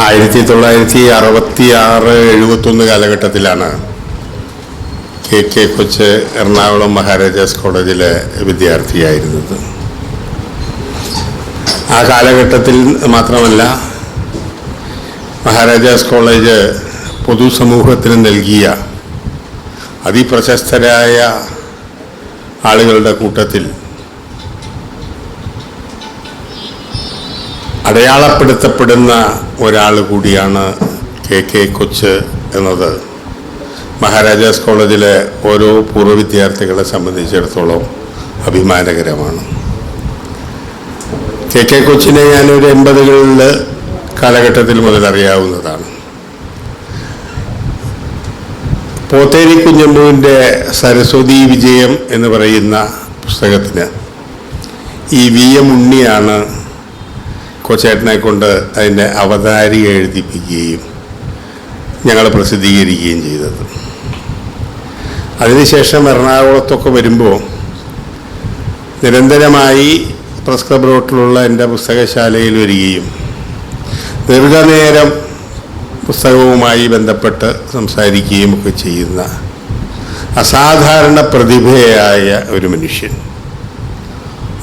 1966-71 കാലഘട്ടത്തിലാണ് KK കൊച്ച് എറണാകുളം മഹാരാജാസ് കോളേജിലെ വിദ്യാർത്ഥിയായിരുന്നത്. ആ കാലഘട്ടത്തിൽ മാത്രമല്ല, മഹാരാജാസ് കോളേജ് പൊതുസമൂഹത്തിന് നൽകിയ അതിപ്രശസ്തരായ ആളുകളുടെ കൂട്ടത്തിൽ അടയാളപ്പെടുത്തപ്പെടുന്ന ഒരാൾ കൂടിയാണ് KK കൊച്ച് എന്നത് മഹാരാജാസ് കോളേജിലെ ഓരോ പൂർവ്വ വിദ്യാർത്ഥികളെ സംബന്ധിച്ചിടത്തോളം അഭിമാനകരമാണ്. KK കൊച്ചിനെ ഞാനൊരു 80കളിൽ കാലഘട്ടത്തിൽ മുതൽ അറിയാവുന്നതാണ്. പോത്തേരി കുഞ്ഞമ്പുവിൻ്റെ സരസ്വതി വിജയം എന്ന് പറയുന്ന പുസ്തകത്തിന് ഈ VM ഉണ്ണിയാണ് കൊച്ചേട്ടനെ കൊണ്ട് അതിൻ്റെ അവതാരിക എഴുതിപ്പിക്കുകയും ഞങ്ങൾ പ്രസിദ്ധീകരിക്കുകയും ചെയ്തത്. അതിനുശേഷം എറണാകുളത്തൊക്കെ വരുമ്പോൾ നിരന്തരമായി പ്രസ് ക്ലബ് റോട്ടിലുള്ള എൻ്റെ പുസ്തകശാലയിൽ വരികയും ദീർഘനേരം പുസ്തകവുമായി ബന്ധപ്പെട്ട് സംസാരിക്കുകയും ഒക്കെ ചെയ്യുന്ന അസാധാരണ പ്രതിഭയായ ഒരു മനുഷ്യൻ.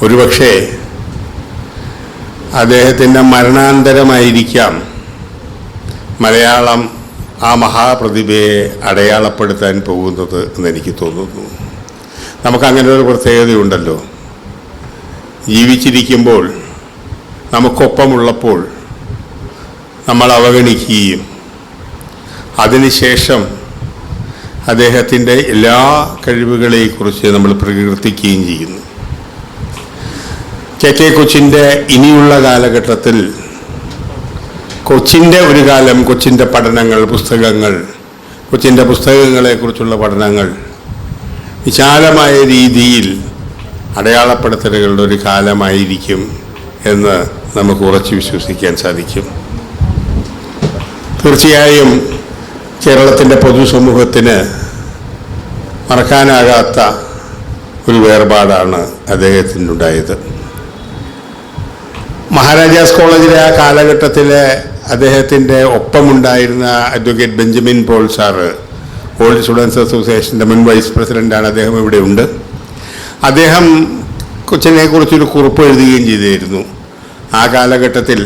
ഒരുപക്ഷെ അദ്ദേഹത്തിൻ്റെ മരണാന്തരമായിരിക്കാം മലയാളം ആ മഹാപ്രതിഭയെ അടയാളപ്പെടുത്താൻ പോകുന്നത് എന്നെനിക്ക് തോന്നുന്നു. നമുക്കങ്ങനെ ഒരു പ്രത്യേകതയുണ്ടല്ലോ, ജീവിച്ചിരിക്കുമ്പോൾ നമുക്കൊപ്പമുള്ളപ്പോൾ നമ്മൾ അവഗണിക്കുകയും അതിനുശേഷം അദ്ദേഹത്തിൻ്റെ എല്ലാ കഴിവുകളെക്കുറിച്ച് നമ്മൾ പ്രകീർത്തിക്കുകയും ചെയ്യുന്നു. KK കൊച്ചിൻ്റെ ഇനിയുള്ള കാലഘട്ടത്തിൽ കൊച്ചിൻ്റെ ഒരു കാലം, കൊച്ചിൻ്റെ പഠനങ്ങൾ, പുസ്തകങ്ങൾ, കൊച്ചിൻ്റെ പുസ്തകങ്ങളെക്കുറിച്ചുള്ള പഠനങ്ങൾ വിശാലമായ രീതിയിൽ അടയാളപ്പെടുത്തലുകളുടെ ഒരു കാലമായിരിക്കും എന്ന് നമുക്ക് ഉറച്ചു വിശ്വസിക്കാൻ സാധിക്കും. തീർച്ചയായും കേരളത്തിൻ്റെ പൊതുസമൂഹത്തിന് മറക്കാനാകാത്ത ഒരു വേർപാടാണ് അദ്ദേഹത്തിനുണ്ടായത്. മഹാരാജാസ് കോളേജിലെ ആ കാലഘട്ടത്തിലെ അദ്ദേഹത്തിൻ്റെ ഒപ്പമുണ്ടായിരുന്ന advocate Benjamin Paul sir, old students അസോസിയേഷൻ്റെ മുൻ വൈസ് പ്രസിഡൻ്റാണ്. അദ്ദേഹം ഇവിടെ ഉണ്ട്. അദ്ദേഹം കൊച്ചിനെക്കുറിച്ചൊരു കുറിപ്പ് എഴുതുകയും ചെയ്തിരുന്നു. ആ കാലഘട്ടത്തിൽ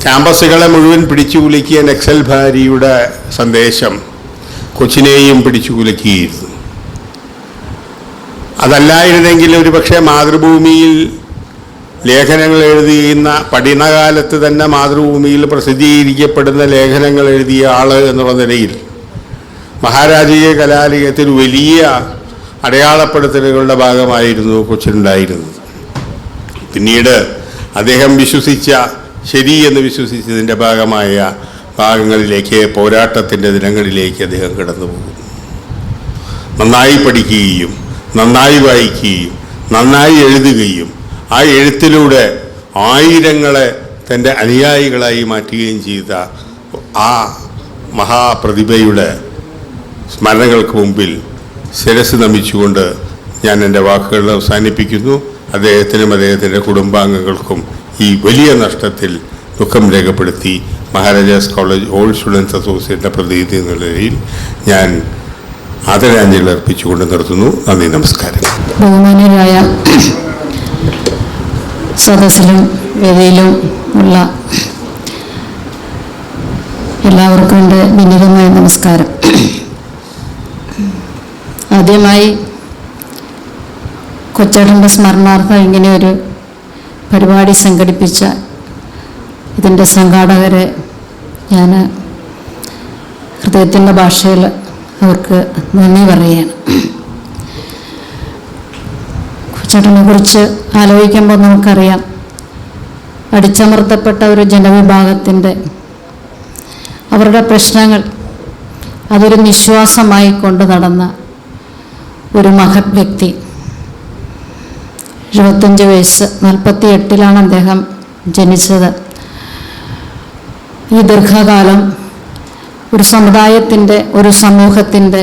ക്യാമ്പസുകളെ മുഴുവൻ പിടിച്ചുകുലുക്കിയ നക്സൽ ഭാരിയുടെ സന്ദേശം കൊച്ചിനെയും പിടിച്ചുകുലുക്കിയിരുന്നു. അതല്ലായിരുന്നെങ്കിൽ ഒരുപക്ഷെ മാതൃഭൂമിയിൽ ലേഖനങ്ങൾ എഴുതിയുന്ന പഠനകാലത്ത് തന്നെ മാതൃഭൂമിയിൽ പ്രസിദ്ധീകരിക്കപ്പെടുന്ന ലേഖനങ്ങൾ എഴുതിയ ആൾ എന്നുള്ള നിലയിൽ മഹാരാജീയ കലാലയത്തിൽ വലിയ അടയാളപ്പെടുത്തലുകളുടെ ഭാഗമായിരുന്നു കൊച്ചിനുണ്ടായിരുന്നത്. പിന്നീട് അദ്ദേഹം വിശ്വസിച്ച, ശരിയെന്ന് വിശ്വസിച്ചതിൻ്റെ ഭാഗങ്ങളിലേക്ക്, പോരാട്ടത്തിൻ്റെ ദിനങ്ങളിലേക്ക് അദ്ദേഹം കടന്നു പോകുന്നു. നന്നായി പഠിക്കുകയും നന്നായി വായിക്കുകയും നന്നായി എഴുതുകയും ആ എഴുത്തിലൂടെ ആയിരങ്ങളെ തൻ്റെ അനുയായികളായി മാറ്റുകയും ചെയ്ത ആ മഹാപ്രതിഭയുടെ സ്മരണകൾക്ക് മുമ്പിൽ ശിരസ് നമിച്ചുകൊണ്ട് ഞാൻ എൻ്റെ വാക്കുകൾ അവസാനിപ്പിക്കുന്നു. അദ്ദേഹത്തിനും അദ്ദേഹത്തിൻ്റെ കുടുംബാംഗങ്ങൾക്കും ഈ വലിയ നഷ്ടത്തിൽ ദുഃഖം രേഖപ്പെടുത്തി മഹാരാജാസ് കോളേജ് ഓൾഡ് സ്റ്റുഡൻസ് അസോസിയേഷൻ്റെ പ്രതിനിധി എന്ന നിലയിൽ ഞാൻ ആദരാഞ്ജലി അർപ്പിച്ചുകൊണ്ട് നിർത്തുന്നു. നന്ദി, നമസ്കാരം. ബഹുമാന്യരായ സദസ്സിലും വേദിയിലും ഉള്ള എല്ലാവർക്കും എൻ്റെ വിനീതമായ നമസ്കാരം. ആദ്യമായി കൊച്ചേട്ടൻ്റെ സ്മരണാർത്ഥം ഇങ്ങനെയൊരു പരിപാടി സംഘടിപ്പിച്ച ഇതിൻ്റെ സംഘാടകരെ ഞാൻ ഹൃദയത്തിൻ്റെ ഭാഷയിൽ അവർക്ക് നന്ദി പറയുകയാണ്. കൊച്ചേട്ടനെ കുറിച്ച് ആലോചിക്കുമ്പോൾ നമുക്കറിയാം, അടിച്ചമർത്തപ്പെട്ട ഒരു ജനവിഭാഗത്തിൻ്റെ അവരുടെ പ്രശ്നങ്ങൾ അതൊരു നിശ്വാസമായി കൊണ്ട് നടന്ന ഒരു മഹത് വ്യക്തി. 75 വയസ്സ്, 48 അദ്ദേഹം ജനിച്ചത്. ഈ ദീർഘകാലം ഒരു സമുദായത്തിൻ്റെ, ഒരു സമൂഹത്തിൻ്റെ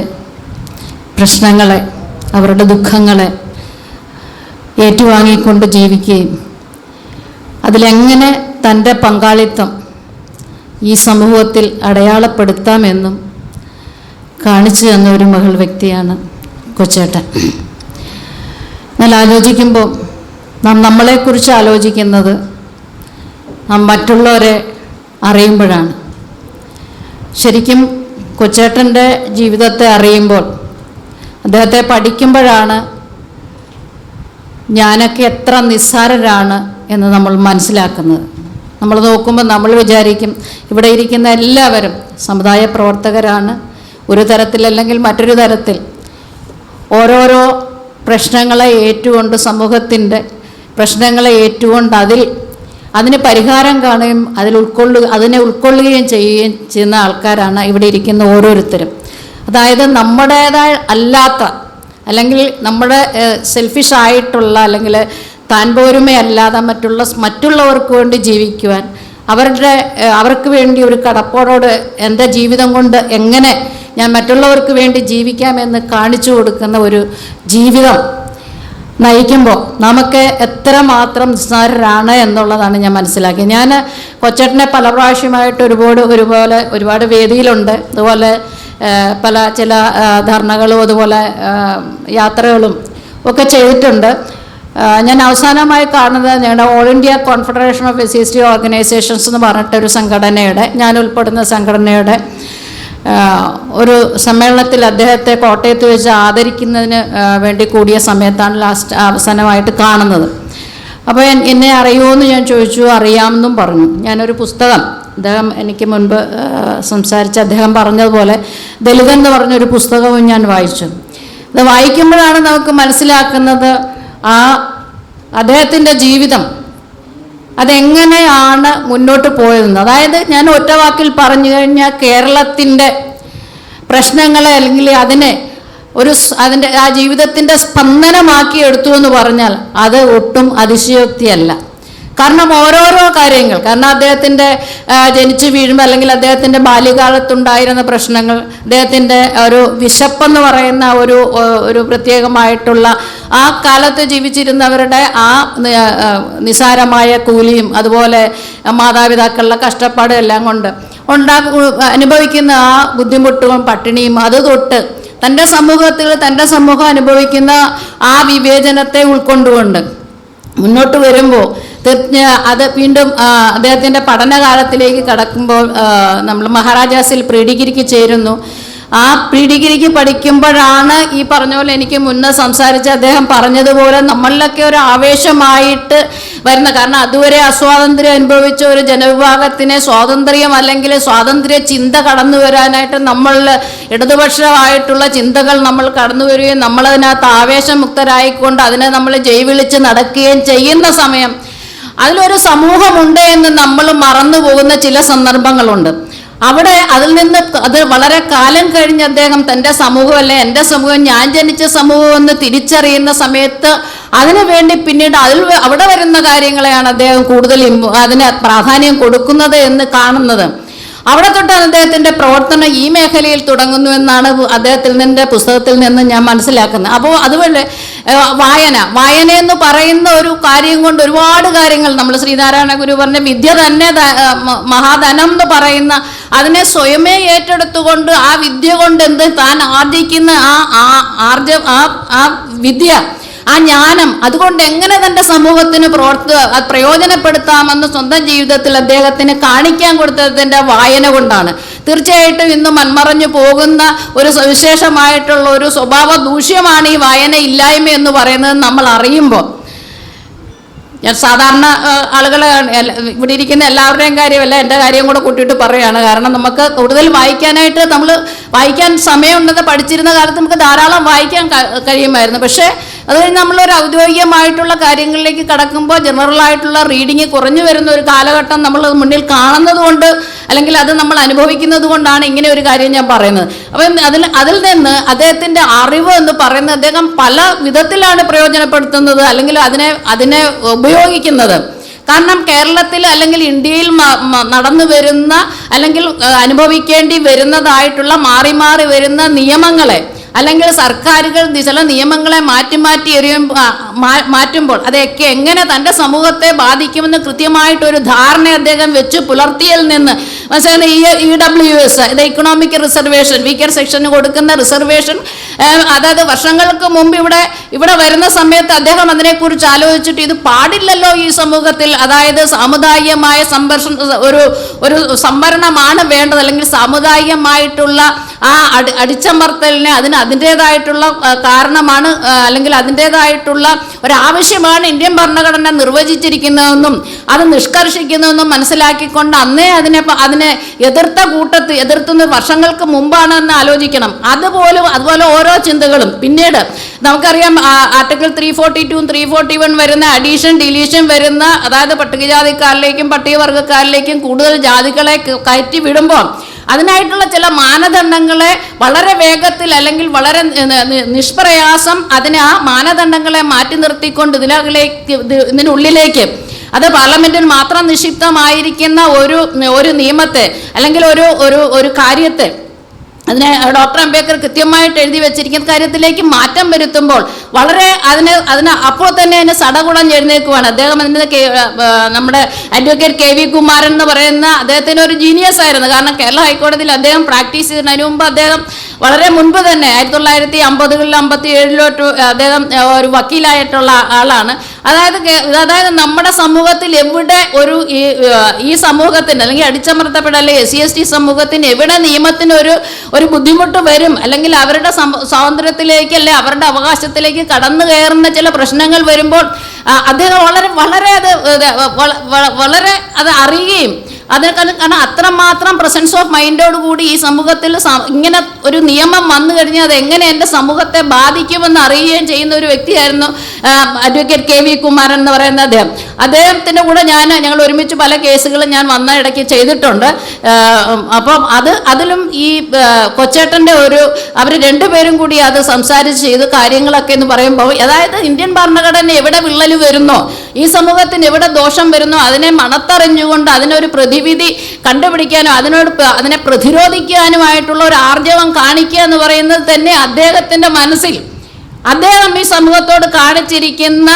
പ്രശ്നങ്ങളെ, അവരുടെ ദുഃഖങ്ങളെ ഏറ്റുവാങ്ങിക്കൊണ്ട് ജീവിക്കുകയും അതിലെങ്ങനെ തൻ്റെ പങ്കാളിത്തം ഈ സമൂഹത്തിൽ അടയാളപ്പെടുത്താമെന്നും കാണിച്ചു തന്ന ഒരു മകൾ വ്യക്തിയാണ് കൊച്ചേട്ടൻ. എന്നാൽ ആലോചിക്കുമ്പോൾ നാം നമ്മളെക്കുറിച്ച് ആലോചിക്കുന്നത് നാം മറ്റുള്ളവരെ അറിയുമ്പോഴാണ്. ശരിക്കും കൊച്ചേട്ടൻ്റെ ജീവിതത്തെ അറിയുമ്പോൾ, അദ്ദേഹത്തെ പഠിക്കുമ്പോഴാണ് ഞാനൊക്കെ എത്ര നിസ്സാരരാണ് എന്ന് നമ്മൾ മനസ്സിലാക്കുന്നത്. നമ്മൾ നോക്കുമ്പോൾ നമ്മൾ വിചാരിക്കും ഇവിടെ ഇരിക്കുന്ന എല്ലാവരും സമുദായ പ്രവർത്തകരാണ്. ഒരു തരത്തിലല്ലെങ്കിൽ മറ്റൊരു തരത്തിൽ ഓരോരോ പ്രശ്നങ്ങളെ ഏറ്റുകൊണ്ട്, സമൂഹത്തിൻ്റെ പ്രശ്നങ്ങളെ ഏറ്റുകൊണ്ട് അതിന് പരിഹാരം കാണുകയും അതിനെ ഉൾക്കൊള്ളുകയും ചെയ്യുകയും ചെയ്യുന്ന ആൾക്കാരാണ് ഇവിടെ ഇരിക്കുന്ന ഓരോരുത്തരും. അതായത് നമ്മുടേതായ അല്ലാത്ത, അല്ലെങ്കിൽ നമ്മുടെ സെൽഫിഷായിട്ടുള്ള, അല്ലെങ്കിൽ താൻ പോരുമയല്ലാതെ മറ്റുള്ളവർക്ക് വേണ്ടി ജീവിക്കുവാൻ, അവർക്ക് വേണ്ടി ഒരു കടപ്പാടോട് എൻ്റെ ജീവിതം കൊണ്ട് എങ്ങനെ ഞാൻ മറ്റുള്ളവർക്ക് വേണ്ടി ജീവിക്കാമെന്ന് കാണിച്ചു കൊടുക്കുന്ന ഒരു ജീവിതം നയിക്കുമ്പോൾ നമുക്ക് എത്രമാത്രം നിസ്സാരരാണ് എന്നുള്ളതാണ് ഞാൻ മനസ്സിലാക്കിയത്. ഞാൻ കൊച്ചേട്ടനെ പല പ്രാവശ്യമായിട്ട് ഒരുപാട് വേദിയിലുണ്ട്. അതുപോലെ ചില ധർണകളും അതുപോലെ യാത്രകളും ഒക്കെ ചെയ്തിട്ടുണ്ട്. ഞാൻ അവസാനമായി കാണുന്നത് ഞങ്ങളുടെ all India confederation of SC organisations എന്ന് പറഞ്ഞിട്ടൊരു സംഘടനയുടെ, ഞാൻ ഉൾപ്പെടുന്ന സംഘടനയുടെ ഒരു സമ്മേളനത്തിൽ അദ്ദേഹത്തെ കോട്ടയത്ത് വെച്ച് ആദരിക്കുന്നതിന് വേണ്ടി കൂടിയ സമയത്താണ് അവസാനമായിട്ട് കാണുന്നത്. അപ്പോൾ എന്നെ അറിയുമോയെന്ന് ഞാൻ ചോദിച്ചു. അറിയാമെന്നും പറഞ്ഞു. ഞാനൊരു പുസ്തകം, അദ്ദേഹം എനിക്ക് മുൻപ് സംസാരിച്ച അദ്ദേഹം പറഞ്ഞതുപോലെ ദലിതൻ എന്ന് പറഞ്ഞൊരു പുസ്തകവും ഞാൻ വായിച്ചു. ഇത് വായിക്കുമ്പോഴാണ് നമുക്ക് മനസ്സിലാക്കുന്നത് അദ്ദേഹത്തിൻ്റെ ജീവിതം അതെങ്ങനെയാണ് മുന്നോട്ട് പോയതെന്ന്. അതായത് ഞാൻ ഒറ്റ വാക്കിൽ പറഞ്ഞു കഴിഞ്ഞാൽ കേരളത്തിൻ്റെ പ്രശ്നങ്ങളെ, അല്ലെങ്കിൽ അതിൻ്റെ ആ ജീവിതത്തിൻ്റെ സ്പന്ദനമാക്കി എടുത്തു എന്ന് പറഞ്ഞാൽ അത് ഒട്ടും അതിശയോക്തിയല്ല. കാരണം ഓരോരോ കാര്യങ്ങൾ, കാരണം അദ്ദേഹത്തിൻ്റെ ജനിച്ചു വീഴുമ്പോൾ, അല്ലെങ്കിൽ അദ്ദേഹത്തിൻ്റെ ബാല്യകാലത്തുണ്ടായിരുന്ന പ്രശ്നങ്ങൾ, അദ്ദേഹത്തിൻ്റെ ഒരു വിശപ്പെന്ന് പറയുന്ന ഒരു പ്രത്യേകമായിട്ടുള്ള ആ കാലത്ത് ജീവിച്ചിരുന്നവരുടെ ആ നിസാരമായ കൂലിയും, അതുപോലെ മാതാപിതാക്കളുടെ കഷ്ടപ്പാടും എല്ലാം കൊണ്ട് അനുഭവിക്കുന്ന ആ ബുദ്ധിമുട്ടും പട്ടിണിയും, അത് തൊട്ട് തൻ്റെ സമൂഹം അനുഭവിക്കുന്ന ആ വിവേചനത്തെ ഉൾക്കൊണ്ടുകൊണ്ട് മുന്നോട്ട് വരുമ്പോൾ അത് വീണ്ടും അദ്ദേഹത്തിൻ്റെ പഠനകാലത്തിലേക്ക് കടക്കുമ്പോൾ നമ്മൾ മഹാരാജാസിൽ പ്രീ ഡിഗ്രിക്ക് ചേരുന്നു. ആ പ്രീ ഡിഗ്രിക്ക് പഠിക്കുമ്പോഴാണ് ഈ പറഞ്ഞ പോലെ എനിക്ക് മുന്നേ സംസാരിച്ച അദ്ദേഹം പറഞ്ഞതുപോലെ നമ്മളിലൊക്കെ ഒരു ആവേശമായിട്ട് വരുന്ന, കാരണം അതുവരെ അസ്വാതന്ത്ര്യം അനുഭവിച്ച ഒരു ജനവിഭാഗത്തിനെ സ്വാതന്ത്ര്യം അല്ലെങ്കിൽ സ്വാതന്ത്ര്യ ചിന്ത കടന്നു വരാനായിട്ട് നമ്മളിൽ ഇടതുപക്ഷമായിട്ടുള്ള ചിന്തകൾ നമ്മൾ കടന്നു വരികയും നമ്മളതിനകത്ത് ആവേശമുക്തരായിക്കൊണ്ട് അതിനെ നമ്മൾ ജൈവിളിച്ച് നടക്കുകയും ചെയ്യുന്ന സമയം അതിലൊരു സമൂഹമുണ്ട് എന്ന് നമ്മൾ മറന്നു പോകുന്ന ചില സന്ദർഭങ്ങളുണ്ട്. അത് വളരെ കാലം കഴിഞ്ഞ് അദ്ദേഹം തൻ്റെ സമൂഹമല്ലേ എൻ്റെ സമൂഹം, ഞാൻ ജനിച്ച സമൂഹം എന്ന് തിരിച്ചറിയുന്ന സമയത്ത് അതിനു വേണ്ടി പിന്നീട് അവിടെ വരുന്ന കാര്യങ്ങളെയാണ് അദ്ദേഹം കൂടുതൽ അതിന് പ്രാധാന്യം കൊടുക്കുന്നത് എന്ന് കാണുന്നത്. അവിടെ തൊട്ടാണ് അദ്ദേഹത്തിൻ്റെ പ്രവർത്തനം ഈ മേഖലയിൽ തുടങ്ങുന്നു എന്നാണ് അദ്ദേഹത്തിൻ്റെ പുസ്തകത്തിൽ നിന്ന് ഞാൻ മനസ്സിലാക്കുന്നത്. അപ്പോൾ അതുപോലെ വായന എന്ന് പറയുന്ന ഒരു കാര്യം കൊണ്ട് ഒരുപാട് കാര്യങ്ങൾ, നമ്മൾ ശ്രീനാരായണ ഗുരു പറഞ്ഞ വിദ്യ തന്നെ മഹാധനം എന്ന് പറയുന്ന അതിനെ സ്വയമേ ഏറ്റെടുത്തുകൊണ്ട് ആ വിദ്യ കൊണ്ട് താൻ ആർജിക്കുന്ന ആ വിദ്യ, ആ ജ്ഞാനം, അതുകൊണ്ട് എങ്ങനെ തൻ്റെ സമൂഹത്തിന് പ്രയോജനപ്പെടുത്താമെന്ന് സ്വന്തം ജീവിതത്തിൽ അദ്ദേഹത്തിന് കാണിക്കാൻ കൊടുത്തതിൻ്റെ വായന കൊണ്ടാണ്. തീർച്ചയായിട്ടും ഇന്ന് മൺമറഞ്ഞു പോകുന്ന ഒരു സവിശേഷമായിട്ടുള്ള ഒരു സ്വഭാവ ദൂഷ്യമാണ് ഈ വായന ഇല്ലായ്മ എന്ന് പറയുന്നത് നമ്മൾ അറിയുമ്പോൾ. ഞാൻ സാധാരണ ആളുകളെ, ഇവിടെ ഇരിക്കുന്ന എല്ലാവരുടെയും കാര്യമല്ല, എൻ്റെ കാര്യം കൂടെ കൂട്ടിയിട്ട് പറയുകയാണ്. കാരണം നമുക്ക് കൂടുതൽ വായിക്കാനായിട്ട്, നമ്മൾ വായിക്കാൻ സമയമുണ്ടെന്ന് പഠിച്ചിരുന്ന കാലത്ത് നമുക്ക് ധാരാളം വായിക്കാൻ കഴിയുമായിരുന്നു. പക്ഷേ അത് കഴിഞ്ഞ് നമ്മളൊരു ഔദ്യോഗികമായിട്ടുള്ള കാര്യങ്ങളിലേക്ക് കടക്കുമ്പോൾ ജനറലായിട്ടുള്ള റീഡിങ് കുറഞ്ഞു വരുന്ന ഒരു കാലഘട്ടം നമ്മൾ മുന്നിൽ കാണുന്നത് കൊണ്ട്, അല്ലെങ്കിൽ അത് നമ്മൾ അനുഭവിക്കുന്നത് കൊണ്ടാണ് ഇങ്ങനെ ഒരു കാര്യം ഞാൻ പറയുന്നത്. അപ്പം അതിൽ നിന്ന് അദ്ദേഹത്തിൻ്റെ അറിവ് എന്ന് പറയുന്നത് അദ്ദേഹം പല വിധത്തിലാണ് പ്രയോജനപ്പെടുത്തുന്നത്, അല്ലെങ്കിൽ അതിനെ ഉപയോഗിക്കുന്നത്. കാരണം കേരളത്തിൽ അല്ലെങ്കിൽ ഇന്ത്യയിൽ നടന്നു വരുന്ന അല്ലെങ്കിൽ അനുഭവിക്കേണ്ടി വരുന്നതായിട്ടുള്ള മാറി മാറി വരുന്ന നിയമങ്ങളെ, അല്ലെങ്കിൽ സർക്കാരുകൾ ചില നിയമങ്ങളെ മാറ്റുമ്പോൾ അതൊക്കെ എങ്ങനെ തൻ്റെ സമൂഹത്തെ ബാധിക്കുമെന്ന് കൃത്യമായിട്ടൊരു ധാരണ അദ്ദേഹം വെച്ച് പുലർത്തിയതിൽ നിന്ന് മനസ്സിലാകുന്ന EWS ഇത് ഇക്കണോമിക് റിസർവേഷൻ വീക്കർ സെക്ഷന് കൊടുക്കുന്ന റിസർവേഷൻ, അതായത് വർഷങ്ങൾക്ക് മുമ്പ് ഇവിടെ വരുന്ന സമയത്ത് അദ്ദേഹം അതിനെക്കുറിച്ച് ആലോചിച്ചിട്ട് ഇത് പാടില്ലല്ലോ ഈ സമൂഹത്തിൽ, അതായത് സാമുദായികമായ ഒരു സംവരണമാണ് വേണ്ടത്, അല്ലെങ്കിൽ സാമുദായികമായിട്ടുള്ള ആ അടിച്ചമർത്തലിന് അതിൻ്റേതായിട്ടുള്ള കാരണമാണ്, അല്ലെങ്കിൽ അതിൻ്റേതായിട്ടുള്ള ഒരാവശ്യമാണ് ഇന്ത്യൻ ഭരണഘടന നിർവചിച്ചിരിക്കുന്നതെന്നും അത് നിഷ്കർഷിക്കുന്നതെന്നും മനസ്സിലാക്കിക്കൊണ്ട് അന്നേ അതിനെ എതിർത്തുന്ന വർഷങ്ങൾക്ക് മുമ്പാണെന്ന് ആലോചിക്കണം. അതുപോലെ ഓരോ ചിന്തകളും പിന്നീട് നമുക്കറിയാം ആർട്ടിക്കിൾ 342 341 വരുന്ന അഡീഷൻ ഡിലീഷൻ വരുന്ന, അതായത് പട്ടികജാതിക്കാരിലേക്കും പട്ടികവർഗക്കാരിലേക്കും കൂടുതൽ ജാതികളെ കയറ്റി വിടുമ്പോൾ അതിനായിട്ടുള്ള ചില മാനദണ്ഡങ്ങളെ വളരെ വേഗത്തിൽ അല്ലെങ്കിൽ വളരെ നിഷ്പ്രയാസം ആ മാനദണ്ഡങ്ങളെ മാറ്റി നിർത്തിക്കൊണ്ട് ഇതിനുള്ളിലേക്ക് അത് പാർലമെന്റിൽ മാത്രം നിക്ഷിപ്തമായിരിക്കുന്ന ഒരു നിയമത്തെ അല്ലെങ്കിൽ ഒരു കാര്യത്തെ അതിനെ ഡോക്ടർ അംബേദ്കർ കൃത്യമായിട്ട് എഴുതി വെച്ചിരിക്കുന്ന കാര്യത്തിലേക്ക് മാറ്റം വരുത്തുമ്പോൾ വളരെ അതിന് അപ്പോൾ തന്നെ അതിന് സടകുടം എഴുന്നേൽക്കുവാണ്. അദ്ദേഹം നമ്മുടെ അഡ്വക്കേറ്റ് KV കുമാരൻ എന്ന് പറയുന്ന അദ്ദേഹത്തിന് ഒരു ജീനിയസ് ആയിരുന്നു. കാരണം കേരള ഹൈക്കോടതിയിൽ അദ്ദേഹം പ്രാക്ടീസ് ചെയ്തതിന് മുമ്പ് അദ്ദേഹം വളരെ മുൻപ് തന്നെ 1950കളിലും 57ലോട്ട് അദ്ദേഹം ഒരു വക്കീലായിട്ടുള്ള ആളാണ്. അതായത് നമ്മുടെ സമൂഹത്തിൽ എവിടെ ഈ സമൂഹത്തിന് അല്ലെങ്കിൽ അടിച്ചമർത്തപ്പെട്ട അല്ലെങ്കിൽ SC/ST സമൂഹത്തിന് എവിടെ നിയമത്തിന് ഒരു ബുദ്ധിമുട്ട് വരും, അല്ലെങ്കിൽ അവരുടെ സ്വാതന്ത്ര്യത്തിലേക്ക് അല്ലെ അവരുടെ അവകാശത്തിലേക്ക് കടന്നു കയറുന്ന ചില പ്രശ്നങ്ങൾ വരുമ്പോൾ അദ്ദേഹം വളരെ അത് അറിയുകയും കാരണം അത്രമാത്രം പ്രസൻസ് ഓഫ് മൈൻഡോട് കൂടി ഈ സമൂഹത്തിൽ ഇങ്ങനെ ഒരു നിയമം വന്നു കഴിഞ്ഞാൽ അത് എങ്ങനെ എൻ്റെ സമൂഹത്തെ ബാധിക്കുമെന്ന് അറിയുകയും ചെയ്യുന്ന ഒരു വ്യക്തിയായിരുന്നു അഡ്വക്കേറ്റ് KV കുമാരൻ എന്ന് പറയുന്ന അദ്ദേഹത്തിൻ്റെ കൂടെ ഞങ്ങൾ ഒരുമിച്ച് പല കേസുകളും ഞാൻ വന്ന ഇടയ്ക്ക് ചെയ്തിട്ടുണ്ട്. അപ്പം അതിലും ഈ കൊച്ചേട്ടൻ്റെ അവർ രണ്ടുപേരും കൂടി അത് സംസാരിച്ച് ചെയ്ത് കാര്യങ്ങളൊക്കെ എന്ന് പറയുമ്പോൾ, അതായത് ഇന്ത്യൻ ഭരണഘടന എവിടെ വിള്ളൽ വരുന്നോ, ഈ സമൂഹത്തിന് എവിടെ ദോഷം വരുന്നോ അതിനെ മണത്തറിഞ്ഞുകൊണ്ട് അതിനൊരു പ്രതിവിധി കണ്ടുപിടിക്കാനോ അതിനെ പ്രതിരോധിക്കാനുമായിട്ടുള്ള ഒരു ആർജവം കാണിക്കുക എന്ന് പറയുന്നത് തന്നെ അദ്ദേഹത്തിൻ്റെ മനസ്സിൽ അദ്ദേഹം ഈ സമൂഹത്തോട് കാണിച്ചിരിക്കുന്ന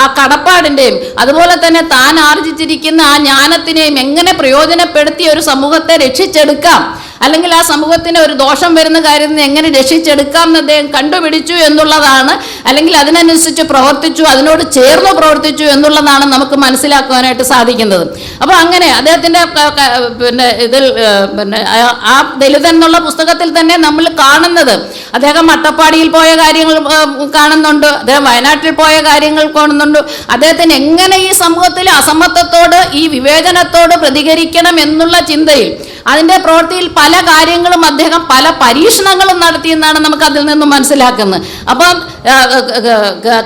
ആ കടപ്പാടിൻ്റെയും അതുപോലെ തന്നെ താൻ ആർജിച്ചിരിക്കുന്ന ആ ജ്ഞാനത്തിനെയും എങ്ങനെ പ്രയോജനപ്പെടുത്തി ഒരു സമൂഹത്തെ രക്ഷിച്ചെടുക്കാം, അല്ലെങ്കിൽ ആ സമൂഹത്തിന് ഒരു ദോഷം വരുന്ന കാര്യത്തിൽ എങ്ങനെ രക്ഷിച്ചെടുക്കാം എന്ന് അദ്ദേഹം കണ്ടുപിടിച്ചു എന്നുള്ളതാണ്, അല്ലെങ്കിൽ അതിനനുസരിച്ച് പ്രവർത്തിച്ചു, അതിനോട് ചേർന്ന് പ്രവർത്തിച്ചു എന്നുള്ളതാണ് നമുക്ക് മനസ്സിലാക്കുവാനായിട്ട് സാധിക്കുന്നത്. അപ്പോൾ അങ്ങനെ അദ്ദേഹത്തിൻ്റെ ആ ദലിതൻ എന്നുള്ള പുസ്തകത്തിൽ തന്നെ നമ്മൾ കാണുന്നത് അദ്ദേഹം അട്ടപ്പാടിയിൽ പോയ കാര്യങ്ങൾ കാണുന്നുണ്ട്, അദ്ദേഹം വയനാട്ടിൽ പോയ കാര്യങ്ങൾ കാണുന്നുണ്ട്, അദ്ദേഹത്തിന് എങ്ങനെ ഈ സമൂഹത്തിലെ അസമത്വത്തോട് ഈ വിവേചനത്തോട് പ്രതികരിക്കണം എന്നുള്ള ചിന്തയിൽ അതിൻ്റെ പ്രവൃത്തിയിൽ പല കാര്യങ്ങളും അദ്ദേഹം പല പരീക്ഷണങ്ങളും നടത്തിയെന്നാണ് നമുക്ക് അതിൽ നിന്നും മനസ്സിലാക്കുന്നത്. അപ്പം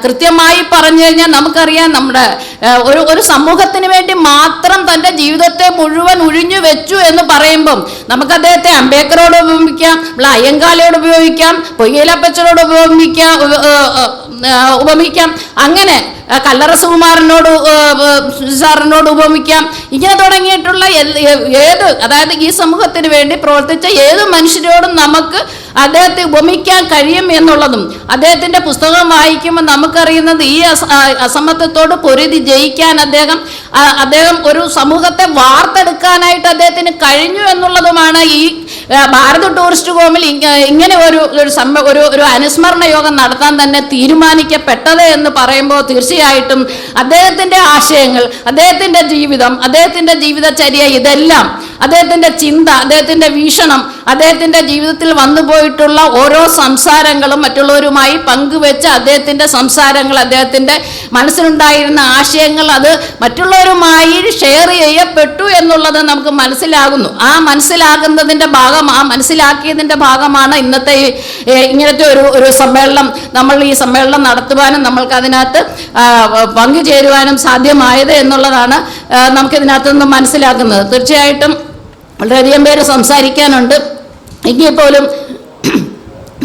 കൃത്യമായി പറഞ്ഞു കഴിഞ്ഞാൽ നമുക്കറിയാം, നമ്മുടെ ഒരു സമൂഹത്തിന് വേണ്ടി മാത്രം തൻ്റെ ജീവിതത്തെ മുഴുവൻ ഒഴിഞ്ഞു വെച്ചു എന്ന് പറയുമ്പം നമുക്ക് അദ്ദേഹത്തെ അംബേദ്കറോട് ഉപമിക്കാം, അയ്യങ്കാളിയോട് ഉപയോഗിക്കാം, പൊയ്യലപ്പച്ചനോട് ഉപമിക്കാം, അങ്ങനെ കല്ലറ സുകുമാരനോട് സാറിനോട് ഉപമിക്കാം. ഇങ്ങനെ തുടങ്ങിയിട്ടുള്ള അതായത് ഈ സമൂഹത്തിന് വേണ്ടി പ്രവർത്തിച്ച ഏത് മനുഷ്യരോടും നമുക്ക് അദ്ദേഹത്തെ ഉപമിക്കാൻ കഴിയും എന്നുള്ളതും അദ്ദേഹത്തിൻ്റെ പുസ്തകം വായിക്കുമ്പോൾ നമുക്കറിയുന്നത് ഈ അസമത്വത്തോട് പൊരുതി ജയിക്കാൻ അദ്ദേഹം ഒരു സമൂഹത്തെ വാർത്തെടുക്കാനായിട്ട് അദ്ദേഹത്തിന് കഴിഞ്ഞു എന്നുള്ളതുമാണ് ഈ ഭാരത് ടൂറിസ്റ്റ് ഹോമിൽ ഇങ്ങനെ ഒരു അനുസ്മരണ യോഗം നടത്താൻ തന്നെ തീരുമാനിക്കപ്പെട്ടത് എന്ന് പറയുമ്പോൾ തീർച്ചയായിട്ടും അദ്ദേഹത്തിൻ്റെ ആശയങ്ങൾ, അദ്ദേഹത്തിൻ്റെ ജീവിതം, അദ്ദേഹത്തിൻ്റെ ജീവിതചര്യ, ഇതെല്ലാം അദ്ദേഹത്തിൻ്റെ ചിന്ത, അദ്ദേഹത്തിൻ്റെ വീക്ഷണം, അദ്ദേഹത്തിൻ്റെ ജീവിതത്തിൽ വന്നുപോയിട്ടുള്ള ഓരോ സംസാരങ്ങളും മറ്റുള്ളവരുമായി പങ്കുവെച്ച് അദ്ദേഹത്തിൻ്റെ സംസാരങ്ങൾ, അദ്ദേഹത്തിൻ്റെ മനസ്സിലുണ്ടായിരുന്ന ആശയങ്ങൾ അത് മറ്റുള്ളവരുമായി ഷെയർ ചെയ്യപ്പെട്ടു എന്നുള്ളത് നമുക്ക് മനസ്സിലാകുന്നു. ആ മനസ്സിലാക്കിയതിൻ്റെ ഭാഗമാണ് ഇന്നത്തെ ഇങ്ങനത്തെ ഒരു സമ്മേളനം, നമ്മൾ ഈ സമ്മേളനം നടത്തുവാനും നമ്മൾക്ക് അതിനകത്ത് പങ്കുചേരുവാനും സാധ്യമായത് എന്നുള്ളതാണ് നമുക്കിതിനകത്ത് നിന്ന് മനസ്സിലാക്കുന്നത്. തീർച്ചയായിട്ടും വളരെയധികം പേര് സംസാരിക്കാനുണ്ട്. എങ്കിൽ പോലും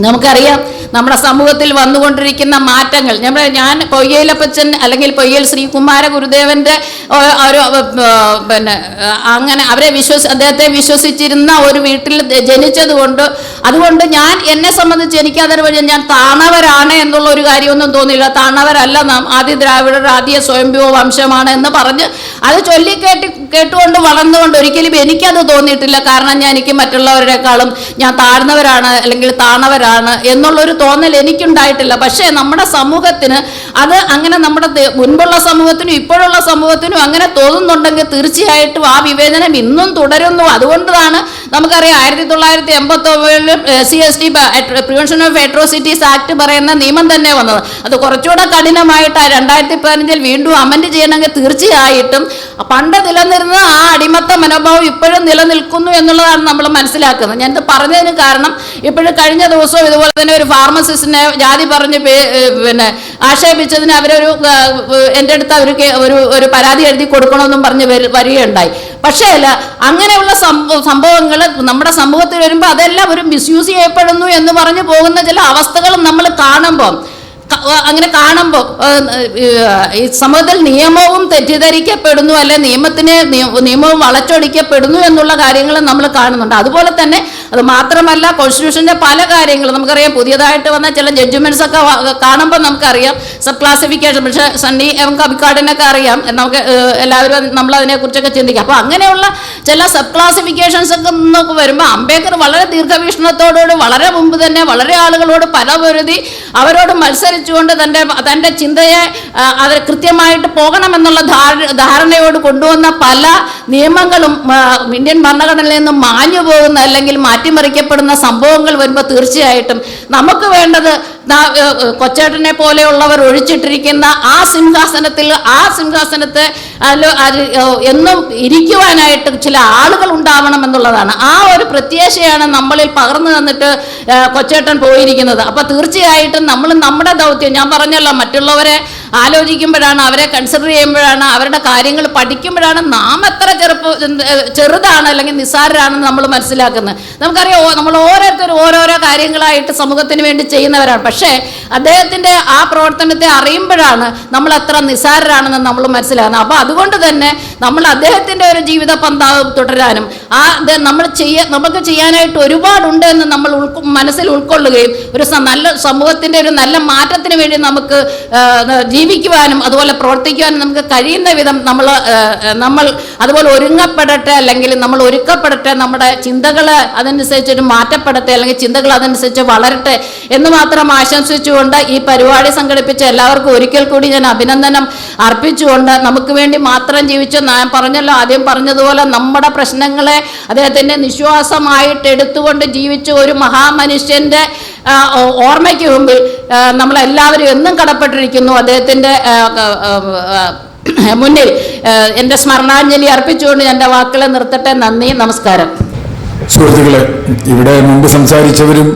നമുക്കറിയാം നമ്മുടെ സമൂഹത്തിൽ വന്നുകൊണ്ടിരിക്കുന്ന മാറ്റങ്ങൾ. ഞാൻ പൊയ്യയിലപ്പച്ചൻ അല്ലെങ്കിൽ പൊയ്യൽ ശ്രീകുമാര ഗുരുദേവന്റെ ഒരു അങ്ങനെ അദ്ദേഹത്തെ വിശ്വസിച്ചിരുന്ന ഒരു വീട്ടിൽ ജനിച്ചതുകൊണ്ട് അതുകൊണ്ട് എന്നെ സംബന്ധിച്ച് എനിക്കതൊരു ഞാൻ താണവരാണ് എന്നുള്ള ഒരു കാര്യമൊന്നും തോന്നിയില്ല. താണവരല്ല, നാം ആദ്യ ദ്രാവിഡർ ആദ്യ സ്വയംഭൂവ വംശമാണ് എന്ന് പറഞ്ഞ് അത് കേട്ടുകൊണ്ട് വളർന്നുകൊണ്ട് ഒരിക്കലും എനിക്കത് തോന്നിയിട്ടില്ല. കാരണം എനിക്ക് മറ്റുള്ളവരെക്കാളും ഞാൻ താഴ്ന്നവരാണ് അല്ലെങ്കിൽ താണവരാണ് എന്നുള്ളൊരു തോന്നൽ എനിക്കുണ്ടായിട്ടില്ല. പക്ഷേ നമ്മുടെ സമൂഹത്തിന് അത് അങ്ങനെ നമ്മുടെ മുൻപുള്ള സമൂഹത്തിനും ഇപ്പോഴുള്ള സമൂഹത്തിനും അങ്ങനെ തോന്നുന്നുണ്ടെങ്കിൽ തീർച്ചയായിട്ടും ആ വിവേചനം ഇന്നും തുടരുന്നു. അതുകൊണ്ടാണ് നമുക്കറിയാം 1989 SC/ST prevention of atrocities act പറയുന്ന നിയമം തന്നെ വന്നത്. അത് കുറച്ചുകൂടെ കഠിനമായിട്ട് 2015 വീണ്ടും അമെൻഡ് ചെയ്യണമെങ്കിൽ തീർച്ചയായിട്ടും പണ്ട് നിലനിരുന്ന ആ അടിമത്ത മനോഭാവം ഇപ്പോഴും നിലനിൽക്കുന്നു എന്നുള്ളതാണ് നമ്മൾ മനസ്സിലാക്കുന്നത്. ഞാനിത് പറഞ്ഞതിന് കാരണം ഇപ്പോഴും കഴിഞ്ഞ ദിവസവും ഇതുപോലെ തന്നെ ഒരു ഫാർമസിസ്റ്റിനെ ജാതി പറഞ്ഞ് ആക്ഷേപിച്ചതിന് അവരൊരു എൻ്റെ അടുത്ത് അവർക്ക് ഒരു പരാതി എഴുതി കൊടുക്കണമെന്നും പറഞ്ഞ് വരികയുണ്ടായി. പക്ഷേ അങ്ങനെയുള്ള സംഭവങ്ങൾ നമ്മുടെ സമൂഹത്തിൽ വരുമ്പോൾ അതെല്ലാം ഒരു മിസ്യൂസ് ചെയ്യപ്പെടുന്നു എന്ന് പറഞ്ഞു പോകുന്ന ചില അവസ്ഥകളും നമ്മൾ കാണുമ്പോൾ ഈ സമൂഹത്തിൽ നിയമവും തെറ്റിദ്ധരിക്കപ്പെടുന്നു, അല്ലെ നിയമവും വളച്ചൊടിക്കപ്പെടുന്നു എന്നുള്ള കാര്യങ്ങൾ നമ്മൾ കാണുന്നുണ്ട്. അതുപോലെ തന്നെ അത് മാത്രമല്ല കോൺസ്റ്റിറ്റ്യൂഷന്റെ പല കാര്യങ്ങളും നമുക്കറിയാം. പുതിയതായിട്ട് വന്ന ചില ജഡ്ജ്മെന്റ്സ് ഒക്കെ കാണുമ്പോൾ നമുക്കറിയാം സബ് ക്ലാസിഫിക്കേഷൻ. പക്ഷേ സണ്ണി കബിക്കാടിനൊക്കെ അറിയാം, നമുക്ക് എല്ലാവരും നമ്മൾ അതിനെക്കുറിച്ചൊക്കെ ചിന്തിക്കാം. അപ്പോൾ അങ്ങനെയുള്ള ചില സബ് ക്ലാസിഫിക്കേഷൻസ് ഒക്കെ എന്നൊക്കെ വരുമ്പോൾ അംബേദ്കർ വളരെ ദീർഘവീക്ഷണത്തോടുകൂടി വളരെ മുമ്പ് തന്നെ വളരെ ആളുകളോട് പലപൊരുതി അവരോട് മത്സരിച്ചുകൊണ്ട് തൻ്റെ ചിന്തയെ അത് കൃത്യമായിട്ട് പോകണമെന്നുള്ള ധാരണയോട് കൊണ്ടുവന്ന പല നിയമങ്ങളും ഇന്ത്യൻ ഭരണഘടനയിൽ നിന്നും മാഞ്ഞു പോകുന്ന അല്ലെങ്കിൽ മാറ്റിമറിക്കപ്പെടുന്ന സംഭവങ്ങൾ വരുമ്പോൾ തീർച്ചയായിട്ടും നമുക്ക് വേണ്ടത് കൊച്ചേട്ടനെ പോലെയുള്ളവർ ഒഴിച്ചിട്ടിരിക്കുന്ന ആ സിംഹാസനത്തെ എന്നും ഇരിക്കുവാനായിട്ട് ചില ആളുകൾ ഉണ്ടാവണം എന്നുള്ളതാണ്. ആ ഒരു പ്രത്യാശയാണ് നമ്മളിൽ പകർന്നു തന്നിട്ട് കൊച്ചേട്ടൻ പോയിരിക്കുന്നത്. അപ്പോൾ തീർച്ചയായിട്ടും നമ്മൾ നമ്മുടെ ദൗത്യം, ഞാൻ പറഞ്ഞല്ലോ, മറ്റുള്ളവരെ ആലോചിക്കുമ്പോഴാണ്, അവരെ കൺസിഡർ ചെയ്യുമ്പോഴാണ്, അവരുടെ കാര്യങ്ങൾ പഠിക്കുമ്പോഴാണ് നാം എത്ര ചെറുതാണ് അല്ലെങ്കിൽ നിസ്സാരരാണെന്ന് നമ്മൾ മനസ്സിലാക്കുന്നത്. നമുക്കറിയാം, നമ്മൾ ഓരോരുത്തരും ഓരോരോ കാര്യങ്ങളായിട്ട് സമൂഹത്തിന് വേണ്ടി ചെയ്യുന്നവരാണ്. പക്ഷേ അദ്ദേഹത്തിൻ്റെ ആ പ്രവർത്തനത്തെ അറിയുമ്പോഴാണ് നമ്മൾ എത്ര നിസ്സാരരാണെന്ന് നമ്മൾ മനസ്സിലാക്കുന്നത്. അപ്പോൾ അതുകൊണ്ട് തന്നെ നമ്മൾ അദ്ദേഹത്തിൻ്റെ ഒരു ജീവിത പന്ഥാവ് തുടരാനും നമുക്ക് ചെയ്യാനായിട്ട് ഒരുപാടുണ്ട് എന്ന് നമ്മൾ മനസ്സിൽ ഉൾക്കൊള്ളുകയും ഒരു നല്ല സമൂഹത്തിൻ്റെ ഒരു നല്ല മാറ്റത്തിന് വേണ്ടി നമുക്ക് ജീവിക്കുവാനും അതുപോലെ പ്രവർത്തിക്കുവാനും നമുക്ക് കഴിയുന്ന വിധം നമ്മൾ അതുപോലെ ഒരുങ്ങപ്പെടട്ടെ, അല്ലെങ്കിൽ നമ്മൾ ഒരുക്കപ്പെടട്ടെ, നമ്മുടെ ചിന്തകൾ അതനുസരിച്ചൊരു മാറ്റപ്പെടട്ടെ, അല്ലെങ്കിൽ ചിന്തകൾ അതനുസരിച്ച് വളരട്ടെ എന്ന് മാത്രം ആശംസിച്ചുകൊണ്ട് ഈ പരിപാടി സംഘടിപ്പിച്ച എല്ലാവർക്കും ഒരിക്കൽ കൂടി ഞാൻ അഭിനന്ദനം അർപ്പിച്ചുകൊണ്ട് നമുക്ക് വേണ്ടി മാത്രം ജീവിച്ചു, ഞാൻ പറഞ്ഞല്ലോ ആദ്യം പറഞ്ഞതുപോലെ നമ്മുടെ പ്രശ്നങ്ങളെ അദ്ദേഹത്തിൻ്റെ നിശ്വാസമായിട്ട് എടുത്തുകൊണ്ട് ജീവിച്ച ഒരു മഹാമനുഷ്യൻ്റെ ഓർമ്മയ്ക്ക് മുമ്പിൽ നമ്മളെല്ലാവരും എന്നും കടപ്പെട്ടിരിക്കുന്നു. അദ്ദേഹത്തിൻ്റെ മുന്നിൽ എൻ്റെ സ്മരണാഞ്ജലി അർപ്പിച്ചുകൊണ്ട് എൻ്റെ വാക്കുകളെ നിർത്തട്ടെ. നന്ദി, നമസ്കാരം. സുഹൃത്തുക്കളെ, ഇവിടെ മുമ്പ് സംസാരിച്ചവരും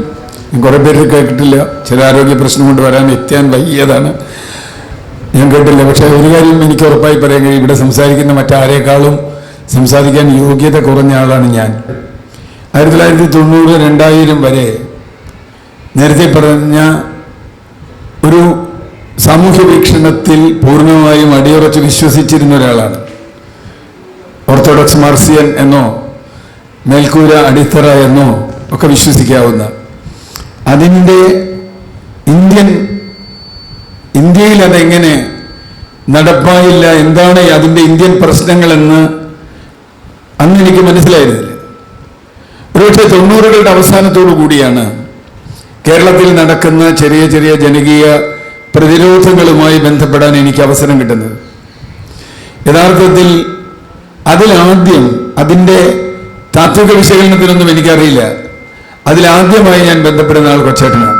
കുറേ പേര് കേട്ടിട്ടില്ല. ചില ആരോഗ്യ പ്രശ്നം കൊണ്ട് വരാൻ എത്താൻ വയ്യതാണ്, ഞാൻ കേട്ടില്ല. പക്ഷേ ഒരു കാര്യം എനിക്ക് ഉറപ്പായി പറയാൻ കഴിയും, ഇവിടെ സംസാരിക്കുന്ന മറ്റാരേക്കാളും സംസാരിക്കാൻ യോഗ്യത കുറഞ്ഞ ആളാണ് ഞാൻ. 1990, 2000 വരെ നേരത്തെ പറഞ്ഞ ഒരു സാമൂഹ്യ വീക്ഷണത്തിൽ പൂർണ്ണമായും അടിയുറച്ച് വിശ്വസിച്ചിരുന്ന ഒരാളാണ്. ഓർത്തഡോക്സ് മാർസിയൻ എന്നോ മേൽക്കൂര അടിത്തറ എന്നോ ഒക്കെ വിശ്വസിക്കാവുന്ന അതിൻ്റെ ഇന്ത്യയിൽ അതെങ്ങനെ നടപ്പായില്ല, എന്താണ് അതിൻ്റെ ഇന്ത്യൻ പ്രശ്നങ്ങളെന്ന് അന്ന് എനിക്ക് മനസ്സിലായിരുന്നില്ല. ഒരുപക്ഷെ 90കളുടെ അവസാനത്തോടു കൂടിയാണ് കേരളത്തിൽ നടക്കുന്ന ചെറിയ ചെറിയ ജനകീയ പ്രതിരോധങ്ങളുമായി ബന്ധപ്പെടാൻ എനിക്ക് അവസരം കിട്ടുന്നത്. യഥാർത്ഥത്തിൽ അതിലാദ്യം, അതിൻ്റെ താത്വിക വിശകലനത്തിനൊന്നും എനിക്കറിയില്ല, അതിലാദ്യമായി ഞാൻ ബന്ധപ്പെടുന്ന ആൾ കൊച്ചേട്ടനാണ്.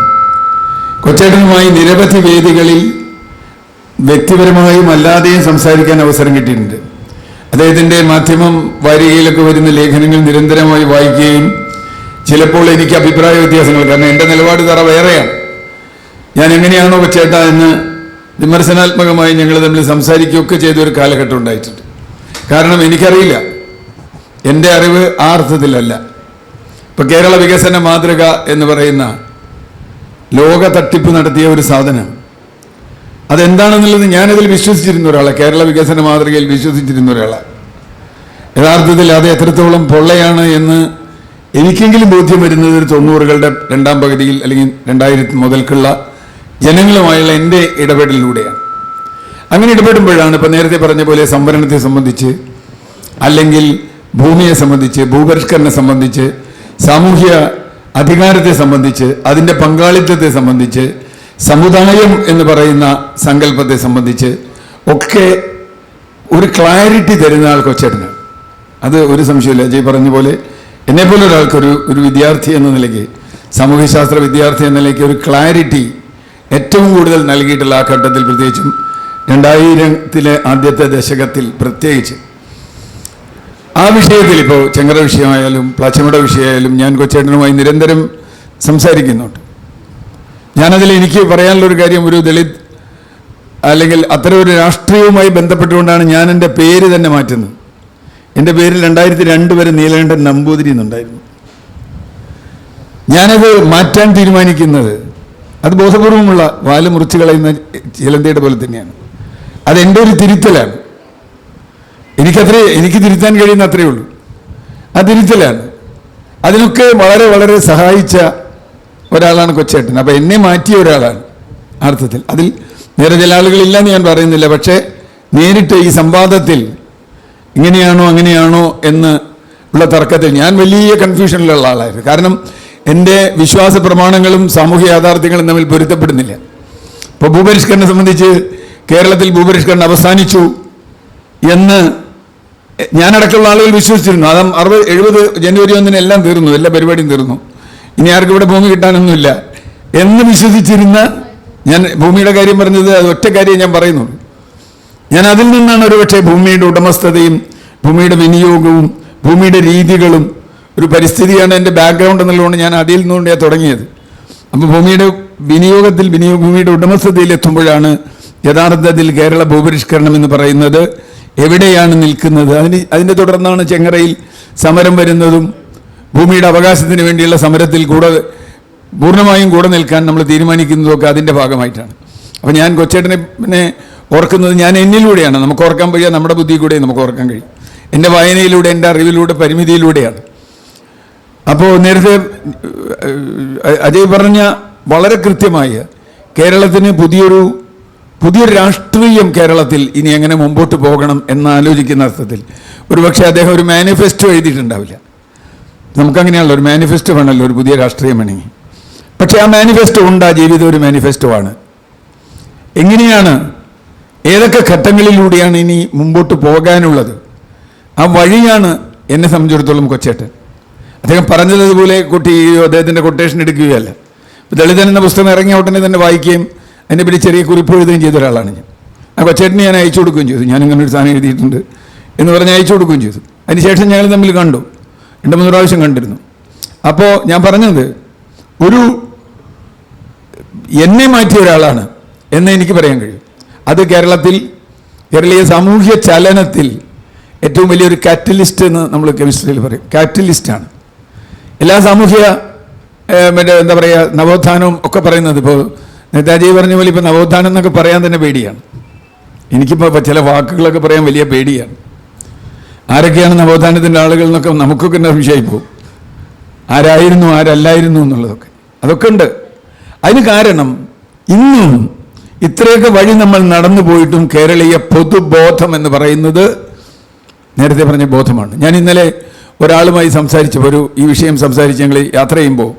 കൊച്ചേട്ടനുമായി നിരവധി വേദികളിൽ വ്യക്തിപരമായും അല്ലാതെയും സംസാരിക്കാൻ അവസരം കിട്ടിയിട്ടുണ്ട്. അദ്ദേഹത്തിൻ്റെ മാധ്യമം വാരികയിലൊക്കെ വരുന്ന ലേഖനങ്ങൾ നിരന്തരമായി വായിക്കുകയും ചിലപ്പോൾ എനിക്ക് അഭിപ്രായ വ്യത്യാസങ്ങൾ, കാരണം എൻ്റെ നിലപാട് തറ വേറെയാണ്, ഞാൻ എങ്ങനെയാണോ കൊച്ചേട്ടാ എന്ന് വിമർശനാത്മകമായി ഞങ്ങൾ തമ്മിൽ സംസാരിക്കുകയൊക്കെ ചെയ്തൊരു കാലഘട്ടം ഉണ്ടായിട്ടുണ്ട്. കാരണം എനിക്കറിയില്ല, എൻ്റെ അറിവ് ആ അർത്ഥത്തിലല്ല. ഇപ്പം കേരള വികസന മാതൃക എന്ന് പറയുന്ന ലോക തട്ടിപ്പ് നടത്തിയ ഒരു സാധനം. അതെന്താണെന്നുള്ളത് ഞാനതിൽ വിശ്വസിച്ചിരുന്ന ഒരാളാണ്, കേരള വികസന മാതൃകയിൽ വിശ്വസിച്ചിരുന്ന ഒരാളാണ്. യഥാർത്ഥത്തിൽ അത് എത്രത്തോളം പൊള്ളയാണ് എന്ന് എനിക്കെങ്കിലും ബോധ്യം വരുന്നത് 90കളുടെ രണ്ടാം പകുതിയിൽ അല്ലെങ്കിൽ 2000 മുതൽക്കുള്ള ജനങ്ങളുമായുള്ള എൻ്റെ ഇടപെടലിലൂടെയാണ്. അങ്ങനെ ഇടപെടുമ്പോഴാണ് ഇപ്പം നേരത്തെ പറഞ്ഞ പോലെ സംവരണത്തെ സംബന്ധിച്ച്, അല്ലെങ്കിൽ ഭൂമിയെ സംബന്ധിച്ച്, ഭൂപരിഷ്കരണത്തെ സംബന്ധിച്ച്, സാമൂഹ്യ അധികാരത്തെ സംബന്ധിച്ച്, അതിൻ്റെ പങ്കാളിത്തത്തെ സംബന്ധിച്ച്, സമുദായം എന്ന് പറയുന്ന സങ്കല്പത്തെ സംബന്ധിച്ച് ഒക്കെ ഒരു ക്ലാരിറ്റി തരുന്ന ആൾ കൊച്ചേട്ടനാണ്. അത് ഒരു സംശയമില്ല. അജയ് പറഞ്ഞ പോലെ എന്നെപ്പോലെ ഒരു വിദ്യാർത്ഥി എന്ന നിലയ്ക്ക്, സാമൂഹ്യശാസ്ത്ര വിദ്യാർത്ഥി എന്ന നിലയ്ക്ക് ഒരു ക്ലാരിറ്റി ഏറ്റവും കൂടുതൽ നൽകിയിട്ടുള്ള ആ ഘട്ടത്തിൽ, പ്രത്യേകിച്ചും 2000-ലെ ആദ്യത്തെ ദശകത്തിൽ പ്രത്യേകിച്ച് ആ വിഷയത്തിൽ, ഇപ്പോൾ ചെങ്ങറ വിഷയമായാലും പ്ലാച്ചിമട വിഷയമായാലും ഞാൻ കൊച്ചേട്ടനുമായി നിരന്തരം സംസാരിക്കുന്നുണ്ട്. ഞാനതിൽ എനിക്ക് പറയാനുള്ളൊരു കാര്യം, ഒരു ദളിത് അല്ലെങ്കിൽ അത്തരം ഒരു രാഷ്ട്രീയവുമായി ബന്ധപ്പെട്ടുകൊണ്ടാണ് ഞാൻ എൻ്റെ പേര് തന്നെ മാറ്റുന്നത്. എൻ്റെ പേരിൽ 2002 വരെ നീലകണ്ഠൻ നമ്പൂതിരി എന്നുണ്ടായിരുന്നു. ഞാനത് മാറ്റാൻ തീരുമാനിക്കുന്നത് അത് ബോധപൂർവമുള്ള വാല് മുറിച്ച് കളയുന്ന ചിലന്തയുടെ പോലെ തന്നെയാണ്. അതെൻ്റെ ഒരു തിരുത്തലാണ്. എനിക്ക് തിരുത്താൻ കഴിയുന്ന അത്രയേ ഉള്ളൂ. ആ തിരുത്തലാണ്. അതിനൊക്കെ വളരെ വളരെ സഹായിച്ച ഒരാളാണ് കൊച്ചേട്ടൻ. അപ്പം എന്നെ മാറ്റിയ ഒരാളാണ് അർത്ഥത്തിൽ. അതിൽ നേരെ ചില ആളുകളില്ലെന്ന് ഞാൻ പറയുന്നില്ല. പക്ഷേ നേരിട്ട് ഈ സംവാദത്തിൽ ഇങ്ങനെയാണോ അങ്ങനെയാണോ എന്ന് ഉള്ള തർക്കത്തിൽ ഞാൻ വലിയ കൺഫ്യൂഷനിലുള്ള ആളായിരുന്നു. കാരണം എൻ്റെ വിശ്വാസ പ്രമാണങ്ങളും സാമൂഹ്യ യാഥാർത്ഥ്യങ്ങളും തമ്മിൽ പൊരുത്തപ്പെടുന്നില്ല. ഇപ്പോൾ ഭൂപരിഷ്കരണം സംബന്ധിച്ച് കേരളത്തിൽ ഭൂപരിഷ്കരണം അവസാനിച്ചു എന്ന് ഞാനടക്കമുള്ള ആളുകൾ വിശ്വസിച്ചിരുന്നു. അത് 60-70 ജനുവരി 1 എല്ലാം തീർന്നു, എല്ലാ പരിപാടിയും തീർന്നു, ഇനി ആർക്കും ഇവിടെ ഭൂമി കിട്ടാനൊന്നുമില്ല എന്ന് വിശ്വസിച്ചിരുന്ന ഞാൻ ഭൂമിയുടെ കാര്യം പറഞ്ഞത് അത് ഒറ്റ കാര്യം ഞാൻ പറയുന്നുള്ളൂ. ഞാൻ അതിൽ നിന്നാണ് ഒരുപക്ഷെ ഭൂമിയുടെ ഉടമസ്ഥതയും ഭൂമിയുടെ വിനിയോഗവും ഭൂമിയുടെ രീതികളും ഒരു പരിസ്ഥിതിയാണ് എൻ്റെ ബാക്ക്ഗ്രൗണ്ട് എന്നുള്ളതുകൊണ്ട് ഞാൻ അതിൽ നിന്നുകൊണ്ട് തുടങ്ങിയത്. അപ്പോൾ ഭൂമിയുടെ വിനിയോഗത്തിൽ ഭൂമിയുടെ ഉടമസ്ഥതയിൽ എത്തുമ്പോഴാണ് യഥാർത്ഥത്തിൽ കേരള ഭൂപരിഷ്കരണം എന്ന് പറയുന്നത് എവിടെയാണ് നിൽക്കുന്നത്. അതിൻ്റെ തുടർന്നാണ് ചെങ്ങറയിൽ സമരം വരുന്നതും ഭൂമിയുടെ അവകാശത്തിന് വേണ്ടിയുള്ള സമരത്തിൽ പൂർണ്ണമായും കൂടെ നിൽക്കാൻ നമ്മൾ തീരുമാനിക്കുന്നതൊക്കെ അതിൻ്റെ ഭാഗമായിട്ടാണ്. അപ്പോൾ ഞാൻ കൊച്ചേട്ടനെ ഓർക്കുന്നത് ഞാൻ എന്നിലൂടെയാണ്. നമുക്ക് ഓർക്കാൻ കഴിയുക നമ്മുടെ ബുദ്ധി കൂടെ നമുക്ക് ഓർക്കാൻ കഴിയും. എൻ്റെ വായനയിലൂടെ, എൻ്റെ അറിവിലൂടെ, പരിമിതിയിലൂടെയാണ്. അപ്പോൾ നേരത്തെ അജയ് പറഞ്ഞ വളരെ കൃത്യമായ കേരളത്തിന് പുതിയൊരു രാഷ്ട്രീയം കേരളത്തിൽ ഇനി എങ്ങനെ മുമ്പോട്ട് പോകണം എന്നാലോചിക്കുന്ന അർത്ഥത്തിൽ ഒരുപക്ഷെ അദ്ദേഹം ഒരു മാനിഫെസ്റ്റോ എഴുതിയിട്ടുണ്ടാവില്ല. നമുക്കങ്ങനെയാണല്ലോ, ഒരു മാനിഫെസ്റ്റോ വേണമല്ലോ ഒരു പുതിയ രാഷ്ട്രീയം വേണമെങ്കിൽ. പക്ഷേ ആ മാനിഫെസ്റ്റോ ഉണ്ട്, ആ ജീവിതം ഒരു മാനിഫെസ്റ്റോ ആണ്. എങ്ങനെയാണ്, ഏതൊക്കെ ഘട്ടങ്ങളിലൂടെയാണ് ഇനി മുമ്പോട്ട് പോകാനുള്ളത്, ആ വഴിയാണ് എന്നെ സംബന്ധിച്ചിടത്തോളം കൊച്ചേട്ടൻ. അദ്ദേഹം പറഞ്ഞതുപോലെ അദ്ദേഹത്തിൻ്റെ കൊട്ടേഷൻ എടുക്കുകയല്ല. ദളിതൻ എന്ന പുസ്തകം ഇറങ്ങിയ ഉടനെ തന്നെ വായിക്കുകയും അതിനെപ്പറ്റി ചെറിയ കുറിപ്പ് എഴുതുകയും ചെയ്ത ഒരാളാണ് ഞാൻ. ആ കൊച്ചേട്ടന് ഞാൻ അയച്ചു കൊടുക്കുകയും ചെയ്തു. ഞാനിങ്ങനെ ഒരു സാധനം എഴുതിയിട്ടുണ്ട് എന്ന് പറഞ്ഞ് അയച്ചു കൊടുക്കുകയും ചെയ്തു. അതിനുശേഷം ഞങ്ങൾ തമ്മിൽ കണ്ടു, 2-3 പ്രാവശ്യം കണ്ടിരുന്നു. അപ്പോൾ ഞാൻ പറഞ്ഞത് എന്നെ മാറ്റിയ ഒരാളാണ് എന്ന് എനിക്ക് പറയാൻ കഴിയും. അത് കേരളീയ സാമൂഹ്യ ചലനത്തിൽ ഏറ്റവും വലിയൊരു കാറ്റലിസ്റ്റ് എന്ന് നമ്മൾ കെമിസ്ട്രിയിൽ പറയും. കാറ്റലിസ്റ്റാണ്. എല്ലാ സാമൂഹ്യ എന്താ പറയുക, നവോത്ഥാനവും ഒക്കെ പറയുന്നത്. ഇപ്പോൾ നേതാജി പറഞ്ഞ പോലെ ഇപ്പോൾ നവോത്ഥാനം എന്നൊക്കെ പറയാൻ തന്നെ പേടിയാണ്. എനിക്കിപ്പോൾ ചില വാക്കുകളൊക്കെ പറയാൻ വലിയ പേടിയാണ്. ആരൊക്കെയാണ് നവോത്ഥാനത്തിൻ്റെ ആളുകൾ എന്നൊക്കെ നമുക്കൊക്കെ സംശയമായി പോകും. ആരായിരുന്നു ആരല്ലായിരുന്നു എന്നുള്ളതൊക്കെ അതൊക്കെ ഉണ്ട്. അതിന് കാരണം ഇന്നും ഇത്രയൊക്കെ വഴി നമ്മൾ നടന്നു പോയിട്ടും കേരളീയ പൊതുബോധം എന്ന് പറയുന്നത് നേരത്തെ പറഞ്ഞ ബോധമാണ്. ഞാൻ ഇന്നലെ ഒരാളുമായി സംസാരിച്ചപ്പോൾ ഈ വിഷയം സംസാരിച്ച് ഞങ്ങൾ യാത്ര ചെയ്യുമ്പോൾ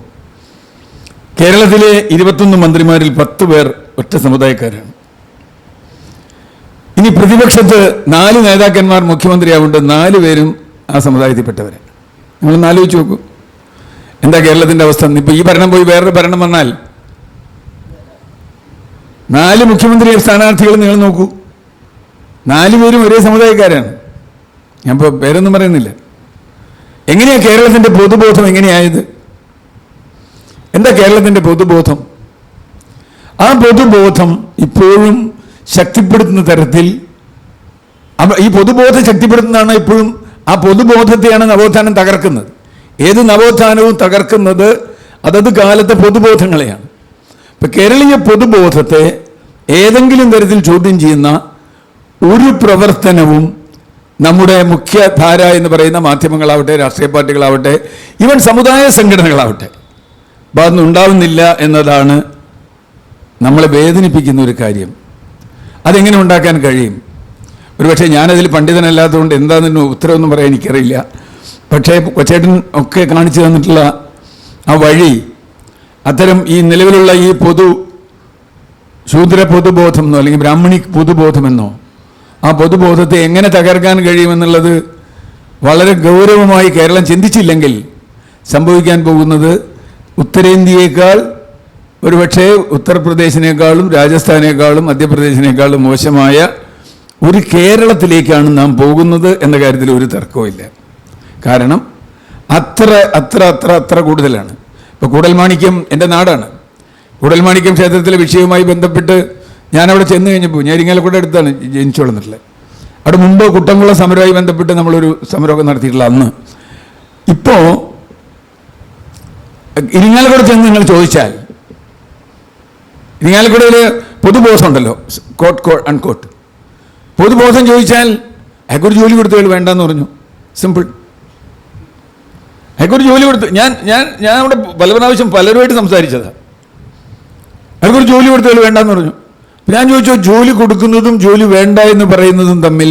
കേരളത്തിലെ 21 മന്ത്രിമാരിൽ 10 പേർ ഒറ്റ സമുദായക്കാരാണ്. ഇനി പ്രതിപക്ഷത്ത് 4 നേതാക്കന്മാർ മുഖ്യമന്ത്രിയാവുണ്ട്, 4 പേരും ആ സമുദായത്തിൽപ്പെട്ടവരാണ്. നിങ്ങളൊന്ന് ആലോചിച്ച് നോക്കൂ, എന്താ കേരളത്തിൻ്റെ അവസ്ഥ. ഇപ്പോൾ ഈ ഭരണം പോയി വേറൊരു ഭരണം വന്നാൽ 4 മുഖ്യമന്ത്രി സ്ഥാനാർത്ഥികൾ നിങ്ങൾ നോക്കൂ, 4 പേരും ഒരേ സമുദായക്കാരാണ്. ഞാൻ ഇപ്പോൾ പേരൊന്നും പറയുന്നില്ല. എങ്ങനെയാണ് കേരളത്തിൻ്റെ പൊതുബോധം എങ്ങനെയായത്? എന്താ കേരളത്തിൻ്റെ പൊതുബോധം? ആ പൊതുബോധം ഇപ്പോഴും ശക്തിപ്പെടുത്തുന്ന തരത്തിൽ, ഈ പൊതുബോധം ശക്തിപ്പെടുത്തുന്നതാണ് ഇപ്പോഴും. ആ പൊതുബോധത്തെയാണ് നവോത്ഥാനം തകർക്കുന്നത്. ഏത് നവോത്ഥാനവും തകർക്കുന്നത് അതത് കാലത്തെ പൊതുബോധങ്ങളെയാണ്. ഇപ്പം കേരളീയ പൊതുബോധത്തെ ഏതെങ്കിലും തരത്തിൽ ചോദ്യം ചെയ്യുന്ന ഒരു പ്രവർത്തനവും നമ്മുടെ മുഖ്യധാര എന്ന് പറയുന്ന മാധ്യമങ്ങളാവട്ടെ, രാഷ്ട്രീയ പാർട്ടികളാവട്ടെ, ഈവൻ സമുദായ സംഘടനകളാവട്ടെ ഭാഗത്തുനിന്ന് ഉണ്ടാവുന്നില്ല എന്നതാണ് നമ്മളെ വേദനിപ്പിക്കുന്ന ഒരു കാര്യം. അതെങ്ങനെ ഉണ്ടാക്കാൻ കഴിയും? ഒരുപക്ഷെ ഞാനതിൽ പണ്ഡിതനല്ലാത്തതുകൊണ്ട് എന്താണെന്ന് ഉത്തരവൊന്നും പറയാൻ എനിക്കറിയില്ല. പക്ഷേ കൊച്ചേട്ടൻ ഒക്കെ കാണിച്ചു തന്നിട്ടുള്ള ആ വഴി, അത്തരം ഈ നിലവിലുള്ള ഈ ശൂദ്ര പൊതുബോധമെന്നോ അല്ലെങ്കിൽ ബ്രാഹ്മണി പൊതുബോധമെന്നോ ആ പൊതുബോധത്തെ എങ്ങനെ തകർക്കാൻ കഴിയുമെന്നുള്ളത് വളരെ ഗൗരവമായി കേരളം ചിന്തിച്ചില്ലെങ്കിൽ സംഭവിക്കാൻ പോകുന്നത് ഉത്തരേന്ത്യയേക്കാൾ, ഒരുപക്ഷെ ഉത്തർപ്രദേശിനേക്കാളും രാജസ്ഥാനേക്കാളും മധ്യപ്രദേശിനേക്കാളും മോശമായ ഒരു കേരളത്തിലേക്കാണ് നാം പോകുന്നത് എന്ന കാര്യത്തിൽ ഒരു തർക്കവുമില്ല. കാരണം അത്ര അത്ര അത്ര അത്ര കൂടുതലാണ്. ഇപ്പോൾ കൂടൽമാണിക്യം എൻ്റെ നാടാണ്. കൂടൽമാണിക്യം ക്ഷേത്രത്തിലെ വിഷയവുമായി ബന്ധപ്പെട്ട് ഞാനവിടെ ചെന്ന് കഴിഞ്ഞപ്പോൾ, ഞാൻ ഇരിങ്ങാലക്കുട അടുത്താണ് ജനിച്ചു വളർന്നിട്ടുള്ളത്. അവിടെ മുമ്പ് കുട്ടംകുളം സമരവുമായി ബന്ധപ്പെട്ട് നമ്മളൊരു സമരമൊക്കെ നടത്തിയിട്ടുള്ള അന്ന്. ഇപ്പോൾ ഇരിങ്ങാലക്കുട ചെന്ന് നിങ്ങൾ ചോദിച്ചാൽ, ഇരിങ്ങാലക്കുടയിൽ പൊതുബോധം ഉണ്ടല്ലോ, കോട്ട് അൺകോട്ട് പൊതുബോധം ചോദിച്ചാൽ അയാൾക്കൊരു ജോലി കൊടുത്തയാൾ വേണ്ടെന്ന് പറഞ്ഞു. സിമ്പിൾ. അയാൾക്കൊരു ജോലി കൊടുത്ത് ഞാൻ അവിടെ പല പ്രാവശ്യം പലരുമായിട്ട് സംസാരിച്ചതാണ്. അയാൾക്കൊരു ജോലി കൊടുത്തയാൾ വേണ്ടെന്ന് പറഞ്ഞു. ഞാൻ ചോദിച്ചു, ജോലി കൊടുക്കുന്നതും ജോലി വേണ്ട എന്ന് പറയുന്നതും തമ്മിൽ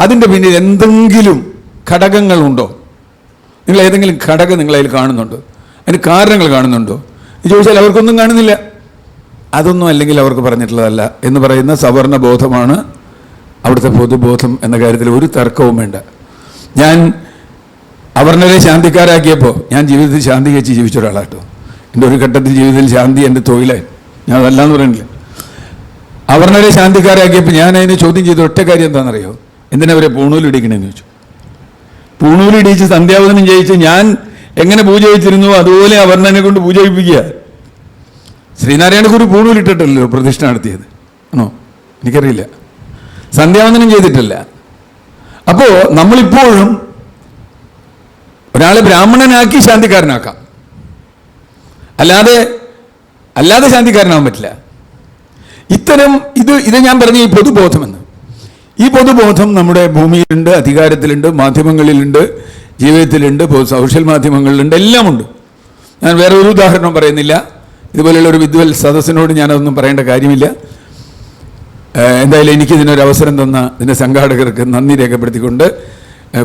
അതിൻ്റെ പിന്നിൽ എന്തെങ്കിലും ഘടകങ്ങളുണ്ടോ? നിങ്ങൾ ഏതെങ്കിലും ഘടകം നിങ്ങളതിൽ കാണുന്നുണ്ടോ? അതിന് കാരണങ്ങൾ കാണുന്നുണ്ടോ എന്ന് ചോദിച്ചാൽ അവർക്കൊന്നും കാണുന്നില്ല. അതൊന്നും അല്ലെങ്കിൽ അവർക്ക് പറഞ്ഞിട്ടുള്ളതല്ല എന്ന് പറയുന്ന സവർണ ബോധമാണ് അവിടുത്തെ പൊതുബോധം എന്ന കാര്യത്തിൽ ഒരു തർക്കവും വേണ്ട. ഞാൻ അവർണരെ ശാന്തിക്കാരാക്കിയപ്പോൾ ഞാൻ ജീവിതത്തിൽ ശാന്തി കഴിച്ച് ജീവിച്ച ഒരാളാട്ടോ. എൻ്റെ ഒരു ഘട്ടത്തിൽ ജീവിതത്തിൽ ശാന്തി എൻ്റെ തൊഴിലായി. ഞാൻ അതല്ലാന്ന് പറയുന്നില്ല. അവർണരെ ശാന്തിക്കാരാക്കിയപ്പോൾ ഞാൻ അതിനെ ചോദ്യം ചെയ്ത ഒറ്റ കാര്യം എന്താണെന്നറിയോ? എന്തിനവരെ പൂണൂലിടിക്കണമെന്ന് ചോദിച്ചു. പൂണൂലിടിച്ച് സന്ധ്യാവദനം ചെയ്യിച്ച് ഞാൻ എങ്ങനെ പൂജ കഴിച്ചിരുന്നു അതുപോലെ അവർണനെ കൊണ്ട് പൂജ കഴിപ്പിക്കുക. ശ്രീനാരായണ ഗുരു പൂണൂലിട്ടിട്ടല്ലോ പ്രതിഷ്ഠ നടത്തിയത് ആണോ? എനിക്കറിയില്ല. സന്ധ്യാവദനം ചെയ്തിട്ടില്ല. അപ്പോൾ നമ്മളിപ്പോഴും ഒരാളെ ബ്രാഹ്മണനാക്കി ശാന്തിക്കാരനാക്കാം, അല്ലാതെ ശാന്തിക്കാരനാവാൻ പറ്റില്ല. ഇത്തരം ഇത് ഞാൻ പറഞ്ഞ ഈ പൊതുബോധമെന്ന്, ഈ പൊതുബോധം നമ്മുടെ ഭൂമിയിലുണ്ട്, അധികാരത്തിലുണ്ട്, മാധ്യമങ്ങളിലുണ്ട്, ജീവിതത്തിലുണ്ട്, സോഷ്യൽ മാധ്യമങ്ങളിലുണ്ട്, എല്ലാമുണ്ട്. ഞാൻ വേറെ ഒരു ഉദാഹരണം പറയുന്നില്ല. ഇതുപോലെയുള്ള ഒരു വിദ്വൽ സദസ്സിനോട് ഞാനതൊന്നും പറയേണ്ട കാര്യമില്ല. എന്തായാലും എനിക്കിതിനൊരു അവസരം തന്ന ഇതിൻ്റെ സംഘാടകർക്ക് നന്ദി രേഖപ്പെടുത്തിക്കൊണ്ട്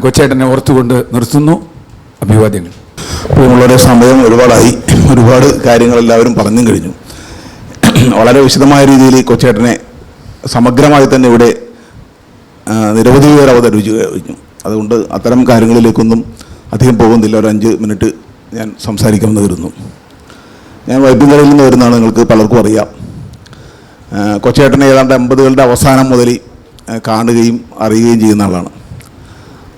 കൊച്ചേട്ടനെ ഓർത്തുകൊണ്ട് നിർത്തുന്നു. അഭിവാദ്യങ്ങൾ. വളരെ സമയം ഒരുപാട് കാര്യങ്ങൾ എല്ലാവരും പറഞ്ഞും കഴിഞ്ഞു. വളരെ വിശദമായ രീതിയിൽ കൊച്ചേട്ടനെ സമഗ്രമായി തന്നെ ഇവിടെ നിരവധി പേർ അവതരിപ്പിച്ചു കഴിഞ്ഞു. അതുകൊണ്ട് അത്തരം കാര്യങ്ങളിലേക്കൊന്നും അധികം പോകുന്നില്ല. ഒരു 5 മിനിറ്റ് ഞാൻ സംസാരിക്കാമെന്ന് വരുന്നു. ഞാൻ വൈപ്പിൻകരയിൽ നിന്ന് വരുന്നതാണ്, നിങ്ങൾക്ക് പലർക്കും അറിയാം. കൊച്ചേട്ടനെ ഏതാണ്ട് 80കളുടെ അവസാനം മുതൽ കാണുകയും അറിയുകയും ചെയ്യുന്ന ആളാണ്.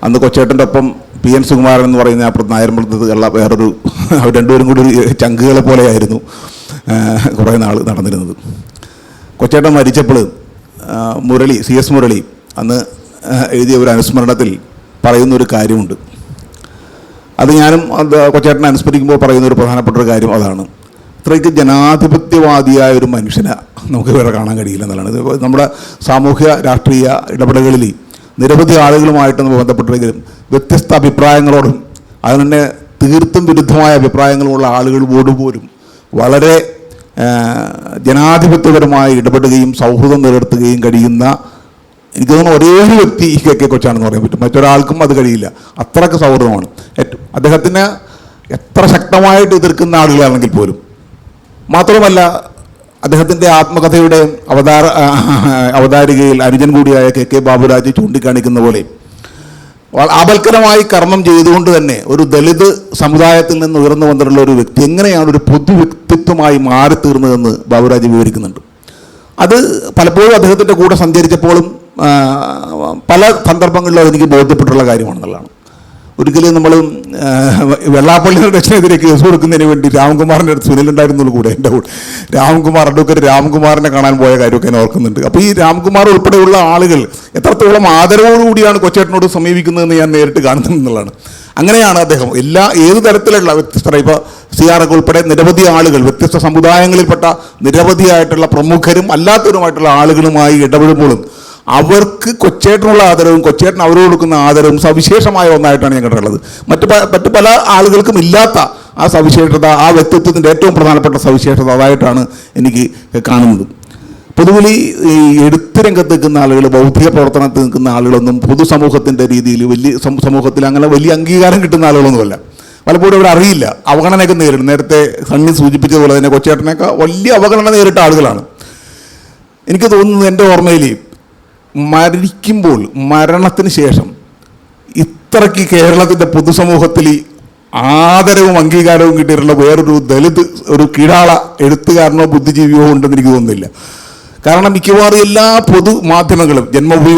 അന്ന് കൊച്ചേട്ടൻ്റെ ഒപ്പം PN സുകുമാരൻ എന്ന് പറയുന്ന അപ്പുറത്ത് നായരമ്പലത്തുള്ള വേറൊരു അവർ രണ്ടുപേരും കൂടി ഒരു ചങ്കുകളെ പോലെയായിരുന്നു കുറേ നാൾ നടന്നിരുന്നത്. കൊച്ചേട്ടൻ മരിച്ചപ്പോൾ CS മുരളി അന്ന് എഴുതിയ ഒരു അനുസ്മരണത്തിൽ പറയുന്നൊരു കാര്യമുണ്ട്. അത് ഞാനും കൊച്ചേട്ടനെ അനുസ്മരിക്കുമ്പോൾ പറയുന്നൊരു പ്രധാനപ്പെട്ട ഒരു കാര്യം അതാണ്. ഇത്രയ്ക്ക് ജനാധിപത്യവാദിയായ ഒരു മനുഷ്യനെ നമുക്ക് വേറെ കാണാൻ കഴിയില്ല എന്നുള്ളതാണ്. നമ്മുടെ സാമൂഹ്യ രാഷ്ട്രീയ ഇടപെടലുകളിൽ നിരവധി ആളുകളുമായിട്ട് നമ്മൾ ബന്ധപ്പെട്ടെങ്കിലും വ്യത്യസ്ത അഭിപ്രായങ്ങളോടും അതിനെ തീർത്തും വിരുദ്ധമായ അഭിപ്രായങ്ങളുമുള്ള ആളുകളോട് പോലും വളരെ ജനാധിപത്യപരമായി ഇടപെടുകയും സൗഹൃദം നിലനിർത്തുകയും കഴിയുന്ന, എനിക്ക് തോന്നുന്നു ഒരേ ഒരു വ്യക്തി KK കൊച്ചാണെന്ന് പറയാൻ പറ്റും. മറ്റൊരാൾക്കും അത് കഴിയില്ല. അത്രയ്ക്ക് സൗഹൃദമാണ്. അദ്ദേഹത്തിന് എത്ര ശക്തമായിട്ട് എതിർക്കുന്ന ആളുകളാണെങ്കിൽ പോലും. മാത്രമല്ല അദ്ദേഹത്തിൻ്റെ ആത്മകഥയുടെ അവതാരികയിൽ അനുജൻ കൂടിയായ KK ബാബുരാജ് ചൂണ്ടിക്കാണിക്കുന്ന പോലെ ആപൽക്കരമായി കർമ്മം ചെയ്തുകൊണ്ട് തന്നെ ഒരു ദളിത് സമുദായത്തിൽ നിന്ന് ഉയർന്നു വന്നിട്ടുള്ള ഒരു വ്യക്തി എങ്ങനെയാണ് ഒരു പൊതു വ്യക്തിത്വമായി മാറിത്തീർന്നതെന്ന് ബാബുരാജ് വിവരിക്കുന്നുണ്ട്. അത് പലപ്പോഴും അദ്ദേഹത്തിൻ്റെ കൂടെ സഞ്ചരിച്ചപ്പോഴും പല സന്ദർഭങ്ങളിലും അതെനിക്ക് ബോധ്യപ്പെട്ടുള്ള കാര്യമാണെന്നുള്ളതാണ്. ഒരിക്കലും നമ്മൾ വെള്ളാപ്പള്ളിയുടെ രക്ഷനെതിരെ കേസ് കൊടുക്കുന്നതിന് വേണ്ടി രാംകുമാറിൻ്റെ അടുത്ത് സുനിലുണ്ടായിരുന്നുള്ളൂ കൂടെ, എൻ്റെ കൂടെ അഡ്വക്കേറ്റ് രാംകുമാറിനെ കാണാൻ പോയ കാര്യമൊക്കെ ഞാൻ ഓർക്കുന്നുണ്ട്. അപ്പോൾ ഈ രാംകുമാർ ഉൾപ്പെടെയുള്ള ആളുകൾ എത്രത്തോളം ആദരവോടുകൂടിയാണ് കൊച്ചേട്ടനോട് സമീപിക്കുന്നതെന്ന് ഞാൻ നേരിട്ട് കാണുന്നുള്ളതാണ്. അങ്ങനെയാണ് അദ്ദേഹം ഏത് തരത്തിലുള്ള വ്യത്യസ്ത, ഇപ്പോൾ CR ഉൾപ്പെടെ നിരവധി ആളുകൾ, വ്യത്യസ്ത സമുദായങ്ങളിൽപ്പെട്ട നിരവധിയായിട്ടുള്ള പ്രമുഖരും അല്ലാത്തവരുമായിട്ടുള്ള ആളുകളുമായി ഇടപെടുമ്പോഴും അവർക്ക് കൊച്ചേട്ടനുള്ള ആദരവും കൊച്ചേട്ടൻ അവരോട് കൊടുക്കുന്ന ആദരവും സവിശേഷമായ ഒന്നായിട്ടാണ് ഞാൻ കണ്ടിട്ടുള്ളത്. മറ്റു പല ആളുകൾക്കും ഇല്ലാത്ത ആ സവിശേഷത, ആ വ്യക്തിത്വത്തിൻ്റെ ഏറ്റവും പ്രധാനപ്പെട്ട സവിശേഷത അതായിട്ടാണ് എനിക്ക് കാണുന്നത്. പൊതുവിൽ ഈ എഴുത്ത് രംഗത്ത് നിൽക്കുന്ന ആളുകൾ, ബൗദ്ധിക പ്രവർത്തനത്തിൽ നിൽക്കുന്ന ആളുകളൊന്നും പൊതുസമൂഹത്തിൻ്റെ രീതിയിൽ സമൂഹത്തിൽ അങ്ങനെ വലിയ അംഗീകാരം കിട്ടുന്ന ആളുകളൊന്നുമല്ല. പലപ്പോഴും അവർ അറിയില്ല, അവഗണനയൊക്കെ നേരിടും. നേരത്തെ സണ്ണി സൂചിപ്പിച്ചതുപോലെ തന്നെ കൊച്ചേട്ടനൊക്കെ വലിയ അവഗണന നേരിട്ട ആളുകളാണ്. എനിക്ക് തോന്നുന്നത്, എൻ്റെ ഓർമ്മയിൽ മരിക്കുമ്പോൾ, മരണത്തിന് ശേഷം ഇത്രയ്ക്ക് കേരളത്തിൻ്റെ പൊതുസമൂഹത്തിൽ ആദരവും അംഗീകാരവും കിട്ടിയിട്ടുള്ള വേറൊരു ദളിത്, ഒരു കീഴാള എഴുത്തുകാരനോ ബുദ്ധിജീവിയോ ഉണ്ടെന്ന് എനിക്ക് തോന്നുന്നില്ല. കാരണം മിക്കവാറും എല്ലാ പൊതുമാധ്യമങ്ങളും ജന്മഭൂമി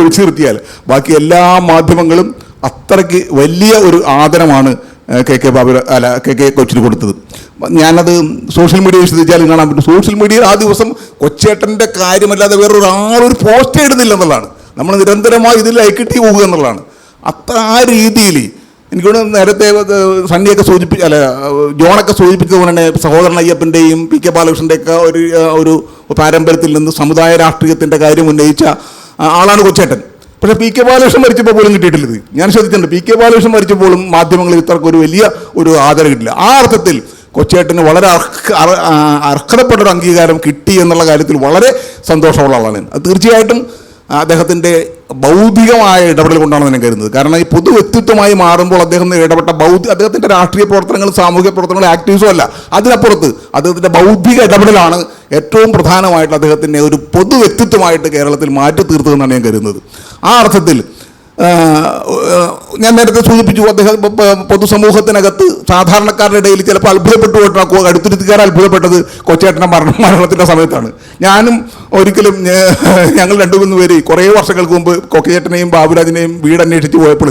ഒഴിച്ചു ബാക്കി എല്ലാ മാധ്യമങ്ങളും അത്രയ്ക്ക് വലിയ ഒരു ആദരമാണ് കെ കൊച്ചിന് കൊടുത്തത്. ഞാനത് സോഷ്യൽ മീഡിയ വിശ്വസിച്ചാലും കാണാൻ പറ്റും. സോഷ്യൽ മീഡിയയിൽ ആ ദിവസം കൊച്ചേട്ടൻ്റെ കാര്യമല്ലാതെ വേറൊരു പോസ്റ്റ് ഇടുന്നില്ല എന്നുള്ളതാണ്. നമ്മൾ നിരന്തരമായി ഇതിൽ ലൈക്കിട്ടി പോകുക എന്നുള്ളതാണ്. ആ രീതിയിൽ എനിക്കൂടെ നേരത്തെ സണ്ണിയൊക്കെ ജോണൊക്കെ സൂചിപ്പിച്ചതുപോലെ തന്നെ സഹോദരൻ അയ്യപ്പൻ്റെയും PK ബാലകൃഷ്ണൻ്റെയൊക്കെ ഒരു പാരമ്പര്യത്തിൽ നിന്ന് സമുദായ രാഷ്ട്രീയത്തിൻ്റെ കാര്യം ഉന്നയിച്ച ആളാണ് കൊച്ചേട്ടൻ. പക്ഷേ PK ബാലകൃഷ്ണൻ മരിച്ചപ്പോൾ പോലും കിട്ടിയിട്ടില്ലത് ഞാൻ ശ്രദ്ധിച്ചിട്ടുണ്ട്. PK ബാലകൃഷ്ണൻ മരിച്ചപ്പോഴും മാധ്യമങ്ങളിൽ ഇത്രക്ക് വലിയ ആദരം കിട്ടില്ല. ആ അർത്ഥത്തിൽ കൊച്ചേട്ടന് വളരെ അർഹതപ്പെട്ടൊരു അംഗീകാരം കിട്ടി എന്നുള്ള കാര്യത്തിൽ വളരെ സന്തോഷമുള്ള ആളാണ്. അത് തീർച്ചയായിട്ടും അദ്ദേഹത്തിൻ്റെ ബൗദ്ധികമായ ഇടപെടൽ കൊണ്ടാണ് ഞാൻ കരുതുന്നത്. കാരണം ഈ പൊതു വ്യക്തിത്വമായി മാറുമ്പോൾ അദ്ദേഹം ഇടപെട്ട അദ്ദേഹത്തിൻ്റെ രാഷ്ട്രീയ പ്രവർത്തനങ്ങളും സാമൂഹിക പ്രവർത്തനങ്ങളും ആക്ടിവിസും അല്ല, അതിനപ്പുറത്ത് അദ്ദേഹത്തിൻ്റെ ബൗദ്ധിക ഇടപെടലാണ് ഏറ്റവും പ്രധാനമായിട്ട് അദ്ദേഹത്തിനെ ഒരു പൊതു വ്യക്തിത്വമായിട്ട് കേരളത്തിൽ മാറ്റി തീർത്തതെന്നാണ് ഞാൻ കരുതുന്നത്. ആ അർത്ഥത്തിൽ ഞാൻ നേരത്തെ സൂചിപ്പിച്ചു, അദ്ദേഹം പൊതുസമൂഹത്തിനകത്ത് സാധാരണക്കാരുടെ ഇടയിൽ ചിലപ്പോൾ അത്ഭുതപ്പെട്ടു പോയിട്ടാണ്. കടുത്തുരുത്തിക്കാർ അത്ഭുതപ്പെട്ടത് കൊച്ചേട്ടൻ്റെ മരണത്തിൻ്റെ സമയത്താണ്. ഞാനും ഒരിക്കലും ഞങ്ങൾ 2-3 പേര് കുറേ വർഷങ്ങൾക്ക് മുമ്പ് കൊച്ചേട്ടനെയും ബാബുരാജിനെയും വീട് അന്വേഷിച്ച് പോയപ്പോൾ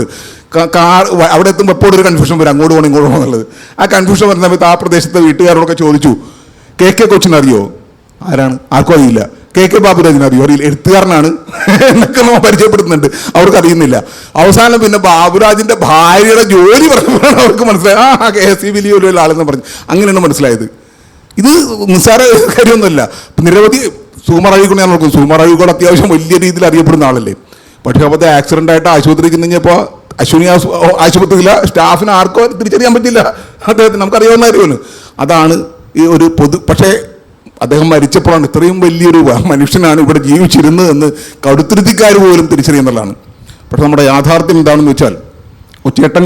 അവിടെ എത്തുമ്പോൾ എപ്പോഴും ഒരു കൺഫ്യൂഷൻ വരും, അങ്ങോട്ട് പോകണം ഇങ്ങോട്ട് പോകണം എന്നുള്ളത്. ആ കൺഫ്യൂഷൻ വരുന്ന സമയത്ത് ആ പ്രദേശത്തെ വീട്ടുകാരോടൊക്കെ ചോദിച്ചു, KK കൊച്ചിനറിയോ? ആരാണ്? ആർക്കും അറിയില്ല. KK ബാബുരാജിന് അറിയില്ല, എഴുത്തുകാരനാണ് എന്നൊക്കെ നമ്മൾ പരിചയപ്പെടുത്തുന്നുണ്ട്, അവർക്ക് അറിയുന്നില്ല. അവസാനം പിന്നെ ബാബുരാജിൻ്റെ ഭാര്യയുടെ ജോലി പറഞ്ഞപ്പോഴാണ് അവർക്ക് മനസ്സിലായത്, KSE വലിയൊരു ആളെന്ന് പറഞ്ഞു. അങ്ങനെയാണ് മനസ്സിലായത്. ഇത് നിസ്സാര കാര്യമൊന്നുമല്ല. നിരവധി സുകുമാർ ഞാൻ നോക്കും, സുകുമാർ അഴീക്കോട് അത്യാവശ്യം വലിയ രീതിയിൽ അറിയപ്പെടുന്ന ആളല്ലേ. പക്ഷേ അപ്പോൾ ആക്സിഡൻ്റായിട്ട് ആശുപത്രിക്ക് കഴിഞ്ഞപ്പോൾ അശ്വിനി ആശുപത്രിയില്ല, സ്റ്റാഫിന് ആർക്കോ തിരിച്ചറിയാൻ പറ്റില്ല. അദ്ദേഹത്തിന് നമുക്കറിയാവുന്ന കാര്യമല്ലോ. അതാണ് ഈ ഒരു പക്ഷേ അദ്ദേഹം മരിച്ചപ്പോഴാണ് ഇത്രയും വലിയൊരു മനുഷ്യനാണ് ഇവിടെ ജീവിച്ചിരുന്നതെന്ന് കടുത്തുരുത്തിക്കാർ പോലും തിരിച്ചറിയുന്നതാണ്. പക്ഷെ നമ്മുടെ യാഥാർത്ഥ്യം എന്താണെന്ന് വെച്ചാൽ, കൊച്ചേട്ടൻ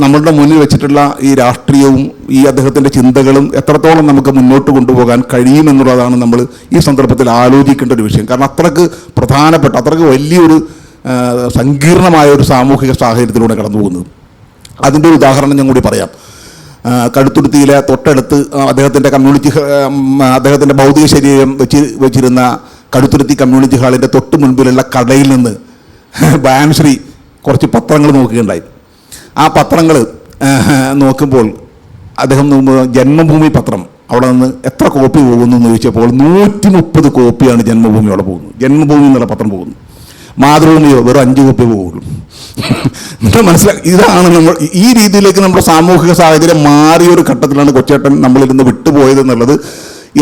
നമ്മളുടെ മുന്നിൽ വെച്ചിട്ടുള്ള ഈ രാഷ്ട്രീയവും ഈ അദ്ദേഹത്തിൻ്റെ ചിന്തകളും എത്രത്തോളം നമുക്ക് മുന്നോട്ട് കൊണ്ടുപോകാൻ കഴിയുമെന്നുള്ളതാണ് നമ്മൾ ഈ സന്ദർഭത്തിൽ ആലോചിക്കേണ്ട ഒരു വിഷയം. കാരണം അത്രക്ക് പ്രധാനപ്പെട്ട, അത്രക്ക് വലിയൊരു സങ്കീർണമായ ഒരു സാമൂഹിക സാഹചര്യത്തിലൂടെ കടന്നു പോകുന്നത്. അതിൻ്റെ ഒരു ഉദാഹരണം ഞാൻ കൂടി പറയാം. കടുത്തുരുത്തിയിലെ തൊട്ടടുത്ത് അദ്ദേഹത്തിൻ്റെ ഭൗതിക ശരീരം വെച്ചിരുന്ന കടുത്തുരുത്തി കമ്മ്യൂണിറ്റി ഹാളിൻ്റെ തൊട്ട് മുൻപിലുള്ള കടയിൽ നിന്ന് ബാൻശ്രീ കുറച്ച് പത്രങ്ങൾ നോക്കുകയുണ്ടായി. ആ പത്രങ്ങൾ നോക്കുമ്പോൾ അദ്ദേഹം ജന്മഭൂമി പത്രം അവിടെ നിന്ന് എത്ര കോപ്പി പോകുന്നു എന്ന് ചോദിച്ചപ്പോൾ 130 കോപ്പിയാണ് ജന്മഭൂമി അവിടെ പോകുന്നത്. ജന്മഭൂമി എന്നുള്ള പത്രം പോകുന്നു. മാതൃഭൂമിയോ വെറും 5 കോപ്പി പോകുള്ളൂ. മനസ്സിലാക്കി. ഇതാണ് നമ്മൾ ഈ രീതിയിലേക്ക് നമ്മുടെ സാമൂഹിക സാഹചര്യം മാറിയൊരു ഘട്ടത്തിലാണ് കൊച്ചേട്ടൻ നമ്മളിൽ നിന്ന് വിട്ടുപോയത് എന്നുള്ളത്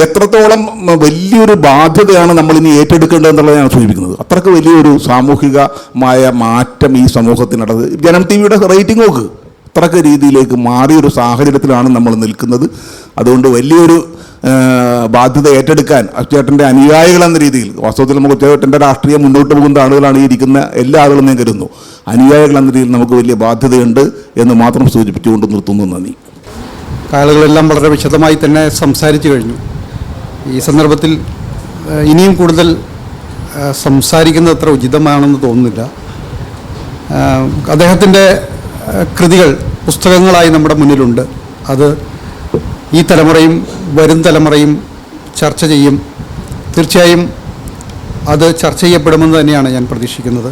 എത്രത്തോളം വലിയൊരു ബാധ്യതയാണ് നമ്മളിനി ഏറ്റെടുക്കേണ്ടതെന്നുള്ളത് ഞാൻ സൂചിപ്പിക്കുന്നത്. അത്രയ്ക്ക് വലിയൊരു സാമൂഹികമായ മാറ്റം ഈ സമൂഹത്തിനടത്. ജനം TV റേറ്റിംഗ് നോക്ക്, അത്രയ്ക്ക് രീതിയിലേക്ക് മാറിയൊരു സാഹചര്യത്തിലാണ് നമ്മൾ നിൽക്കുന്നത്. അതുകൊണ്ട് വലിയൊരു ബാധ്യത ഏറ്റെടുക്കാൻ ചേട്ടൻ്റെ അനുയായികൾ എന്ന രീതിയിൽ, വാസ്തവത്തിൽ നമുക്ക് ചേട്ടൻ്റെ രാഷ്ട്രീയം മുന്നോട്ട് പോകുന്ന ആളുകളാണ് ഈ ഇരിക്കുന്ന എല്ലാ ആളുകളും ഞാൻ കരുതുന്നു. അനുയായികൾ എന്ന രീതിയിൽ നമുക്ക് വലിയ ബാധ്യതയുണ്ട് എന്ന് മാത്രം സൂചിപ്പിച്ചുകൊണ്ട് നിർത്തുന്നു. നന്ദി. ആളുകളെല്ലാം വളരെ വിശദമായി തന്നെ സംസാരിച്ചു കഴിഞ്ഞു. ഈ സന്ദർഭത്തിൽ ഇനിയും കൂടുതൽ സംസാരിക്കുന്നത് അത്ര ഉചിതമാണെന്ന് തോന്നുന്നില്ല. അദ്ദേഹത്തിൻ്റെ കൃതികൾ പുസ്തകങ്ങളായി നമ്മുടെ മുന്നിലുണ്ട്. അത് ഈ തലമുറയും വരും തലമുറയും ചർച്ച ചെയ്യും. തീർച്ചയായും അത് ചർച്ച ചെയ്യപ്പെടുമെന്ന് തന്നെയാണ് ഞാൻ പ്രതീക്ഷിക്കുന്നത്.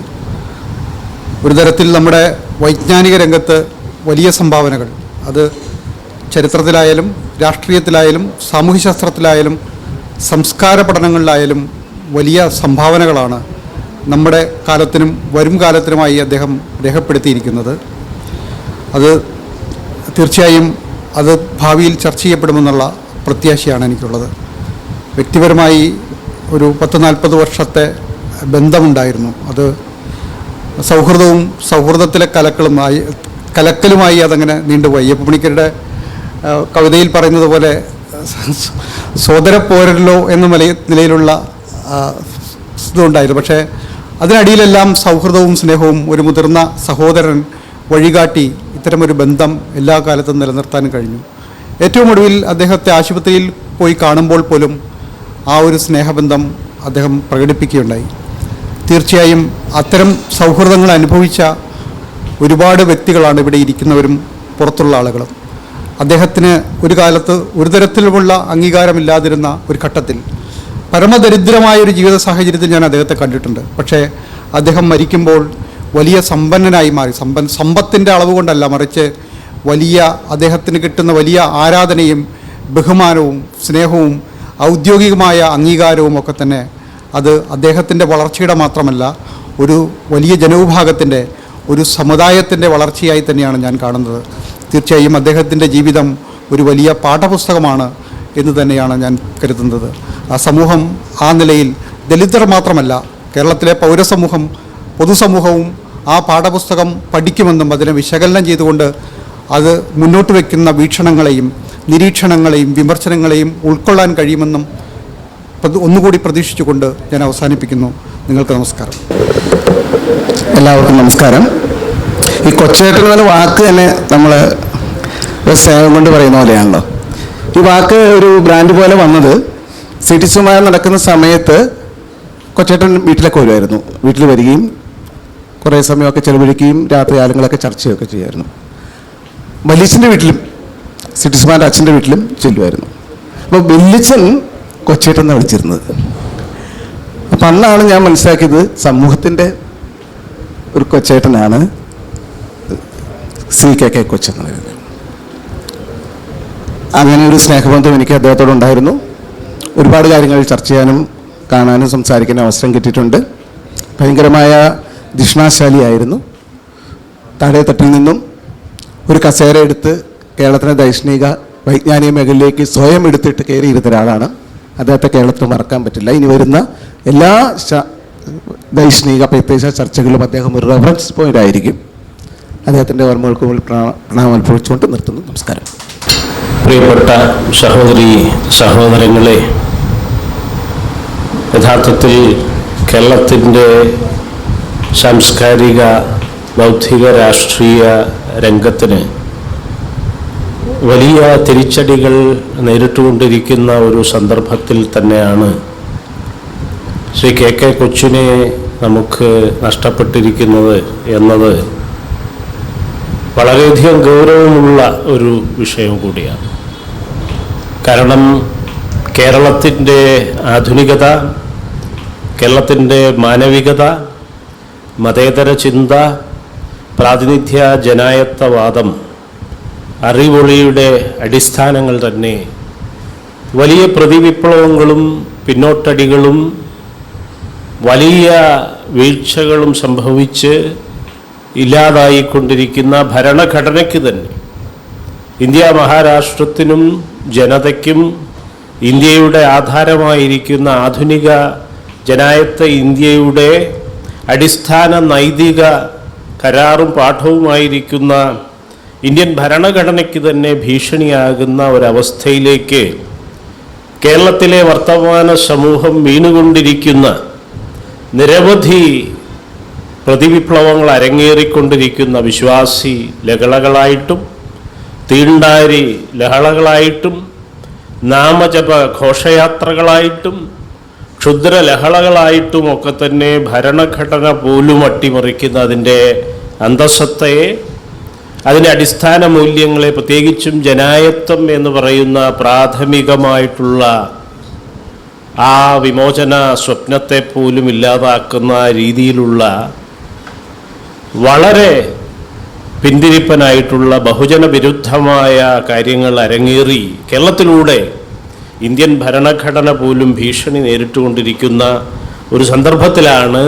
ഒരു തരത്തിൽ നമ്മുടെ വൈജ്ഞാനിക രംഗത്ത് വലിയ സംഭാവനകൾ, അത് ചരിത്രത്തിലായാലും രാഷ്ട്രീയത്തിലായാലും സാമൂഹ്യശാസ്ത്രത്തിലായാലും സംസ്കാര പഠനങ്ങളിലായാലും വലിയ സംഭാവനകളാണ് നമ്മുടെ കാലത്തിനും വരും കാലത്തിനുമായി അദ്ദേഹം രേഖപ്പെടുത്തിയിരിക്കുന്നത്. അത് തീർച്ചയായും അത് ഭാവിയിൽ ചർച്ച ചെയ്യപ്പെടുമെന്നുള്ള പ്രത്യാശയാണ് എനിക്കുള്ളത്. വ്യക്തിപരമായി ഒരു 10-40 വർഷത്തെ ബന്ധമുണ്ടായിരുന്നു. അത് സൗഹൃദത്തിലെ കലക്കലുമായി അതങ്ങനെ നീണ്ടുപോയി. അയ്യപ്പപ്പണിക്കരുടെ കവിതയിൽ പറയുന്നത് പോലെ സോദരപ്പോരല്ലോ എന്ന നിലയിലുള്ള ഇതുണ്ടായിരുന്നു. പക്ഷേ അതിനടിയിലെല്ലാം സൗഹൃദവും സ്നേഹവും ഒരു മുതിർന്ന സഹോദരൻ വഴികാട്ടി ഇത്തരമൊരു ബന്ധം എല്ലാ കാലത്തും നിലനിർത്താനും കഴിഞ്ഞു. ഏറ്റവും ഒടുവിൽ അദ്ദേഹത്തെ ആശുപത്രിയിൽ പോയി കാണുമ്പോൾ പോലും ആ ഒരു സ്നേഹബന്ധം അദ്ദേഹം പ്രകടിപ്പിക്കുകയുണ്ടായി. തീർച്ചയായും അത്തരം സൗഹൃദങ്ങൾ അനുഭവിച്ച ഒരുപാട് വ്യക്തികളാണ് ഇവിടെ ഇരിക്കുന്നവരും പുറത്തുള്ള ആളുകളും. അദ്ദേഹത്തിന് ഒരു കാലത്ത് ഒരു തരത്തിലുമുള്ള അംഗീകാരമില്ലാതിരുന്ന ഒരു ഘട്ടത്തിൽ പരമദരിദ്രമായൊരു ജീവിത സാഹചര്യത്തിൽ ഞാൻ അദ്ദേഹത്തെ കണ്ടിട്ടുണ്ട്. പക്ഷേ അദ്ദേഹം മരിക്കുമ്പോൾ വലിയ സമ്പന്നനായി മാറി. സമ്പത്തിൻ്റെ അളവ് കൊണ്ടല്ല, മറിച്ച് അദ്ദേഹത്തിന് കിട്ടുന്ന വലിയ ആരാധനയും ബഹുമാനവും സ്നേഹവും ഔദ്യോഗികമായ അംഗീകാരവും ഒക്കെ തന്നെ അത് അദ്ദേഹത്തിൻ്റെ വളർച്ചയുടെ മാത്രമല്ല, ഒരു വലിയ ജനവിഭാഗത്തിൻ്റെ, ഒരു സമുദായത്തിൻ്റെ വളർച്ചയായി തന്നെയാണ് ഞാൻ കാണുന്നത്. തീർച്ചയായും അദ്ദേഹത്തിൻ്റെ ജീവിതം ഒരു വലിയ പാഠപുസ്തകമാണ് എന്ന് തന്നെയാണ് ഞാൻ കരുതുന്നത്. ആ സമൂഹം ആ നിലയിൽ ദലിതർ മാത്രമല്ല, കേരളത്തിലെ പൗരസമൂഹം, പൊതുസമൂഹവും ആ പാഠപുസ്തകം പഠിക്കുമെന്നും അതിനെ വിശകലനം ചെയ്തുകൊണ്ട് അത് മുന്നോട്ട് വയ്ക്കുന്ന വീക്ഷണങ്ങളെയും നിരീക്ഷണങ്ങളെയും വിമർശനങ്ങളെയും ഉൾക്കൊള്ളാൻ കഴിയുമെന്നും ഒന്നുകൂടി പ്രതീക്ഷിച്ചുകൊണ്ട് ഞാൻ അവസാനിപ്പിക്കുന്നു. നിങ്ങൾക്ക് നമസ്കാരം. എല്ലാവർക്കും നമസ്കാരം. ഈ കൊച്ചേട്ടൻ എന്ന വാക്ക് തന്നെ നമ്മൾ സ്നേഹം കൊണ്ട് പറയുന്ന പോലെയാണല്ലോ. ഈ വാക്ക് ഒരു ബ്രാൻഡ് പോലെ വന്നത് സിറ്റിസുമായി നടക്കുന്ന സമയത്ത് കൊച്ചേട്ടൻ വീട്ടിലൊക്കെ വരുമായിരുന്നു. വീട്ടിൽ വരികയും കുറേ സമയമൊക്കെ ചെലവഴിക്കുകയും രാത്രി കാലങ്ങളൊക്കെ ചർച്ചയൊക്കെ ചെയ്യുമായിരുന്നു. വല്യച്ഛൻ്റെ വീട്ടിലും സിറ്റിസുമാരുടെ അച്ഛൻ്റെ വീട്ടിലും ചെല്ലുമായിരുന്നു. അപ്പോൾ വല്യച്ഛൻ കൊച്ചേട്ടൻ എന്നാണ് വിളിച്ചിരുന്നത്. അപ്പം അന്നാണ് ഞാൻ മനസ്സിലാക്കിയത് സമൂഹത്തിൻ്റെ ഒരു കൊച്ചേട്ടനാണ് CK കൊച്ചെന്ന് പറയുന്നത്. അങ്ങനെ ഒരു സ്നേഹബന്ധം എനിക്ക് അദ്ദേഹത്തോടുണ്ടായിരുന്നു. ഒരുപാട് കാര്യങ്ങൾ ചർച്ച ചെയ്യാനും കാണാനും സംസാരിക്കാനും അവസരം കിട്ടിയിട്ടുണ്ട്. ഭയങ്കരമായ ധിഷണാശാലിയായിരുന്നു. താഴെത്തട്ടിൽ നിന്നും ഒരു കസേര എടുത്ത് കേരളത്തിൻ്റെ ദൈഷ്ണിക വൈജ്ഞാനിക മേഖലയിലേക്ക് സ്വയം എടുത്തിട്ട് കയറിയിരുന്ന ഒരാളാണ്. അദ്ദേഹത്തെ കേരളത്തിൽ മറക്കാൻ പറ്റില്ല. ഇനി വരുന്ന എല്ലാ ദൈഷ്ണിക പ്രത്യേക ചർച്ചകളിലും അദ്ദേഹം ഒരു റെഫറൻസ് പോയിന്റ് ആയിരിക്കും. അദ്ദേഹത്തിൻ്റെ ഓർമ്മകൾക്ക് പ്രണാമം അർപ്പിച്ചുകൊണ്ട് നിർത്തുന്നു. നമസ്കാരം. പ്രിയപ്പെട്ട സഹോദരങ്ങളെ, യഥാർത്ഥത്തിൽ കേരളത്തിൻ്റെ സാംസ്കാരിക, ബൗദ്ധിക, രാഷ്ട്രീയ രംഗത്തിന് വലിയ തിരിച്ചടികൾ നേരിട്ടുകൊണ്ടിരിക്കുന്ന ഒരു സന്ദർഭത്തിൽ തന്നെയാണ് ശ്രീ KK കൊച്ചിനെ നമുക്ക് നഷ്ടപ്പെട്ടിരിക്കുന്നത് എന്നത് വളരെയധികം ഗൗരവമുള്ള ഒരു വിഷയം കൂടിയാണ്. കാരണം കേരളത്തിൻ്റെ ആധുനികത, കേരളത്തിൻ്റെ മാനവികത, മതേതര ചിന്ത, പ്രാതിനിധ്യ ജനായത്തവാദം, അറിവൊളിയുടെ അടിസ്ഥാനങ്ങൾ തന്നെ വലിയ പ്രതിവിപ്ലവങ്ങളും പിന്നോട്ടടികളും വലിയ വീഴ്ചകളും സംഭവിച്ച് ഇല്ലാതായിക്കൊണ്ടിരിക്കുന്ന ഭരണഘടനയ്ക്ക് തന്നെ, ഇന്ത്യ മഹാരാഷ്ട്രത്തിനും ജനതയ്ക്കും ഇന്ത്യയുടെ ആധാരമായിരിക്കുന്ന ആധുനിക ജനായത്ത ഇന്ത്യയുടെ അടിസ്ഥാന നൈതിക കരാറും പാഠവുമായിരിക്കുന്ന ഇന്ത്യൻ ഭരണഘടനയ്ക്ക് തന്നെ ഭീഷണിയാകുന്ന ഒരവസ്ഥയിലേക്ക് കേരളത്തിലെ വർത്തമാന സമൂഹം വീണുകൊണ്ടിരിക്കുന്ന, നിരവധി പ്രതിവിപ്ലവങ്ങൾ അരങ്ങേറിക്കൊണ്ടിരിക്കുന്ന വിശ്വാസി ലഹളകളായിട്ടും തീണ്ടാരി ലഹളകളായിട്ടും നാമജപ ഘോഷയാത്രകളായിട്ടും ക്ഷുദ്ര ലഹളകളായിട്ടും ഒക്കെ തന്നെ ഭരണഘടന പോലും അട്ടിമറിക്കുന്ന അതിൻ്റെ അന്തസ്സത്തയെ, അതിൻ്റെ അടിസ്ഥാന മൂല്യങ്ങളെ, പ്രത്യേകിച്ചും ജനായത്വം എന്ന് പറയുന്ന പ്രാഥമികമായിട്ടുള്ള ആ വിമോചന സ്വപ്നത്തെ പോലും ഇല്ലാതാക്കുന്ന രീതിയിലുള്ള വളരെ പിന്തിരിപ്പനായിട്ടുള്ള ബഹുജന വിരുദ്ധമായ കാര്യങ്ങൾ അരങ്ങേറി കേരളത്തിലൂടെ ഇന്ത്യൻ ഭരണഘടന പോലും ഭീഷണി നേരിട്ടുകൊണ്ടിരിക്കുന്ന ഒരു സന്ദർഭത്തിലാണ്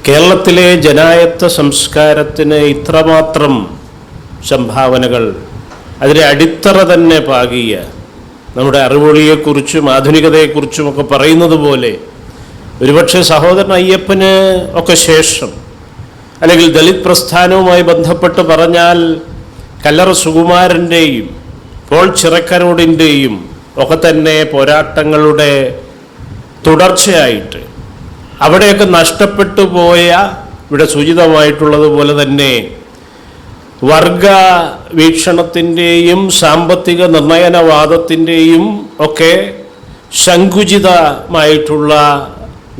കേരളത്തിലെ ജനായത്ത സംസ്കാരത്തിന് ഇത്രമാത്രം സംഭാവനകൾ, അതിൻ്റെ അടിത്തറ തന്നെ പാകിയ, നമ്മുടെ അറിവൊളിയെക്കുറിച്ചും ആധുനികതയെക്കുറിച്ചുമൊക്കെ പറയുന്നത് പോലെ ഒരുപക്ഷെ സഹോദരൻ അയ്യപ്പന് ഒക്കെ ശേഷം, അല്ലെങ്കിൽ ദളിത് പ്രസ്ഥാനവുമായി ബന്ധപ്പെട്ട് പറഞ്ഞാൽ കല്ലറ സുകുമാരൻ്റെയും പോൾ ചിറക്കരോടിൻ്റെയും ഒക്കെ തന്നെ പോരാട്ടങ്ങളുടെ തുടർച്ചയായിട്ട് അവിടെയൊക്കെ നഷ്ടപ്പെട്ടു പോയ, ഇവിടെ സൂചിതമായിട്ടുള്ളതുപോലെ തന്നെ വർഗ വീക്ഷണത്തിൻ്റെയും സാമ്പത്തിക നിർണയനവാദത്തിൻ്റെയും ഒക്കെ സങ്കുചിതമായിട്ടുള്ള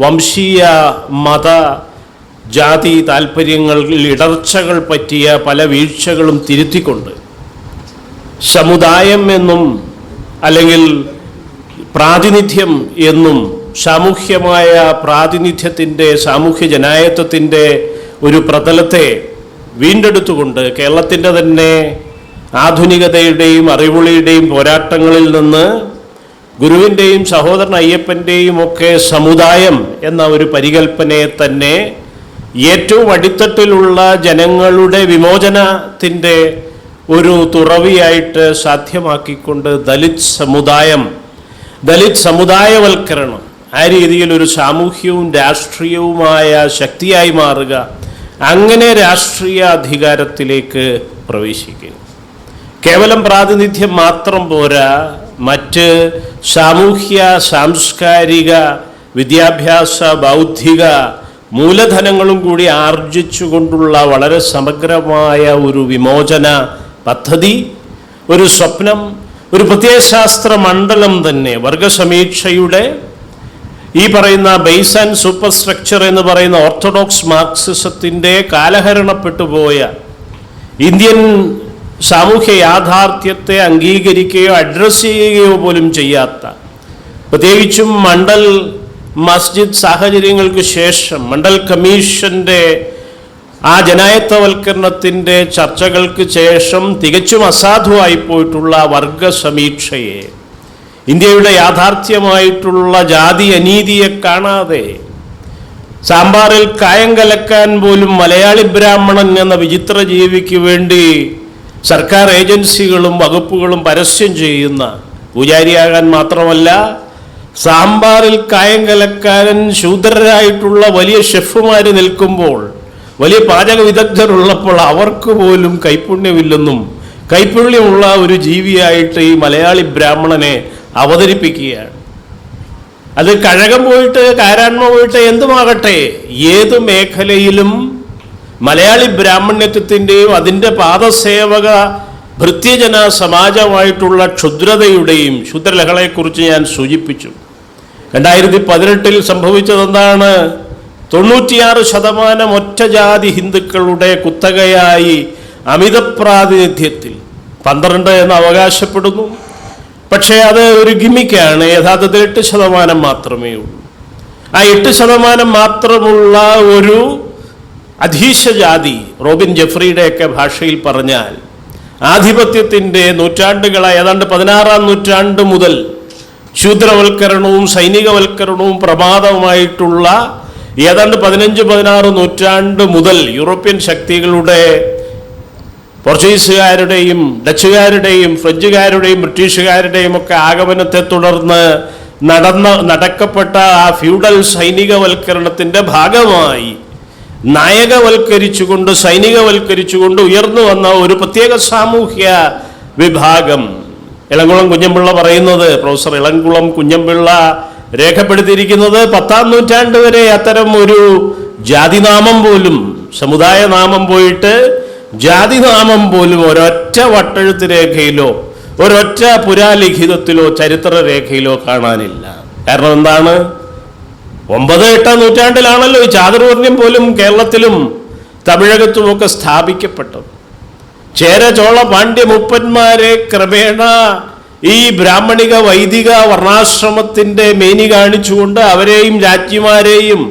വംശീയ മത ജാതി താല്പര്യങ്ങളിൽ ഇടർച്ചകൾ പറ്റിയ പല വീഴ്ചകളും തിരുത്തിക്കൊണ്ട് സമുദായം എന്നും അല്ലെങ്കിൽ പ്രാതിനിധ്യം എന്നും സാമൂഹ്യമായ പ്രാതിനിധ്യത്തിൻ്റെ, സാമൂഹ്യ ജനായത്വത്തിൻ്റെ ഒരു പ്രതലത്തെ വീണ്ടെടുത്തുകൊണ്ട് കേരളത്തിൻ്റെ തന്നെ ആധുനികതയുടെയും അറിവുളിയുടെയും പോരാട്ടങ്ങളിൽ നിന്ന് ഗുരുവിൻ്റെയും സഹോദരൻ അയ്യപ്പൻ്റെയും ഒക്കെ സമുദായം എന്ന ഒരു പരികൽപ്പനയെ തന്നെ ഏറ്റവും അടിത്തട്ടിലുള്ള ജനങ്ങളുടെ വിമോചനത്തിൻ്റെ ഒരു തുറവിയായിട്ട് സാധ്യമാക്കിക്കൊണ്ട് ദലിത് സമുദായവൽക്കരണം, ആ രീതിയിൽ ഒരു സാമൂഹ്യവും രാഷ്ട്രീയവുമായ ശക്തിയായി മാറുക, അങ്ങനെ രാഷ്ട്രീയ അധികാരത്തിലേക്ക് പ്രവേശിക്കുക. കേവലം പ്രാതിനിധ്യം മാത്രം പോരാ, മറ്റ് സാമൂഹ്യ സാംസ്കാരിക വിദ്യാഭ്യാസ ബൗദ്ധിക മൂലധനങ്ങളും കൂടി ആർജിച്ചുകൊണ്ടുള്ള വളരെ സമഗ്രമായ ഒരു വിമോചന പദ്ധതി, ഒരു സ്വപ്നം, ഒരു പ്രത്യയശാസ്ത്ര മണ്ഡലം തന്നെ വർഗസമീക്ഷയുടെ ഈ പറയുന്ന ബേസ് ആൻഡ് സൂപ്പർ സ്ട്രക്ചർ എന്ന് പറയുന്ന ഓർത്തഡോക്സ് മാർക്സിസത്തിൻ്റെ കാലഹരണപ്പെട്ടുപോയ ഇന്ത്യൻ സാമൂഹ്യ യാഥാർത്ഥ്യത്തെ അംഗീകരിക്കുകയോ അഡ്രസ്സ് ചെയ്യുകയോ പോലും ചെയ്യാത്ത, പ്രത്യേകിച്ചും മണ്ഡൽ മസ്ജിദ് സാഹചര്യങ്ങൾക്ക് ശേഷം മണ്ഡൽ കമ്മീഷൻ്റെ ആ ജനായത്തവൽക്കരണത്തിൻ്റെ ചർച്ചകൾക്ക് ശേഷം തികച്ചും അസാധുവായി പോയിട്ടുള്ള വർഗസമീക്ഷയെ, ഇന്ത്യയുടെ യാഥാർത്ഥ്യമായിട്ടുള്ള ജാതി അനീതിയെ കാണാതെ സാമ്പാറിൽ കായം കലക്കാൻ പോലും മലയാളി ബ്രാഹ്മണൻ എന്ന വിചിത്ര ജീവിക്ക് വേണ്ടി സർക്കാർ ഏജൻസികളും വകുപ്പുകളും പരസ്യം ചെയ്യുന്ന, പൂജാരിയാകാൻ മാത്രമല്ല സാമ്പാറിൽ കായം കലക്കാൻ ശൂദ്രരായിട്ടുള്ള വലിയ ഷെഫുമാർ നിൽക്കുമ്പോൾ, വലിയ പാചക വിദഗ്ധരുള്ളപ്പോൾ അവർക്ക് പോലും കൈപുണ്യമില്ലെന്നും കൈപുണ്യമുള്ള ഒരു ജീവിയായിട്ട് ഈ മലയാളി ബ്രാഹ്മണനെ അവതരിപ്പിക്കുകയാണ്. അത് കഴകം പോയിട്ട് കാരാണ്മ പോയിട്ട് എന്തുമാകട്ടെ, ഏത് മേഖലയിലും മലയാളി ബ്രാഹ്മണ്യത്വത്തിൻ്റെയും അതിൻ്റെ പാദസേവക ഭൃത്യജന സമാജമായിട്ടുള്ള ക്ഷുദ്രതയുടെയും ക്ഷുദ്രലഹളയെക്കുറിച്ച് ഞാൻ സൂചിപ്പിച്ചു. 2018 സംഭവിച്ചതെന്താണ്? 96% ഒറ്റജാതി ഹിന്ദുക്കളുടെ കുത്തകയായി അമിത പ്രാതിനിധ്യത്തിൽ 12 എന്ന് അവകാശപ്പെടുന്നു. പക്ഷേ അത് ഒരു ഗിമ്മിക്കാണ്. യഥാർത്ഥത്തിൽ 8% മാത്രമേ ഉള്ളൂ. ആ 8% മാത്രമുള്ള ഒരു അധീശജാതി, റോബിൻ ജെഫ്രിയുടെയൊക്കെ ഭാഷയിൽ പറഞ്ഞാൽ ആധിപത്യത്തിൻ്റെ നൂറ്റാണ്ടുകളായി, ഏതാണ്ട് 16-ാം നൂറ്റാണ്ട് മുതൽ ശൂദ്രവൽക്കരണവും സൈനികവൽക്കരണവും പ്രമാദമായിട്ടുള്ള ഏതാണ്ട് 15-16 നൂറ്റാണ്ട് മുതൽ യൂറോപ്യൻ ശക്തികളുടെ, പോർച്ചുഗീസുകാരുടെയും ഡച്ചുകാരുടെയും ഫ്രഞ്ചുകാരുടെയും ബ്രിട്ടീഷുകാരുടെയും ഒക്കെ ആഗമനത്തെ തുടർന്ന് നടക്കപ്പെട്ട ആ ഫ്യൂഡൽ സൈനികവൽക്കരണത്തിൻ്റെ ഭാഗമായി നായകവൽക്കരിച്ചുകൊണ്ട് സൈനികവൽക്കരിച്ചുകൊണ്ട് ഉയർന്നു വന്ന ഒരു പ്രത്യേക സാമൂഹ്യ വിഭാഗം, ഇളംകുളം കുഞ്ഞമ്പിള്ള പറയുന്നത്, പ്രൊഫസർ ഇളംകുളം കുഞ്ഞമ്പിള്ള രേഖപ്പെടുത്തിയിരിക്കുന്നത് 10-ാം നൂറ്റാണ്ട് വരെ അത്തരം ഒരു ജാതിനാമം പോലും, സമുദായ നാമം പോയിട്ട് ജാതിനാമം പോലും ഒരൊറ്റ വട്ടെഴുത്ത് രേഖയിലോ ഒരൊറ്റ പുരാലിഖിതത്തിലോ ചരിത്ര രേഖയിലോ കാണാനില്ല. കാരണം എന്താണ്? 9-8 നൂറ്റാണ്ടിലാണല്ലോ ഈ ചാതുർവർണ്ണ്യം പോലും കേരളത്തിലും തമിഴകത്തുമൊക്കെ സ്ഥാപിക്കപ്പെട്ടത്. ചേര ചോള പാണ്ഡ്യ മൂപ്പന്മാരെ ക്രമേണ ഈ ബ്രാഹ്മണിക വൈദിക വർണ്ണാശ്രമത്തിൻ്റെ മേനി കാണിച്ചുകൊണ്ട് അവരെയും രാജ്ഞിമാരെയും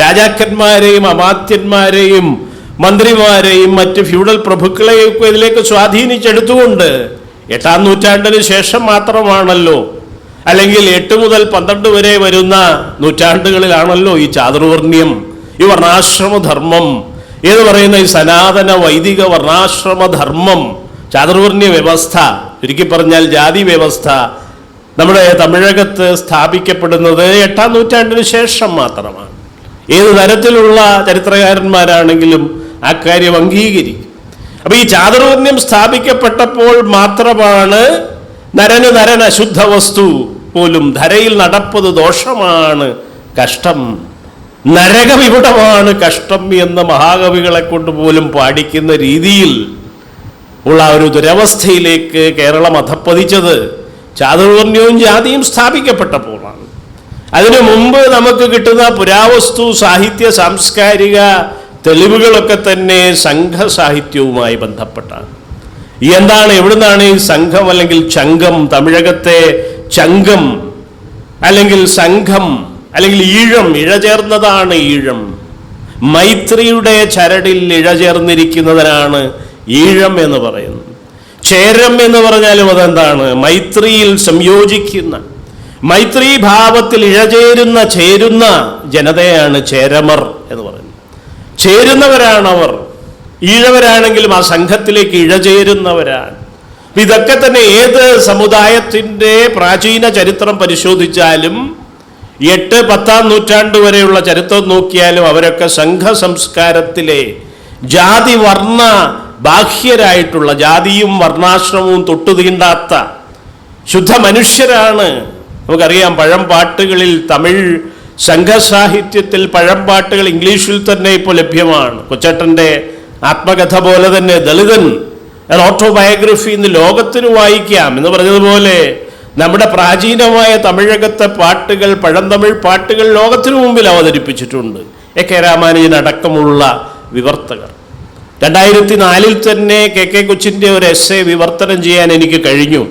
രാജാക്കന്മാരെയും അമാത്യന്മാരെയും മന്ത്രിമാരെയും മറ്റ് ഫ്യൂഡൽ പ്രഭുക്കളെയും ഇതിലേക്ക് സ്വാധീനിച്ചെടുത്തുകൊണ്ട് 8-ാം നൂറ്റാണ്ടിന് ശേഷം മാത്രമാണല്ലോ, അല്ലെങ്കിൽ 8 മുതൽ 12 വരെ വരുന്ന നൂറ്റാണ്ടുകളിലാണല്ലോ ഈ ചാതുർവർണ്ണ്യം ഈ വർണ്ണാശ്രമധർമ്മം എന്ന് പറയുന്ന ഈ സനാതന വൈദിക വർണ്ണാശ്രമധർമ്മം, ചാതുർവർണ്ണ്യ വ്യവസ്ഥ, ചുരുക്കി പറഞ്ഞാൽ ജാതി വ്യവസ്ഥ നമ്മുടെ തമിഴകത്ത് സ്ഥാപിക്കപ്പെടുന്നത് 8-ാം നൂറ്റാണ്ടിന് ശേഷം മാത്രമാണ്. ഏത് തരത്തിലുള്ള ചരിത്രകാരന്മാരാണെങ്കിലും ആ കാര്യം അംഗീകരിക്കും. അപ്പൊ ഈ ചാതുർവർണ്ണ്യം സ്ഥാപിക്കപ്പെട്ടപ്പോൾ മാത്രമാണ് നരന് നരൻ അശുദ്ധ വസ്തു പോലും, ധരയിൽ നടപ്പത് ദോഷമാണ്, കഷ്ടം, നരകവിപുടമാണ് കഷ്ടം എന്ന് മഹാകവികളെ കൊണ്ട് പോലും പാടിക്കുന്ന രീതിയിൽ ഉള്ള ഒരു ദുരവസ്ഥയിലേക്ക് കേരളം അധപ്പതിച്ചത് ചാതുർവർണ്ണ്യവും ജാതിയും സ്ഥാപിക്കപ്പെട്ടപ്പോഴാണ്. അതിനു മുമ്പ് നമുക്ക് കിട്ടുന്ന പുരാവസ്തു സാഹിത്യ സാംസ്കാരിക തെളിവുകളൊക്കെ തന്നെ സംഘസാഹിത്യവുമായി ബന്ധപ്പെട്ടാണ്. എന്താണ്, എവിടുന്നാണ് ഈ സംഘം അല്ലെങ്കിൽ ചങ്കം, തമിഴകത്തെ ചങ്കം അല്ലെങ്കിൽ സംഘം അല്ലെങ്കിൽ ഈഴം, ഇഴചേർന്നതാണ് ഈഴം. മൈത്രിയുടെ ചരടിൽ ഇഴചേർന്നിരിക്കുന്നതിനാണ് ഈഴം എന്ന് പറയുന്നത്. ചേരം എന്ന് പറഞ്ഞാലും അതെന്താണ്, മൈത്രിയിൽ സംയോജിക്കുന്ന, മൈത്രി ഭാവത്തിൽ ചേരുന്ന ജനതയാണ് ചേരമർ എന്ന് പറയുന്നത്. ചേരുന്നവരാണവർ. ഈഴവരാണെങ്കിലും ആ സംഘത്തിലേക്ക് ഇഴചേരുന്നവരാണ്. ഇതൊക്കെ തന്നെ ഏത് സമുദായത്തിൻ്റെ പ്രാചീന ചരിത്രം പരിശോധിച്ചാലും 8-10-ാം നൂറ്റാണ്ട് വരെയുള്ള ചരിത്രം നോക്കിയാലും അവരൊക്കെ സംഘ സംസ്കാരത്തിലെ ജാതി വർണ്ണ ബാഹ്യരായിട്ടുള്ള, ജാതിയും വർണ്ണാശ്രമവും തൊട്ടുതീണ്ടാത്ത ശുദ്ധ മനുഷ്യരാണ്. നമുക്കറിയാം, പഴംപാട്ടുകളിൽ, തമിഴ് സംഘസാഹിത്യത്തിൽ പഴംപാട്ടുകൾ ഇംഗ്ലീഷിൽ തന്നെ ഇപ്പോൾ ലഭ്യമാണ്. കൊച്ചേട്ടൻ്റെ ആത്മകഥ പോലെ തന്നെ ദളിതൻ ഓട്ടോബയോഗ്രഫി ഇന്ന് ലോകത്തിന് വായിക്കാം എന്ന് പറഞ്ഞതുപോലെ നമ്മുടെ പ്രാചീനമായ തമിഴകത്തെ പാട്ടുകൾ, പഴന്തമിഴ് പാട്ടുകൾ ലോകത്തിനു മുമ്പിൽ അവതരിപ്പിച്ചിട്ടുണ്ട് എ.കെ. രാമാനുജൻ അടക്കമുള്ള വിവർത്തകർ. 2004 തന്നെ കെ കൊച്ചിൻ്റെ ഒരു എസ്സേ വിവർത്തനം ചെയ്യാൻ എനിക്ക് കഴിഞ്ഞു.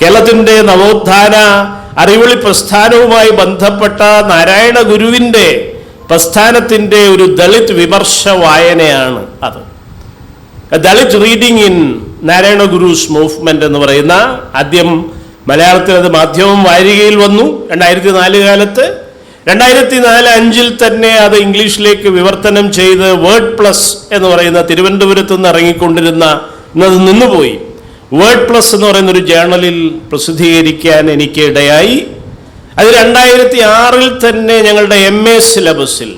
കേരളത്തിൻ്റെ നവോത്ഥാന അറിവിളി പ്രസ്ഥാനവുമായി ബന്ധപ്പെട്ട നാരായണ ഗുരുവിൻ്റെ പ്രസ്ഥാനത്തിൻ്റെ ഒരു ദളിത് വിമർശ വായനയാണ് അത്. Dalit reading in Narayana Guru's movement എന്ന് പറയുന്ന, ആദ്യം മലയാളത്തിൽ അത് മാധ്യമം വാരികയിൽ വന്നു 2004 കാലത്ത്. 2004-05 തന്നെ അത് ഇംഗ്ലീഷിലേക്ക് വിവർത്തനം ചെയ്ത് വേർഡ് പ്ലസ് എന്ന് പറയുന്ന തിരുവനന്തപുരത്ത് നിന്ന് ഇറങ്ങിക്കൊണ്ടിരുന്ന, ഇന്നത് നിന്നുപോയി, വേർഡ് പ്ലസ് എന്ന് പറയുന്ന ഒരു ജേർണലിൽ പ്രസിദ്ധീകരിക്കാൻ എനിക്ക് ഇടയായി. അത് 2006 തന്നെ ഞങ്ങളുടെ MA സിലബസിൽ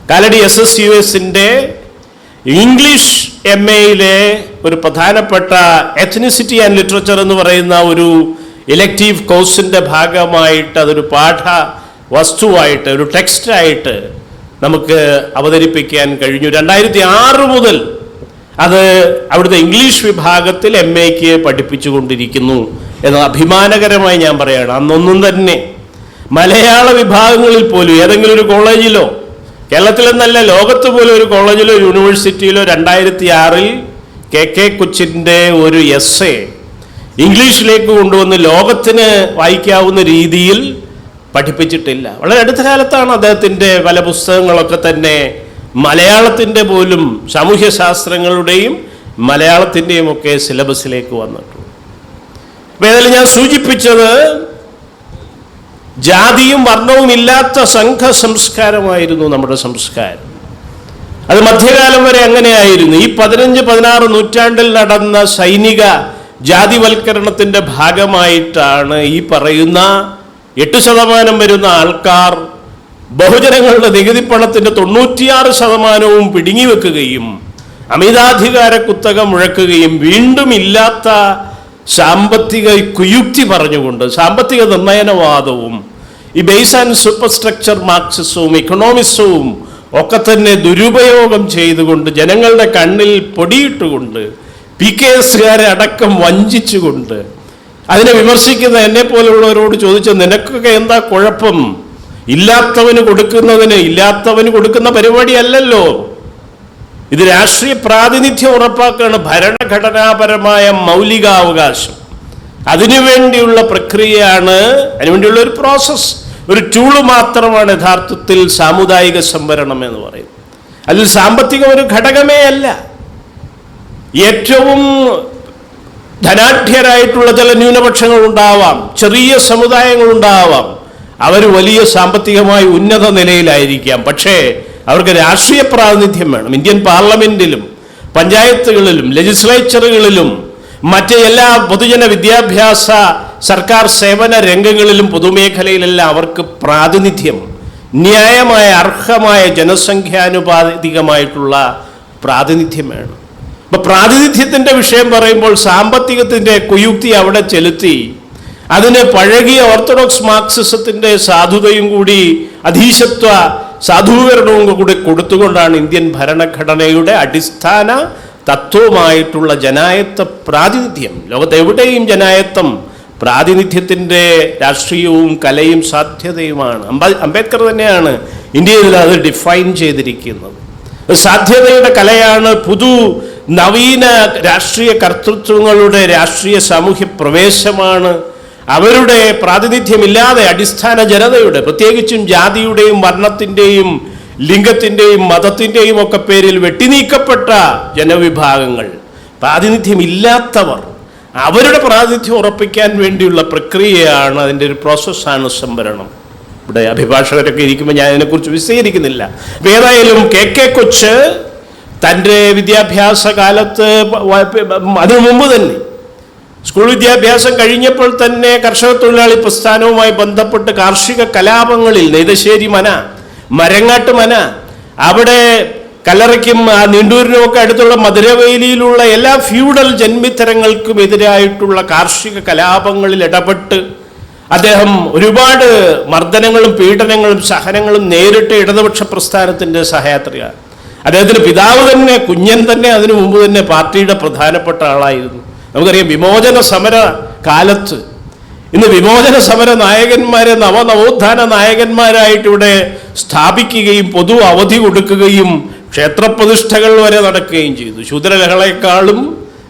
കാലടി SSUSൻ്റെ ഇംഗ്ലീഷ് MAയിലെ ഒരു പ്രധാനപ്പെട്ട എത്നിസിറ്റി ആൻഡ് ലിറ്ററേച്ചർ എന്ന് പറയുന്ന ഒരു ഇലക്റ്റീവ് കോഴ്സിൻ്റെ ഭാഗമായിട്ട് അതൊരു പാഠ വസ്തുവായിട്ട്, ഒരു ടെക്സ്റ്റായിട്ട് നമുക്ക് അവതരിപ്പിക്കാൻ കഴിഞ്ഞു. 2006 മുതൽ അത് അവിടുത്തെ ഇംഗ്ലീഷ് വിഭാഗത്തിൽ MAക്ക് പഠിപ്പിച്ചുകൊണ്ടിരിക്കുന്നു എന്നത് അഭിമാനകരമായി ഞാൻ പറയുകയാണ്. അന്നൊന്നും തന്നെ മലയാള വിഭാഗങ്ങളിൽ പോലും ഏതെങ്കിലും ഒരു കോളേജിലോ, കേരളത്തിലെന്നല്ല ലോകത്ത് പോലും ഒരു കോളേജിലോ യൂണിവേഴ്സിറ്റിയിലോ 2006 കെ കൊച്ചിൻ്റെ ഒരു എസ്സേ ഇംഗ്ലീഷിലേക്ക് കൊണ്ടുവന്ന് ലോകത്തിന് വായിക്കാവുന്ന രീതിയിൽ പഠിപ്പിച്ചിട്ടില്ല. വളരെ അടുത്ത കാലത്താണ് അദ്ദേഹത്തിൻ്റെ പല പുസ്തകങ്ങളൊക്കെ തന്നെ മലയാളത്തിൻ്റെ പോലും സാമൂഹ്യ ശാസ്ത്രങ്ങളുടെയും മലയാളത്തിൻ്റെയും ഒക്കെ സിലബസിലേക്ക് വന്നിട്ടുണ്ട്. അപ്പോൾ ഏതായാലും ഞാൻ സൂചിപ്പിച്ചത് ജാതിയും വർണ്ണവും ഇല്ലാത്ത സംഘ സംസ്കാരമായിരുന്നു നമ്മുടെ സംസ്കാരം. അത് മധ്യകാലം വരെ അങ്ങനെയായിരുന്നു. ഈ 15-16 നൂറ്റാണ്ടിൽ നടന്ന സൈനിക ജാതിവൽക്കരണത്തിൻ്റെ ഭാഗമായിട്ടാണ് ഈ പറയുന്ന 8% വരുന്ന ആൾക്കാർ ബഹുജനങ്ങളുടെ നികുതിപ്പണത്തിൻ്റെ 96% പിടുങ്ങി വെക്കുകയും അമിതാധികാര കുത്തക മുഴക്കുകയും വീണ്ടും ഇല്ലാത്ത സാമ്പത്തിക കുയുക്തി പറഞ്ഞുകൊണ്ട്, സാമ്പത്തിക നിർണയനവാദവും ഈ ബേസ് ആൻഡ് സൂപ്പർ സ്ട്രക്ചർ മാർക്സിസവും ഇക്കണോമിസവും ഒക്കെ തന്നെ ദുരുപയോഗം ചെയ്തുകൊണ്ട്, ജനങ്ങളുടെ കണ്ണിൽ പൊടിയിട്ടുകൊണ്ട്, PKSകാരെ അടക്കം വഞ്ചിച്ചുകൊണ്ട്, അതിനെ വിമർശിക്കുന്ന എന്നെ പോലുള്ളവരോട് ചോദിച്ച, നിനക്കൊക്കെ എന്താ കുഴപ്പം? ഇല്ലാത്തവന് കൊടുക്കുന്ന പരിപാടിയല്ലല്ലോ ഇത്. രാഷ്ട്രീയ പ്രാതിനിധ്യം ഉറപ്പാക്കുകയാണ്, ഭരണഘടനാപരമായ മൗലികാവകാശം. അതിനുവേണ്ടിയുള്ള പ്രക്രിയയാണ്, അതിനുവേണ്ടിയുള്ള ഒരു പ്രോസസ്സ്, ഒരു ടൂള് മാത്രമാണ് യഥാർത്ഥത്തിൽ സാമുദായിക സംവരണം എന്ന് പറയുന്നത്. അതിൽ സാമ്പത്തികം ഒരു ഘടകമേ അല്ല. ഏറ്റവും ധനാഢ്യരായിട്ടുള്ള ചില ന്യൂനപക്ഷങ്ങളുണ്ടാവാം, ചെറിയ സമുദായങ്ങളുണ്ടാവാം, അവർ വലിയ സാമ്പത്തികമായി ഉന്നത നിലയിലായിരിക്കാം. പക്ഷേ അവർക്ക് രാഷ്ട്രീയ പ്രാതിനിധ്യം വേണം. ഇന്ത്യൻ പാർലമെന്റിലും പഞ്ചായത്തുകളിലും ലെജിസ്ലേച്ചറുകളിലും മറ്റ് എല്ലാ പൊതുജന വിദ്യാഭ്യാസ സർക്കാർ സേവന രംഗങ്ങളിലും പൊതുമേഖലയിലെല്ലാം അവർക്ക് പ്രാതിനിധ്യം, ന്യായമായ അർഹമായ ജനസംഖ്യാനുപാതികമായിട്ടുള്ള പ്രാതിനിധ്യം വേണം. അപ്പൊ പ്രാതിനിധ്യത്തിന്റെ വിഷയം പറയുമ്പോൾ സാമ്പത്തികത്തിന്റെ കുയുക്തി അവിടെ ചെലുത്തി അതിന് പഴകിയ ഓർത്തഡോക്സ് മാർക്സിസത്തിന്റെ സാധുതയും കൂടി അധീശത്വ സാധൂകരണവും കൂടി കൊടുത്തുകൊണ്ടാണ് ഇന്ത്യൻ ഭരണഘടനയുടെ അടിസ്ഥാന തത്വമായിട്ടുള്ള ജനായത്ത പ്രാതിനിധ്യം. ലോകത്തെവിടെയും ജനായത്തം പ്രാതിനിധ്യത്തിൻ്റെ രാഷ്ട്രീയവും കലയും സാധ്യതയുമാണ്. അംബേദ്കർ തന്നെയാണ് ഇന്ത്യയിൽ അത് ഡിഫൈൻ ചെയ്തിരിക്കുന്നത്. സാധ്യതയുടെ കലയാണ്, നവീന രാഷ്ട്രീയ കർത്തൃത്വങ്ങളുടെ രാഷ്ട്രീയ സാമൂഹ്യ പ്രവേശമാണ്. അവരുടെ പ്രാതിനിധ്യമില്ലാതെ അടിസ്ഥാന ജനതയുടെ, പ്രത്യേകിച്ചും ജാതിയുടെയും വർണ്ണത്തിൻ്റെയും ലിംഗത്തിൻ്റെയും മതത്തിൻ്റെയും ഒക്കെ പേരിൽ വെട്ടിനീക്കപ്പെട്ട ജനവിഭാഗങ്ങൾ, പ്രാതിനിധ്യമില്ലാത്തവർ, അവരുടെ പ്രാതിനിധ്യം ഉറപ്പിക്കാൻ വേണ്ടിയുള്ള പ്രക്രിയയാണ്, അതിൻ്റെ ഒരു പ്രോസസ്സാണ് സംവരണം. ഇവിടെ അഭിഭാഷകരൊക്കെ ഇരിക്കുമ്പോൾ ഞാൻ അതിനെക്കുറിച്ച് വിശദീകരിക്കുന്നില്ല. ഏതായാലും കെ കൊച്ച് തൻ്റെ വിദ്യാഭ്യാസ കാലത്ത്, അതിനു മുമ്പ് തന്നെ സ്കൂൾ വിദ്യാഭ്യാസം കഴിഞ്ഞപ്പോൾ തന്നെ കർഷക തൊഴിലാളി പ്രസ്ഥാനവുമായി ബന്ധപ്പെട്ട് കാർഷിക കലാപങ്ങളിൽ നെയ്തശ്ശേരി മന, മരങ്ങാട്ട് മന, അവിടെ കല്ലറയ്ക്കും നീണ്ടൂരിനുമൊക്കെ അടുത്തുള്ള മധുരവേലിയിലുള്ള എല്ലാ ഫ്യൂഡൽ ജന്മിത്തരങ്ങൾക്കും എതിരായിട്ടുള്ള കാർഷിക കലാപങ്ങളിൽ ഇടപെട്ട് അദ്ദേഹം ഒരുപാട് മർദ്ദനങ്ങളും പീഡനങ്ങളും സഹനങ്ങളും നേരിട്ട് ഇടതുപക്ഷ പ്രസ്ഥാനത്തിൻ്റെ സഹയാത്രികയാണ്. അദ്ദേഹത്തിൻ്റെ പിതാവ് തന്നെ, കുഞ്ഞൻ തന്നെ അതിനു മുമ്പ് തന്നെ പാർട്ടിയുടെ പ്രധാനപ്പെട്ട ആളായിരുന്നു. നമുക്കറിയാം, വിമോചന സമര കാലത്ത് ഇന്ന് വിമോചന സമര നായകന്മാരെ നവോത്ഥാന നായകന്മാരായിട്ട് ഇവിടെ സ്ഥാപിക്കുകയും പൊതു അവധി കൊടുക്കുകയും ക്ഷേത്രപ്രതിഷ്ഠകൾ വരെ നടക്കുകയും ചെയ്തു. ശൂദ്രലഹളയെക്കാളും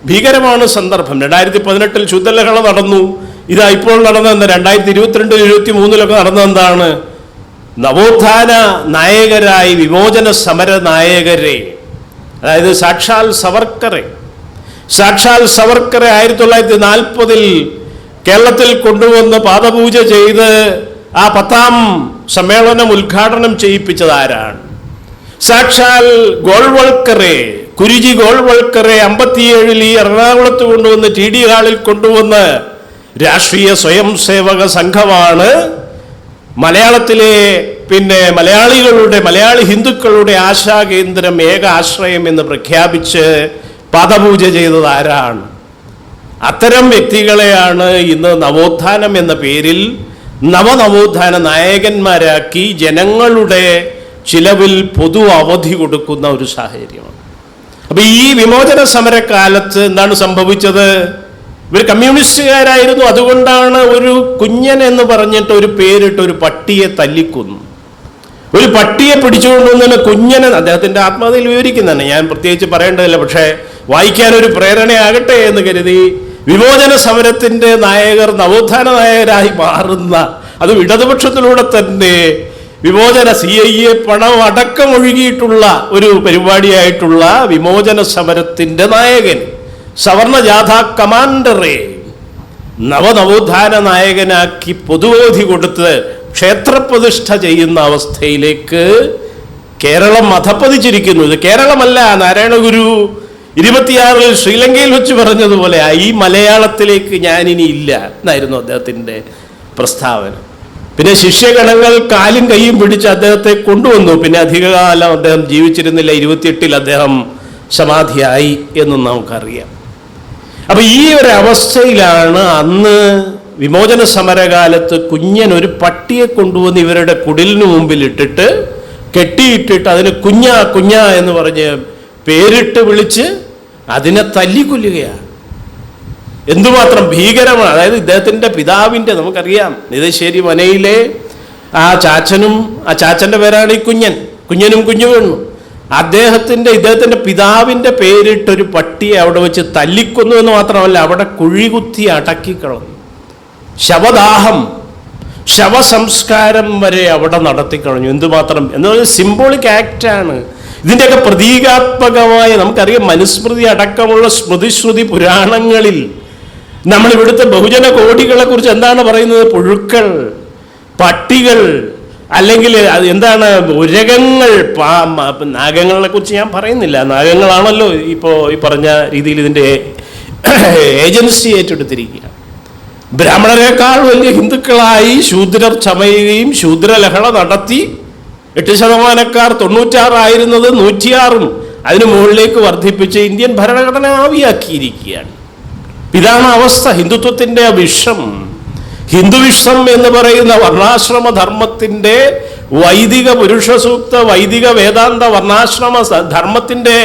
ഭീകരമാണ് സന്ദർഭം. 2018 ശൂദ്രലഹള നടന്നു. ഇതാ ഇപ്പോൾ നടന്നത് 2022-23 നടന്നതെന്താണ്? നവോത്ഥാന നായകരായി വിമോചന സമര നായകരെ, അതായത് സാക്ഷാൽ സവർക്കറെ 1940 കേരളത്തിൽ കൊണ്ടുവന്ന് പാദപൂജ ചെയ്ത് ആ 10ാം സമ്മേളനം ഉദ്ഘാടനം ചെയ്യിപ്പിച്ചത് ആരാണ്? സാക്ഷാൽ ഗോൾവൾക്കറെ, കുരുജി ഗോൾവൾക്കറെ 57 ഈ എറണാകുളത്ത് കൊണ്ടുവന്ന് TD ഹാളിൽ കൊണ്ടുവന്ന് രാഷ്ട്രീയ സ്വയം സേവക സംഘമാണ് മലയാളത്തിലെ മലയാളി ഹിന്ദുക്കളുടെ ആശാകേന്ദ്രം, ഏക ആശ്രയം എന്ന് പ്രഖ്യാപിച്ച് പാദപൂജ ചെയ്തത് ആരാണ്? അത്തരം വ്യക്തികളെയാണ് ഇന്ന് നവോത്ഥാനം എന്ന പേരിൽ നവോത്ഥാന നായകന്മാരാക്കി ജനങ്ങളുടെ ചിലവിൽ പൊതു അവധി കൊടുക്കുന്ന ഒരു സാഹചര്യമാണ്. അപ്പൊ ഈ വിമോചന സമരക്കാലത്ത് എന്താണ് സംഭവിച്ചത്? ഇവർ കമ്മ്യൂണിസ്റ്റുകാരായിരുന്നു. അതുകൊണ്ടാണ് ഒരു കുഞ്ഞൻ എന്ന് പറഞ്ഞിട്ട് ഒരു പേരിട്ട് ഒരു പട്ടിയെ തല്ലിക്കൊന്നു. ഒരു പട്ടിയെ പിടിച്ചുകൊണ്ടുവന്നതിന് കുഞ്ഞനെ, അദ്ദേഹത്തിൻ്റെ ആത്മകഥയിൽ വിവരിക്കുന്നതാണ്, ഞാൻ പ്രത്യേകിച്ച് പറയേണ്ടതില്ല, പക്ഷേ വായിക്കാനൊരു പ്രേരണയാകട്ടെ എന്ന് കരുതി വിമോചന സമരത്തിൻ്റെ നായകർ നവോത്ഥാന നായകരായി മാറുന്ന, അതും ഇടതുപക്ഷത്തിലൂടെ തന്നെ വിമോചന CIA പണം അടക്കം ഒഴുകിയിട്ടുള്ള ഒരു പരിപാടിയായിട്ടുള്ള വിമോചന സമരത്തിൻ്റെ നായകൻ, സവർണ ജാഥ കമാൻഡറെ നവോത്ഥാന നായകനാക്കി പൊതുവോധി കൊടുത്ത് ക്ഷേത്രപ്രതിഷ്ഠ ചെയ്യുന്ന അവസ്ഥയിലേക്ക് കേരളം അധപ്പതിച്ചിരിക്കുന്നു. ഇത് കേരളമല്ല, നാരായണഗുരു 26 ശ്രീലങ്കയിൽ വെച്ച് പറഞ്ഞതുപോലെ ഈ മലയാളത്തിലേക്ക് ഞാനിനി ഇല്ല എന്നായിരുന്നു അദ്ദേഹത്തിൻ്റെ പ്രസ്താവന. പിന്നെ ശിഷ്യഗണങ്ങൾ കാലും കൈയും പിടിച്ച് അദ്ദേഹത്തെ കൊണ്ടുവന്നു. പിന്നെ അധികകാലം അദ്ദേഹം ജീവിച്ചിരുന്നില്ല. 28 അദ്ദേഹം സമാധിയായി എന്നും നമുക്കറിയാം. അപ്പൊ ഈ ഒരു അവസ്ഥയിലാണ് അന്ന് വിമോചന സമരകാലത്ത് കുഞ്ഞൻ ഒരു പട്ടിയെ കൊണ്ടുവന്ന് ഇവരുടെ കുടിലിന് മുമ്പിൽ ഇട്ടിട്ട് കെട്ടിയിട്ടിട്ട് അതിന് കുഞ്ഞ എന്ന് പറഞ്ഞ് പേരിട്ട് വിളിച്ച് അതിനെ തല്ലിക്കൊല്ലുകയാണ്. എന്തുമാത്രം ഭീകരമാണ്! അതായത് ഇദ്ദേഹത്തിൻ്റെ പിതാവിൻ്റെ, നമുക്കറിയാം, നെയ്തശ്ശേരി മനയിലെ ആ ചാച്ചൻ്റെ പേരാണ് ഈ കുഞ്ഞനും കുഞ്ഞുപെണ്ണും. ഇദ്ദേഹത്തിൻ്റെ പിതാവിൻ്റെ പേരിട്ടൊരു പട്ടിയെ അവിടെ വെച്ച് തല്ലിക്കൊന്നു എന്ന് മാത്രമല്ല, അവിടെ കുഴികുത്തി അടക്കിക്കളഞ്ഞു. ശവദാഹം, ശവസംസ്കാരം വരെ അവിടെ നടത്തിക്കളഞ്ഞു. എന്തുമാത്രം എന്ന് പറഞ്ഞാൽ സിംബോളിക് ആക്റ്റാണ്. ഇതിൻ്റെയൊക്കെ പ്രതീകാത്മകമായ, നമുക്കറിയാം, മനുസ്മൃതി അടക്കമുള്ള സ്മൃതിശ്രുതി പുരാണങ്ങളിൽ നമ്മൾ ഇവിടുത്തെ ബഹുജന കോടികളെ കുറിച്ച് എന്താണ് പറയുന്നത്? പുഴുക്കൾ, പട്ടികൾ, അല്ലെങ്കിൽ അത് എന്താണ് ഉരകങ്ങൾ, നാഗങ്ങളെ കുറിച്ച് ഞാൻ പറയുന്നില്ല. നാഗങ്ങളാണല്ലോ ഇപ്പോൾ ഈ പറഞ്ഞ രീതിയിൽ ഇതിൻ്റെ ഏജൻസി ഏറ്റെടുത്തിരിക്കുക. ബ്രാഹ്മണരെക്കാൾ വലിയ ഹിന്ദുക്കളായി ശൂദ്രർ ചമയുകയും ശൂദ്രലഹള നടത്തി 8% 96 ആയിരുന്നത് 106 അതിനു മുകളിലേക്ക് വർദ്ധിപ്പിച്ച് ഇന്ത്യൻ ഭരണഘടന ആവിയാക്കിയിരിക്കുകയാണ്. ഇതാണ് അവസ്ഥ. ഹിന്ദുത്വത്തിൻ്റെ വിഷം, ഹിന്ദുവിഷം എന്ന് പറയുന്ന വർണ്ണാശ്രമ ധർമ്മത്തിൻ്റെ വൈദിക പുരുഷ സൂക്ത, വൈദിക വേദാന്ത വർണ്ണാശ്രമ ധർമ്മത്തിൻ്റെ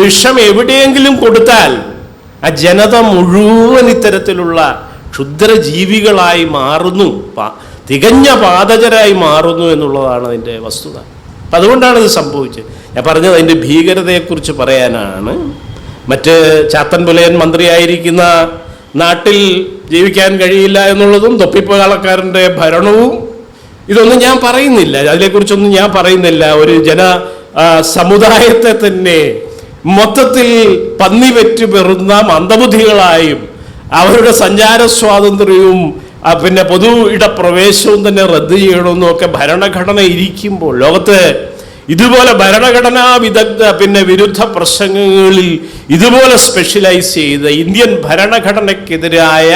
വിഷം എവിടെയെങ്കിലും കൊടുത്താൽ ആ ജനത മുഴുവൻ ഇത്തരത്തിലുള്ള ക്ഷുദ്രജീവികളായി മാറുന്നു, തികഞ്ഞ പാദചരായി മാറുന്നു എന്നുള്ളതാണ് അതിൻ്റെ വസ്തുത. അപ്പം അതുകൊണ്ടാണ് ഇത് സംഭവിച്ചത്. ഞാൻ പറഞ്ഞത് അതിൻ്റെ ഭീകരതയെക്കുറിച്ച് പറയാനാണ്. മറ്റ് ചാത്തൻ പുലയൻ മന്ത്രിയായിരിക്കുന്ന നാട്ടിൽ ജീവിക്കാൻ കഴിയില്ല എന്നുള്ളതും തൊപ്പിപ്പകാളക്കാരൻ്റെ ഭരണവും ഇതൊന്നും ഞാൻ പറയുന്നില്ല, അതിനെക്കുറിച്ചൊന്നും ഞാൻ പറയുന്നില്ല. ഒരു സമുദായത്തെ തന്നെ മൊത്തത്തിൽ പന്നി പെറ്റു പെറുന്ന മന്ദബുദ്ധികളായും അവരുടെ സഞ്ചാര സ്വാതന്ത്ര്യവും പിന്നെ പൊതു ഇടപ്രവേശവും തന്നെ റദ്ദ് ചെയ്യണമെന്നും ഒക്കെ ഭരണഘടന ഇരിക്കുമ്പോൾ ലോകത്ത് ഇതുപോലെ ഭരണഘടനാ വിരുദ്ധ പ്രസംഗങ്ങളിൽ ഇതുപോലെ സ്പെഷ്യലൈസ് ചെയ്ത് ഇന്ത്യൻ ഭരണഘടനയ്ക്കെതിരായ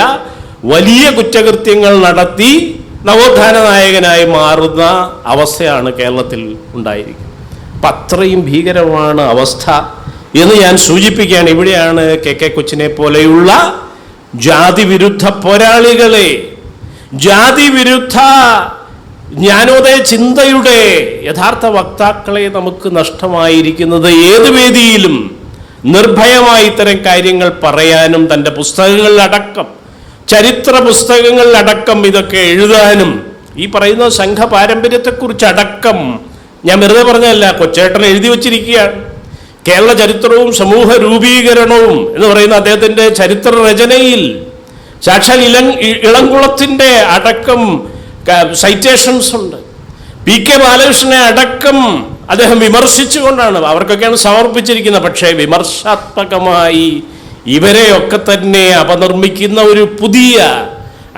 വലിയ കുറ്റകൃത്യങ്ങൾ നടത്തി നവോത്ഥാന നായകനായി മാറുന്ന അവസ്ഥയാണ് കേരളത്തിൽ ഉണ്ടായിരിക്കുന്നത്. അപ്പം അത്രയും ഭീകരമാണ് അവസ്ഥ എന്ന് ഞാൻ സൂചിപ്പിക്കുകയാണ്. ഇവിടെയാണ് KK കൊച്ചിനെ പോലെയുള്ള ജാതി വിരുദ്ധ പോരാളികളെ, ജാതി വിരുദ്ധ ജ്ഞാനോദയ ചിന്തയുടെ യഥാർത്ഥ വക്താക്കളെ നമുക്ക് നഷ്ടമായിരിക്കുന്നത്. ഏത് വേദിയിലും നിർഭയമായി ഇത്തരം കാര്യങ്ങൾ പറയാനും തൻ്റെ പുസ്തകങ്ങളിലടക്കം, ചരിത്ര പുസ്തകങ്ങളിലടക്കം ഇതൊക്കെ എഴുതാനും, ഈ പറയുന്ന സംഘ പാരമ്പര്യത്തെക്കുറിച്ചടക്കം ഞാൻ വെറുതെ പറഞ്ഞതല്ല, കൊച്ചേട്ടൻ എഴുതി വച്ചിരിക്കുകയാണ്. കേരള ചരിത്രവും സമൂഹ രൂപീകരണവും എന്ന് പറയുന്ന അദ്ദേഹത്തിൻ്റെ ചരിത്ര രചനയിൽ സാക്ഷാൽ ഇളംകുളത്തിൻ്റെ അടക്കം സൈറ്റേഷൻസ് ഉണ്ട്. PK ബാലകൃഷ്ണനെ അടക്കം അദ്ദേഹം വിമർശിച്ചുകൊണ്ടാണ് അവർക്കൊക്കെയാണ് സമർപ്പിച്ചിരിക്കുന്നത്. പക്ഷേ വിമർശാത്മകമായി ഇവരെയൊക്കെ തന്നെ അപനിർമ്മിക്കുന്ന ഒരു പുതിയ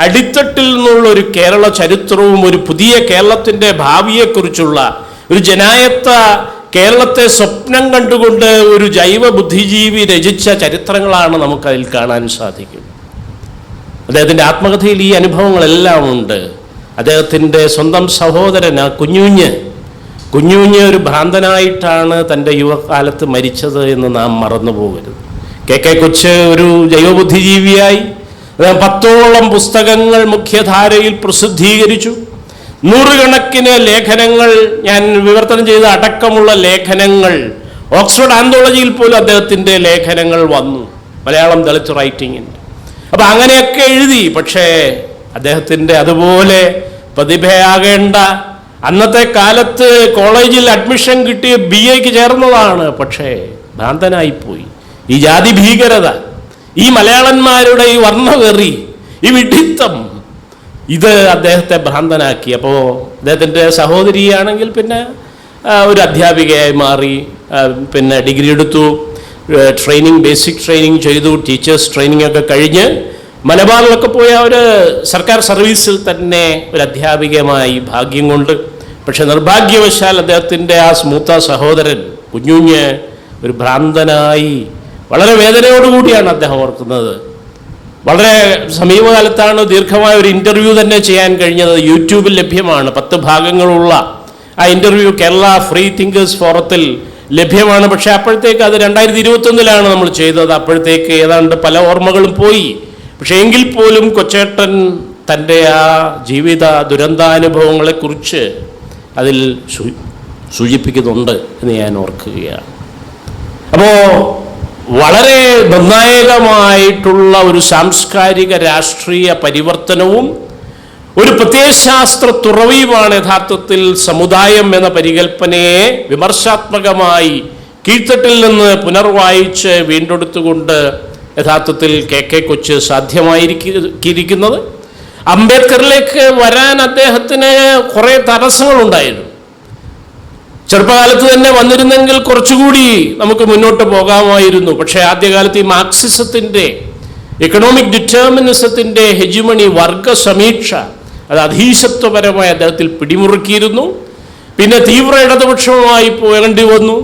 അടിത്തട്ടിൽ നിന്നുള്ള ഒരു കേരള ചരിത്രവും ഒരു പുതിയ കേരളത്തിൻ്റെ ഭാവിയെക്കുറിച്ചുള്ള ഒരു ജനായത്ത കേരളത്തെ സ്വപ്നം കണ്ടുകൊണ്ട് ഒരു ജൈവ ബുദ്ധിജീവി രചിച്ച ചരിത്രങ്ങളാണ് നമുക്കതിൽ കാണാൻ സാധിക്കും. അദ്ദേഹത്തിൻ്റെ ആത്മകഥയിൽ ഈ അനുഭവങ്ങളെല്ലാം ഉണ്ട്. അദ്ദേഹത്തിൻ്റെ സ്വന്തം സഹോദരൻ കുഞ്ഞുഞ്ഞ് ഒരു ഭ്രാന്തനായിട്ടാണ് തൻ്റെ യുവകാലത്ത് മരിച്ചത് എന്ന് നാം മറന്നു പോകരുത്. KK കൊച്ച് ഒരു ജൈവബുദ്ധിജീവിയായി 10ഓളം പുസ്തകങ്ങൾ മുഖ്യധാരയിൽ പ്രസിദ്ധീകരിച്ചു. 100 കണക്കിന് ലേഖനങ്ങൾ ഞാൻ വിവർത്തനം ചെയ്ത അടക്കമുള്ള ലേഖനങ്ങൾ ഓക്സ്ഫോർഡ് ആന്തോളജിയിൽ പോലും അദ്ദേഹത്തിൻ്റെ ലേഖനങ്ങൾ വന്നു, മലയാളം ദളിത് റൈറ്റിങ്ങിൻ്റെ. അപ്പം അങ്ങനെയൊക്കെ എഴുതി. പക്ഷേ അദ്ദേഹത്തിൻ്റെ അതുപോലെ പ്രതിഭയാകേണ്ട, അന്നത്തെ കാലത്ത് കോളേജിൽ അഡ്മിഷൻ കിട്ടി BA-ക്ക് ചേർന്നതാണ്, പക്ഷേ ഭ്രാന്തനായിപ്പോയി. ഈ ജാതി ഭീകരത, ഈ മലയാളന്മാരുടെ ഈ വർണ്ണവെറി, ഈ വിഡ്ഢിത്തം, ഇത് അദ്ദേഹത്തെ ഭ്രാന്തനാക്കി. അപ്പോൾ അദ്ദേഹത്തിൻ്റെ സഹോദരിയാണെങ്കിൽ പിന്നെ ഒരു അധ്യാപികയായി മാറി, പിന്നെ ഡിഗ്രി എടുത്തു, ബേസിക് ട്രെയിനിങ് ചെയ്തു, ടീച്ചേഴ്സ് ട്രെയിനിങ് ഒക്കെ കഴിഞ്ഞ് മലബാറിലൊക്കെ പോയ ഒരു സർക്കാർ സർവീസിൽ തന്നെ ഒരു അധ്യാപികമായി ഭാഗ്യം കൊണ്ട്. പക്ഷെ നിർഭാഗ്യവശാൽ അദ്ദേഹത്തിൻ്റെ ആ മൂത്ത സഹോദരൻ കുഞ്ഞുഞ്ഞ് ഒരു ഭ്രാന്തനായി വളരെ വേദനയോടുകൂടിയാണ് അദ്ദേഹം ഓർക്കുന്നത്. വളരെ സമീപകാലത്താണ് ദീർഘമായ ഒരു ഇൻ്റർവ്യൂ തന്നെ ചെയ്യാൻ കഴിഞ്ഞത്. യൂട്യൂബിൽ ലഭ്യമാണ്. 10 ഭാഗങ്ങളുള്ള ആ ഇൻ്റർവ്യൂ കേരള ഫ്രീ തിങ്കേഴ്സ് ഫോറത്തിൽ ലഭ്യമാണ്. പക്ഷേ അപ്പോഴത്തേക്ക് അത് 2021 നമ്മൾ ചെയ്തത്. അപ്പോഴത്തേക്ക് ഏതാണ്ട് പല ഓർമ്മകളും പോയി. പക്ഷേ എങ്കിൽ പോലും കൊച്ചേട്ടൻ തൻ്റെ ആ ജീവിത ദുരന്താനുഭവങ്ങളെക്കുറിച്ച് അതിൽ സൂചിപ്പിക്കുന്നുണ്ട് എന്ന് ഞാൻ ഓർക്കുകയാണ്. അപ്പോൾ വളരെ നിർണായകമായിട്ടുള്ള ഒരു സാംസ്കാരിക രാഷ്ട്രീയ പരിവർത്തനവും ഒരു പ്രത്യയശാസ്ത്ര തുറവിയുമാണ് യഥാർത്ഥത്തിൽ സമുദായം എന്ന പരികല്പനയെ വിമർശാത്മകമായി കീഴ്ത്തട്ടിൽ നിന്ന് പുനർവായിച്ച് വീണ്ടെടുത്തുകൊണ്ട് യഥാർത്ഥത്തിൽ KK കൊച്ച് സാധ്യമായിരിക്കുന്നത്. അംബേദ്കറിലേക്ക് വരാൻ അദ്ദേഹത്തിന് കുറേ തടസ്സങ്ങളുണ്ടായിരുന്നു. ചെറുപ്പകാലത്ത് തന്നെ വന്നിരുന്നെങ്കിൽ കുറച്ചുകൂടി നമുക്ക് മുന്നോട്ട് പോകാമായിരുന്നു. പക്ഷേ ആദ്യകാലത്ത് ഈ മാർക്സിസത്തിൻ്റെ, എക്കണോമിക് ഡിറ്റർമിനിസത്തിൻ്റെ ഹെജിമണി, വർഗ സമീക്ഷ, അത് അധീശത്വപരമായി അദ്ദേഹത്തിൽ പിടിമുറുക്കിയിരുന്നു. പിന്നെ തീവ്ര ഇടതുപക്ഷവുമായി പോകേണ്ടി വന്നു.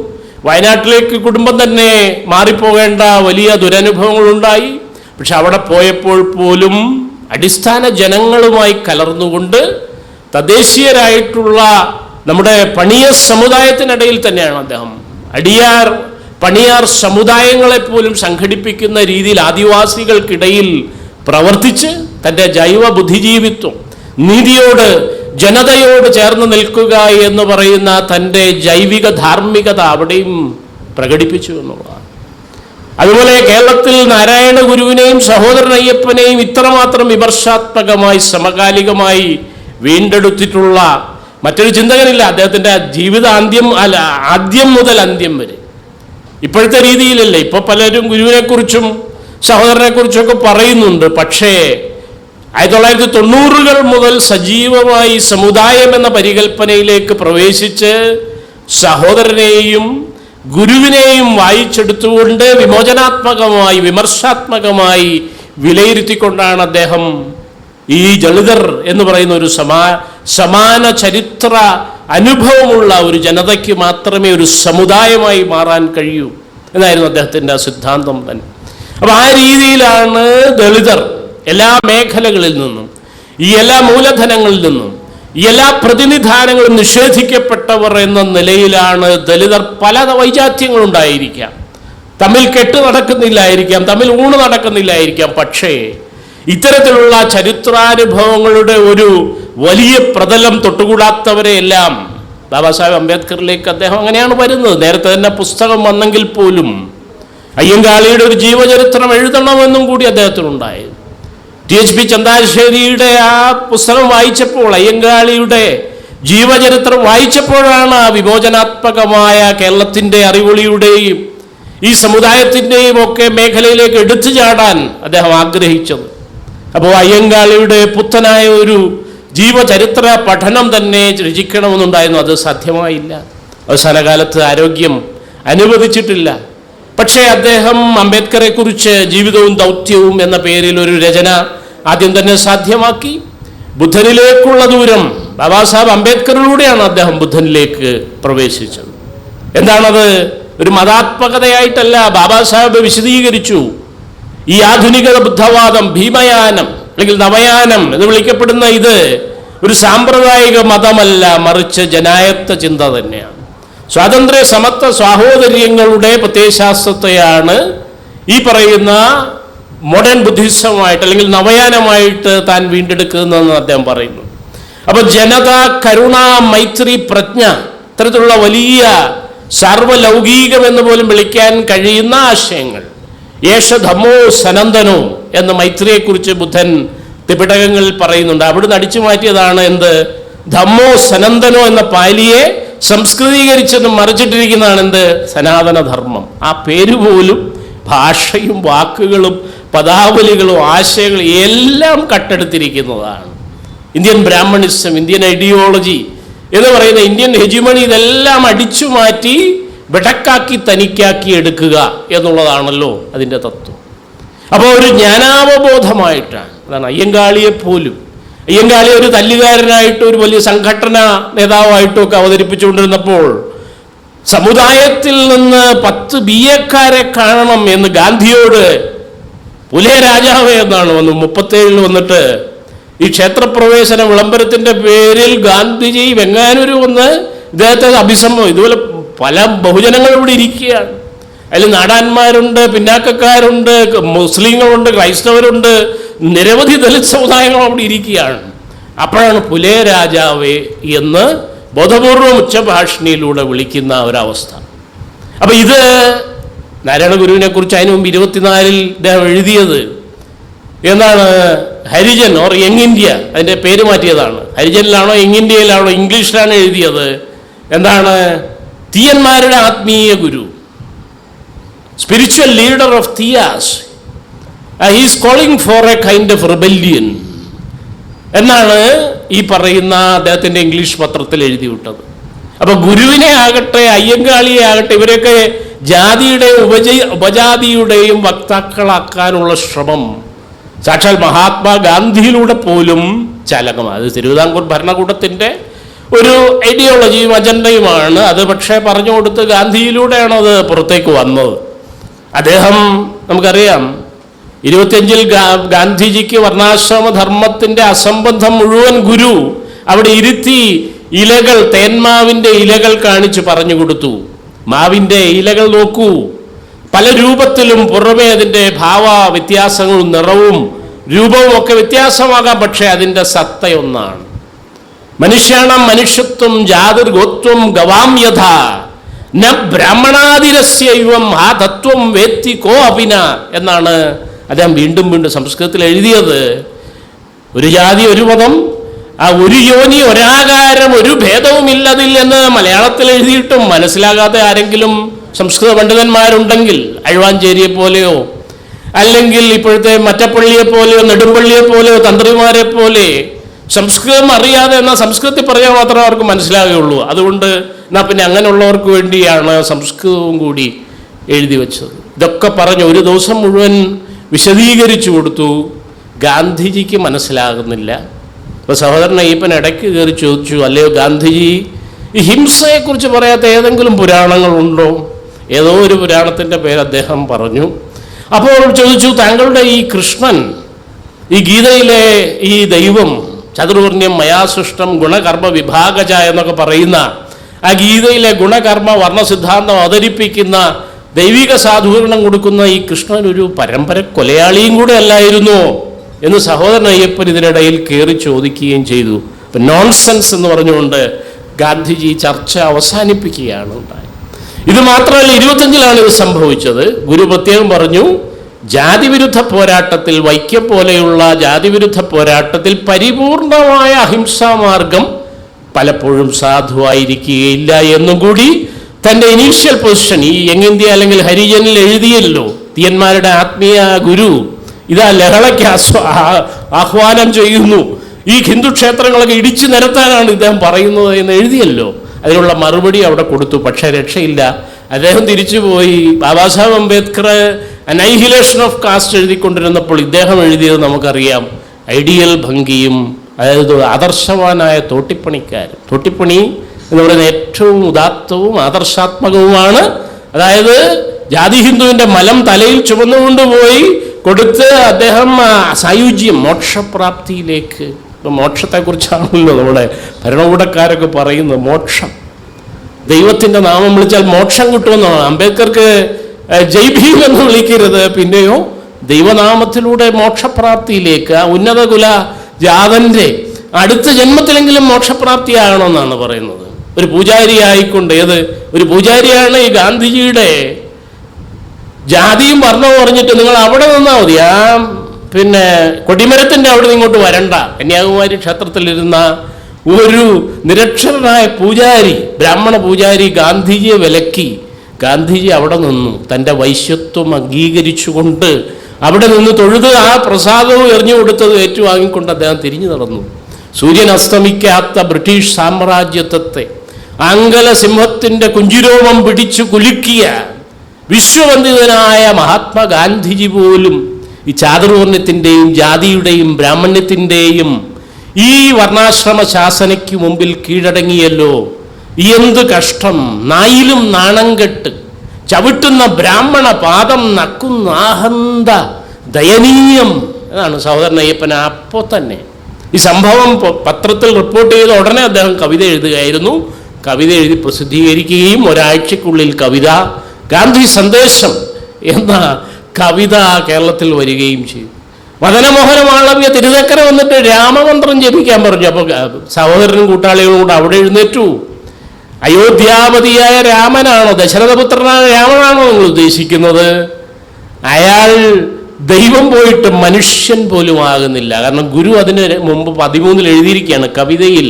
വയനാട്ടിലേക്ക് കുടുംബം തന്നെ മാറിപ്പോകേണ്ട വലിയ ദുരനുഭവങ്ങളുണ്ടായി. പക്ഷെ അവിടെ പോയപ്പോൾ പോലും അടിസ്ഥാന ജനങ്ങളുമായി കലർന്നുകൊണ്ട് തദ്ദേശീയരായിട്ടുള്ള നമ്മുടെ പണിയർ സമുദായത്തിനിടയിൽ തന്നെയാണ് അദ്ദേഹം പണിയാർ സമുദായങ്ങളെപ്പോലും സംഘടിപ്പിക്കുന്ന രീതിയിൽ ആദിവാസികൾക്കിടയിൽ പ്രവർത്തിച്ച് തൻ്റെ ജൈവ ബുദ്ധിജീവിത്വം, നീതിയോട് ജനതയോട് ചേർന്ന് നിൽക്കുക എന്ന് പറയുന്ന തൻ്റെ ജൈവിക ധാർമ്മികത അവിടെയും പ്രകടിപ്പിച്ചു എന്നുള്ളതാണ്. അതുപോലെ കേരളത്തിൽ നാരായണ ഗുരുവിനെയും സഹോദരൻ അയ്യപ്പനെയും ഇത്രമാത്രം വിമർശാത്മകമായി സമകാലികമായി വീണ്ടെടുത്തിട്ടുള്ള മറ്റൊരു ചിന്തകനില്ല. അദ്ദേഹത്തിൻ്റെ ആദ്യം മുതൽ അന്ത്യം വരെ ഇപ്പോഴത്തെ രീതിയിലല്ലേ. ഇപ്പൊ പലരും ഗുരുവിനെക്കുറിച്ചും സഹോദരനെക്കുറിച്ചൊക്കെ പറയുന്നുണ്ട്. പക്ഷേ 1990-കൾ മുതൽ സജീവമായി സമുദായം എന്ന പരികൽപ്പനയിലേക്ക് പ്രവേശിച്ച് സഹോദരനെയും ഗുരുവിനെയും വായിച്ചെടുത്തുകൊണ്ട് വിമോചനാത്മകമായി വിമർശാത്മകമായി വിലയിരുത്തിക്കൊണ്ടാണ് അദ്ദേഹം ഈ ദളിതർ എന്ന് പറയുന്ന ഒരു സമാന ചരിത്ര അനുഭവമുള്ള ഒരു ജനതയ്ക്ക് മാത്രമേ ഒരു സമുദായമായി മാറാൻ കഴിയൂ എന്നായിരുന്നു അദ്ദേഹത്തിൻ്റെ സിദ്ധാന്തം തന്നെ. അപ്പം ആ രീതിയിലാണ് ദളിതർ എല്ലാ മേഖലകളിൽ നിന്നും, ഈ എല്ലാ മൂലധനങ്ങളിൽ നിന്നും, ഈ എല്ലാ പ്രതിനിധാനങ്ങളും നിഷേധിക്കപ്പെട്ടവർ എന്ന നിലയിലാണ് ദളിതർ. പല വൈജാത്യങ്ങളുണ്ടായിരിക്കാം, തമ്മിൽ കെട്ട് നടക്കുന്നില്ലായിരിക്കാം, തമ്മിൽ ഊണ് നടക്കുന്നില്ലായിരിക്കാം. പക്ഷേ ഇത്തരത്തിലുള്ള ചരിത്രാനുഭവങ്ങളുടെ ഒരു വലിയ പ്രതലം തൊട്ടുകൂടാത്തവരെയെല്ലാം ബാബാ സാഹേബ് അംബേദ്കറിലേക്ക് അദ്ദേഹം അങ്ങനെയാണ് വരുന്നത്. നേരത്തെ തന്നെ പുസ്തകം വന്നെങ്കിൽ പോലും അയ്യങ്കാളിയുടെ ഒരു ജീവചരിത്രം എഴുതണമെന്നും കൂടി അദ്ദേഹത്തിനുണ്ടായിരുന്നു. THP ചന്താശ്ശേരിയുടെ ആ പുസ്തകം വായിച്ചപ്പോൾ, അയ്യങ്കാളിയുടെ ജീവചരിത്രം വായിച്ചപ്പോഴാണ് ആ വിമോചനാത്മകമായ കേരളത്തിൻ്റെ അറിവൊളിയുടെയും ഈ സമുദായത്തിൻ്റെയും ഒക്കെ മേഖലയിലേക്ക് എടുത്തു ചാടാൻ അദ്ദേഹം ആഗ്രഹിച്ചത്. അപ്പോൾ അയ്യങ്കാളിയുടെ പുത്തനായ ഒരു ജീവചരിത്ര പഠനം തന്നെ രചിക്കണമെന്നുണ്ടായിരുന്നു. അത് സാധ്യമായില്ല. അവസാന കാലത്ത് ആരോഗ്യം അനുവദിച്ചിട്ടില്ല. പക്ഷേ അദ്ദേഹം അംബേദ്കറെ കുറിച്ച് ജീവിതവും ദൗത്യവും എന്ന പേരിൽ ഒരു രചന ആദ്യം തന്നെ സാധ്യമാക്കി. ബുദ്ധനിലേക്കുള്ള ദൂരം ബാബാ സാഹേബ് അംബേദ്കറിലൂടെയാണ് അദ്ദേഹം ബുദ്ധനിലേക്ക് പ്രവേശിച്ചത്. എന്താണത്? ഒരു മതാത്മകതയായിട്ടല്ല ബാബാ സാഹേബ് വിശദീകരിച്ചു. ഈ ആധുനിക ബുദ്ധവാദം, ഭീമയാനം അല്ലെങ്കിൽ നവയാനം എന്ന് വിളിക്കപ്പെടുന്ന ഇത് ഒരു സാമ്പ്രദായിക മതമല്ല, മറിച്ച് ജനായത്ത ചിന്ത തന്നെയാണ്. സ്വാതന്ത്ര്യ സമത്വ സാഹോദര്യങ്ങളുടെ പ്രത്യയശാസ്ത്രത്തെയാണ് ഈ പറയുന്ന മോഡേൺ ബുദ്ധിസമായിട്ട് അല്ലെങ്കിൽ നവയാനമായിട്ട് താൻ വീണ്ടെടുക്കുന്നതെന്ന് അദ്ദേഹം പറയുന്നു. അപ്പൊ ജനത, കരുണ, മൈത്രി, പ്രജ്ഞ, ഇത്തരത്തിലുള്ള വലിയ സാർവലൗകികം എന്ന് പോലും വിളിക്കാൻ കഴിയുന്ന ആശയങ്ങൾ. യേശ ധമ്മോ സനന്ദനോ എന്ന മൈത്രിയെക്കുറിച്ച് ബുദ്ധൻ ത്രിപിടകങ്ങളിൽ പറയുന്നുണ്ട്. അവിടുന്ന് അടിച്ചു മാറ്റിയതാണ് എന്ത്? ധമ്മോ സനന്ദനോ എന്ന പാലിയെ സംസ്കൃതീകരിച്ചെന്ന് മറിച്ചിട്ടിരിക്കുന്നതാണ് എന്ത്? സനാതനധർമ്മം. ആ പേര് പോലും ഭാഷയും വാക്കുകളും പദാവലികളും ആശയങ്ങളും എല്ലാം കട്ടെടുത്തിരിക്കുന്നതാണ്. ഇന്ത്യൻ ബ്രാഹ്മണിസം, ഇന്ത്യൻ ഐഡിയോളജി എന്ന് പറയുന്ന ഇന്ത്യൻ ഹെജിമണി, ഇതെല്ലാം അടിച്ചു മാറ്റി വെടക്കാക്കി തനിക്കാക്കി എടുക്കുക എന്നുള്ളതാണല്ലോ അതിൻ്റെ തത്വം. അപ്പോൾ ഒരു ജ്ഞാനാവബോധമായിട്ടാണ്, അതാണ് അയ്യങ്കാളിയെപ്പോലും. അയ്യങ്കാളി ഒരു തല്ലുകാരനായിട്ട് ഒരു വലിയ സംഘടന നേതാവായിട്ടും ഒക്കെ അവതരിപ്പിച്ചുകൊണ്ടിരുന്നപ്പോൾ സമുദായത്തിൽ നിന്ന് 10 BA-ക്കാരെ കാണണം എന്ന് ഗാന്ധിയോട് പുലേ രാജാവ് എന്നാണ് 37 വന്നിട്ട് ഈ ക്ഷേത്രപ്രവേശന വിളംബരത്തിന്റെ പേരിൽ ഗാന്ധിജി വെങ്ങാനൂർ വന്ന് ഇദ്ദേഹത്തെ ഇതുപോലെ പല ബഹുജനങ്ങൾ ഇവിടെ ഇരിക്കുകയാണ്. അതിൽ നാടാന്മാരുണ്ട്, പിന്നാക്കക്കാരുണ്ട്, മുസ്ലിങ്ങളുണ്ട്, ക്രൈസ്തവരുണ്ട്, നിരവധി ദലിത് സമുദായങ്ങൾ അവിടെ ഇരിക്കുകയാണ്. അപ്പോഴാണ് പുലേ രാജാവേ എന്ന് ബോധപൂർവം ഉച്ചഭാഷണിയിലൂടെ വിളിക്കുന്ന ഒരവസ്ഥ. അപ്പൊ ഇത് നാരായണ ഗുരുവിനെ കുറിച്ച് അതിനു മുമ്പ് 24-ൽ ഇദ്ദേഹം എഴുതിയത് എന്താണ്? Harijan or young India. അതിൻ്റെ പേര് മാറ്റിയതാണ്. ഹരിജനിലാണോ യങ് ഇന്ത്യയിലാണോ ഇംഗ്ലീഷിലാണ് എഴുതിയത്. എന്താണ്? തീയന്മാരുടെ ആത്മീയ guru, spiritual leader of Thiyyas, he's calling for a kind of rebellion എന്നാണ് ഈ പറയുന്ന അദ്ദേഹത്തിൻ്റെ ഇംഗ്ലീഷ് പത്രത്തിൽ എഴുതി വിട്ടത്. അപ്പൊ ഗുരുവിനെ ആകട്ടെ അയ്യങ്കാളിയെ ആകട്ടെ ഇവരൊക്കെ ജാതിയുടെയും ഉപജാതിയുടെയും വക്താക്കളാക്കാനുള്ള ശ്രമം സാക്ഷാൽ മഹാത്മാഗാന്ധിയിലൂടെ പോലും ചലകമാണ്. അത് തിരുവിതാംകൂർ ഭരണകൂടത്തിൻ്റെ ഒരു ഐഡിയോളജിയും അജണ്ടയുമാണ്. അത് പക്ഷേ പറഞ്ഞു കൊടുത്ത് ഗാന്ധിയിലൂടെയാണ് അത് പുറത്തേക്ക് വന്നത്. അദ്ദേഹം നമുക്കറിയാം 25-ൽ ഗാന്ധിജിക്ക് വർണ്ണാശ്രമധർമ്മത്തിൻ്റെ അസംബന്ധം മുഴുവൻ ഗുരു അവിടെ ഇരുത്തി ഇലകൾ, തേന്മാവിൻ്റെ ഇലകൾ കാണിച്ച് പറഞ്ഞു കൊടുത്തു. മാവിൻ്റെ ഇലകൾ നോക്കൂ, പല രൂപത്തിലും, പുറമേ അതിൻ്റെ ഭാവ വ്യത്യാസങ്ങളും നിറവും രൂപവും ഒക്കെ വ്യത്യാസമാകാം, പക്ഷേ അതിൻ്റെ സത്തയൊന്നാണ്. മനുഷ്യാണം മനുഷ്യത്വം ജാതിർഗോത്വം ഗവാം യഥ ന ബ്രാഹ്മണാതിരസ്യൈവം ആ തത്വം വേത്തി കോ അപിന എന്നാണ് അദ്ദേഹം വീണ്ടും വീണ്ടും സംസ്കൃതത്തിൽ എഴുതിയത്. ഒരു ജാതി, ഒരു മതം, ആ ഒരു യോനി, ഒരാകാരം, ഒരു ഭേദവുമില്ലതിൽ എന്ന് മലയാളത്തിൽ എഴുതിയിട്ടും മനസ്സിലാകാതെ ആരെങ്കിലും സംസ്കൃത പണ്ഡിതന്മാരുണ്ടെങ്കിൽ, അഴുവാഞ്ചേരിയെ പോലെയോ അല്ലെങ്കിൽ ഇപ്പോഴത്തെ മറ്റപ്പള്ളിയെ പോലെയോ നെടുമ്പള്ളിയെ പോലെയോ തന്ത്രിമാരെ പോലെ സംസ്കൃതം അറിയാതെ, എന്നാൽ സംസ്കൃതത്തിൽ പറയാൻ മാത്രമേ അവർക്ക് മനസ്സിലാകുകയുള്ളൂ. അതുകൊണ്ട് എന്നാൽ പിന്നെ അങ്ങനെയുള്ളവർക്ക് വേണ്ടിയാണ് സംസ്കൃതവും കൂടി എഴുതി വെച്ചത്. ഇതൊക്കെ പറഞ്ഞ് ഒരു ദിവസം മുഴുവൻ വിശദീകരിച്ചു കൊടുത്തു. ഗാന്ധിജിക്ക് മനസ്സിലാകുന്നില്ല. അപ്പോൾ സഹോദരൻ അയ്യപ്പൻ ഇടയ്ക്ക് കയറി ചോദിച്ചു, അല്ലയോ ഗാന്ധിജി, ഈ ഹിംസയെക്കുറിച്ച് പറയാത്ത ഏതെങ്കിലും പുരാണങ്ങളുണ്ടോ? ഏതോ ഒരു പുരാണത്തിൻ്റെ പേര് അദ്ദേഹം പറഞ്ഞു. അപ്പോൾ ചോദിച്ചു, താങ്കളുടെ ഈ കൃഷ്ണൻ, ഈ ഗീതയിലെ ഈ ദൈവം, ചതുർവർണ്ണ്യം മയാ സൃഷ്ടം ഗുണകർമ്മ വിഭാഗജ എന്നൊക്കെ പറയുന്ന ആ ഗീതയിലെ ഗുണകർമ്മ വർണ്ണ സിദ്ധാന്തം അവതരിപ്പിക്കുന്ന ദൈവിക സാധൂകരണം കൊടുക്കുന്ന ഈ കൃഷ്ണൻ ഒരു പരമ്പര കൊലയാളിയും കൂടെ അല്ലായിരുന്നോ എന്ന് സഹോദരൻ അയ്യപ്പൻ ഇതിനിടയിൽ കയറി ചോദിക്കുകയും ചെയ്തു. അപ്പം നോൺസെൻസ് എന്ന് പറഞ്ഞുകൊണ്ട് ഗാന്ധിജി ചർച്ച അവസാനിപ്പിക്കുകയാണ് ഉണ്ടായത്. ഇത് മാത്രമല്ല, 25-ലാണ് ഇത് സംഭവിച്ചത്. ഗുരു പ്രത്യേകം പറഞ്ഞു, ജാതിവിരുദ്ധ പോരാട്ടത്തിൽ, വൈക്കം പോലെയുള്ള ജാതിവിരുദ്ധ പോരാട്ടത്തിൽ പരിപൂർണമായ അഹിംസാമാർഗം പലപ്പോഴും സാധുവായിരിക്കുകയില്ല എന്നും കൂടി തൻ്റെ ഇനീഷ്യൽ പൊസിഷൻ ഈ യങ് ഇന്ത്യ അല്ലെങ്കിൽ ഹരിജനിൽ എഴുതിയല്ലോ. തീയന്മാരുടെ ആത്മീയ ഗുരു ഇതാ ലഹളയ്ക്ക് ആഹ്വാനം ചെയ്യുന്നു, ഈ ഹിന്ദു ക്ഷേത്രങ്ങളൊക്കെ ഇടിച്ചു നിരത്താനാണ് ഇദ്ദേഹം പറയുന്നത് എന്ന് എഴുതിയല്ലോ. അതിനുള്ള മറുപടി അവിടെ കൊടുത്തു. പക്ഷേ രക്ഷയില്ല, അദ്ദേഹം തിരിച്ചുപോയി. ബാബാ സാഹേബ് അംബേദ്കർ അനൈഹിലേഷൻ ഓഫ് കാസ്റ്റ് എഴുതിക്കൊണ്ടിരുന്നപ്പോൾ ഇദ്ദേഹം എഴുതിയത് നമുക്കറിയാം, ഐഡിയൽ ഭംഗിയും, അതായത് ആദർശവാനായ തോട്ടിപ്പണിക്കാരൻ. തോട്ടിപ്പണി എന്ന് പറയുന്ന ഏറ്റവും ഉദാത്തവും ആദർശാത്മകവുമാണ്. അതായത് ജാതി ഹിന്ദുവിൻ്റെ മലം തലയിൽ ചുമന്നുകൊണ്ടുപോയി കൊടുത്ത് അദ്ദേഹം സായുജ്യം, മോക്ഷപ്രാപ്തിയിലേക്ക്. ഇപ്പം മോക്ഷത്തെക്കുറിച്ചാണല്ലോ നമ്മുടെ ഭരണകൂടക്കാരൊക്കെ പറയുന്നത്. മോക്ഷം, ദൈവത്തിൻ്റെ നാമം വിളിച്ചാൽ മോക്ഷം കിട്ടുമെന്നാണ്. അംബേദ്കർക്ക് ജയ് ഭീം എന്ന് വിളിക്കരുത്, പിന്നെയോ ദൈവനാമത്തിലൂടെ മോക്ഷപ്രാപ്തിയിലേക്ക്, ആ ഉന്നത കുല ജാതൻ്റെ അടുത്ത ജന്മത്തിലെങ്കിലും മോക്ഷപ്രാപ്തിയാകണമെന്നാണ് പറയുന്നത്. ഒരു പൂജാരി ആയിക്കൊണ്ട്, ഏത് ഒരു പൂജാരിയാണ് ഈ ഗാന്ധിജിയുടെ ജാതിയും വർണ്ണവും പറഞ്ഞിട്ട് നിങ്ങൾ അവിടെ നിന്നാൽ മതി, ആ പിന്നെ കൊടിമരത്തിൻ്റെ അവിടെ നിന്ന് ഇങ്ങോട്ട് വരണ്ട. കന്യാകുമാരി ക്ഷേത്രത്തിലിരുന്ന ഒരു നിരക്ഷരനായ പൂജാരി, ബ്രാഹ്മണ പൂജാരി ഗാന്ധിജിയെ വിലക്കി. ഗാന്ധിജി അവിടെ നിന്നു തൻ്റെ വൈശ്യത്വം അംഗീകരിച്ചുകൊണ്ട് അവിടെ നിന്ന് തൊഴുത് ആ പ്രസാദവും എറിഞ്ഞു കൊടുത്തത് ഏറ്റുവാങ്ങിക്കൊണ്ട് അദ്ദേഹം തിരിഞ്ഞു നടന്നു. സൂര്യൻ അസ്തമിക്കാത്ത ബ്രിട്ടീഷ് സാമ്രാജ്യത്വത്തെ ആംഗല സിംഹത്തിൻ്റെ കുഞ്ചിരോമം പിടിച്ചു കുലുക്കിയ വിശ്വവന്ദിതനായ മഹാത്മാഗാന്ധിജി പോലും ഈ ചാതുർവർണ്ണത്തിൻ്റെയും ജാതിയുടെയും ബ്രാഹ്മണ്യത്തിൻ്റെയും ഈ വർണ്ണാശ്രമ ശാസനയ്ക്ക് മുമ്പിൽ കീഴടങ്ങിയല്ലോ. എന്ത് കഷ്ടം! നായിലും നാണം കെട്ട് ചവിട്ടുന്ന ബ്രാഹ്മണ പാദം നക്കുന്ന ആഹന്ത ദയനീയം എന്നാണ് സഹോദരൻ അയ്യപ്പൻ. അപ്പോൾ തന്നെ ഈ സംഭവം പത്രത്തിൽ റിപ്പോർട്ട് ചെയ്ത ഉടനെ അദ്ദേഹം കവിത എഴുതുകയായിരുന്നു. കവിത എഴുതി പ്രസിദ്ധീകരിക്കുകയും ഒരാഴ്ചക്കുള്ളിൽ കവിത ഗാന്ധി സന്ദേശം എന്ന കവിത കേരളത്തിൽ വരികയും ചെയ്തു. വദനമോഹന മാളവ്യ തിരുനക്കര വന്നിട്ട് രാമമന്ത്രം ജപിക്കാൻ പറഞ്ഞു. അപ്പോൾ സഹോദരനും കൂട്ടാളികളും കൂടെ അവിടെ എഴുന്നേറ്റു. അയോധ്യാപതിയായ രാമനാണോ, ദശരഥപുത്രനായ രാമനാണോ നിങ്ങൾ ഉദ്ദേശിക്കുന്നത്? അയാൾ ദൈവം പോയിട്ട് മനുഷ്യൻ പോലും ആകുന്നില്ല. കാരണം ഗുരു അതിന് മുമ്പ് 13 എഴുതിയിരിക്കുകയാണ് കവിതയിൽ,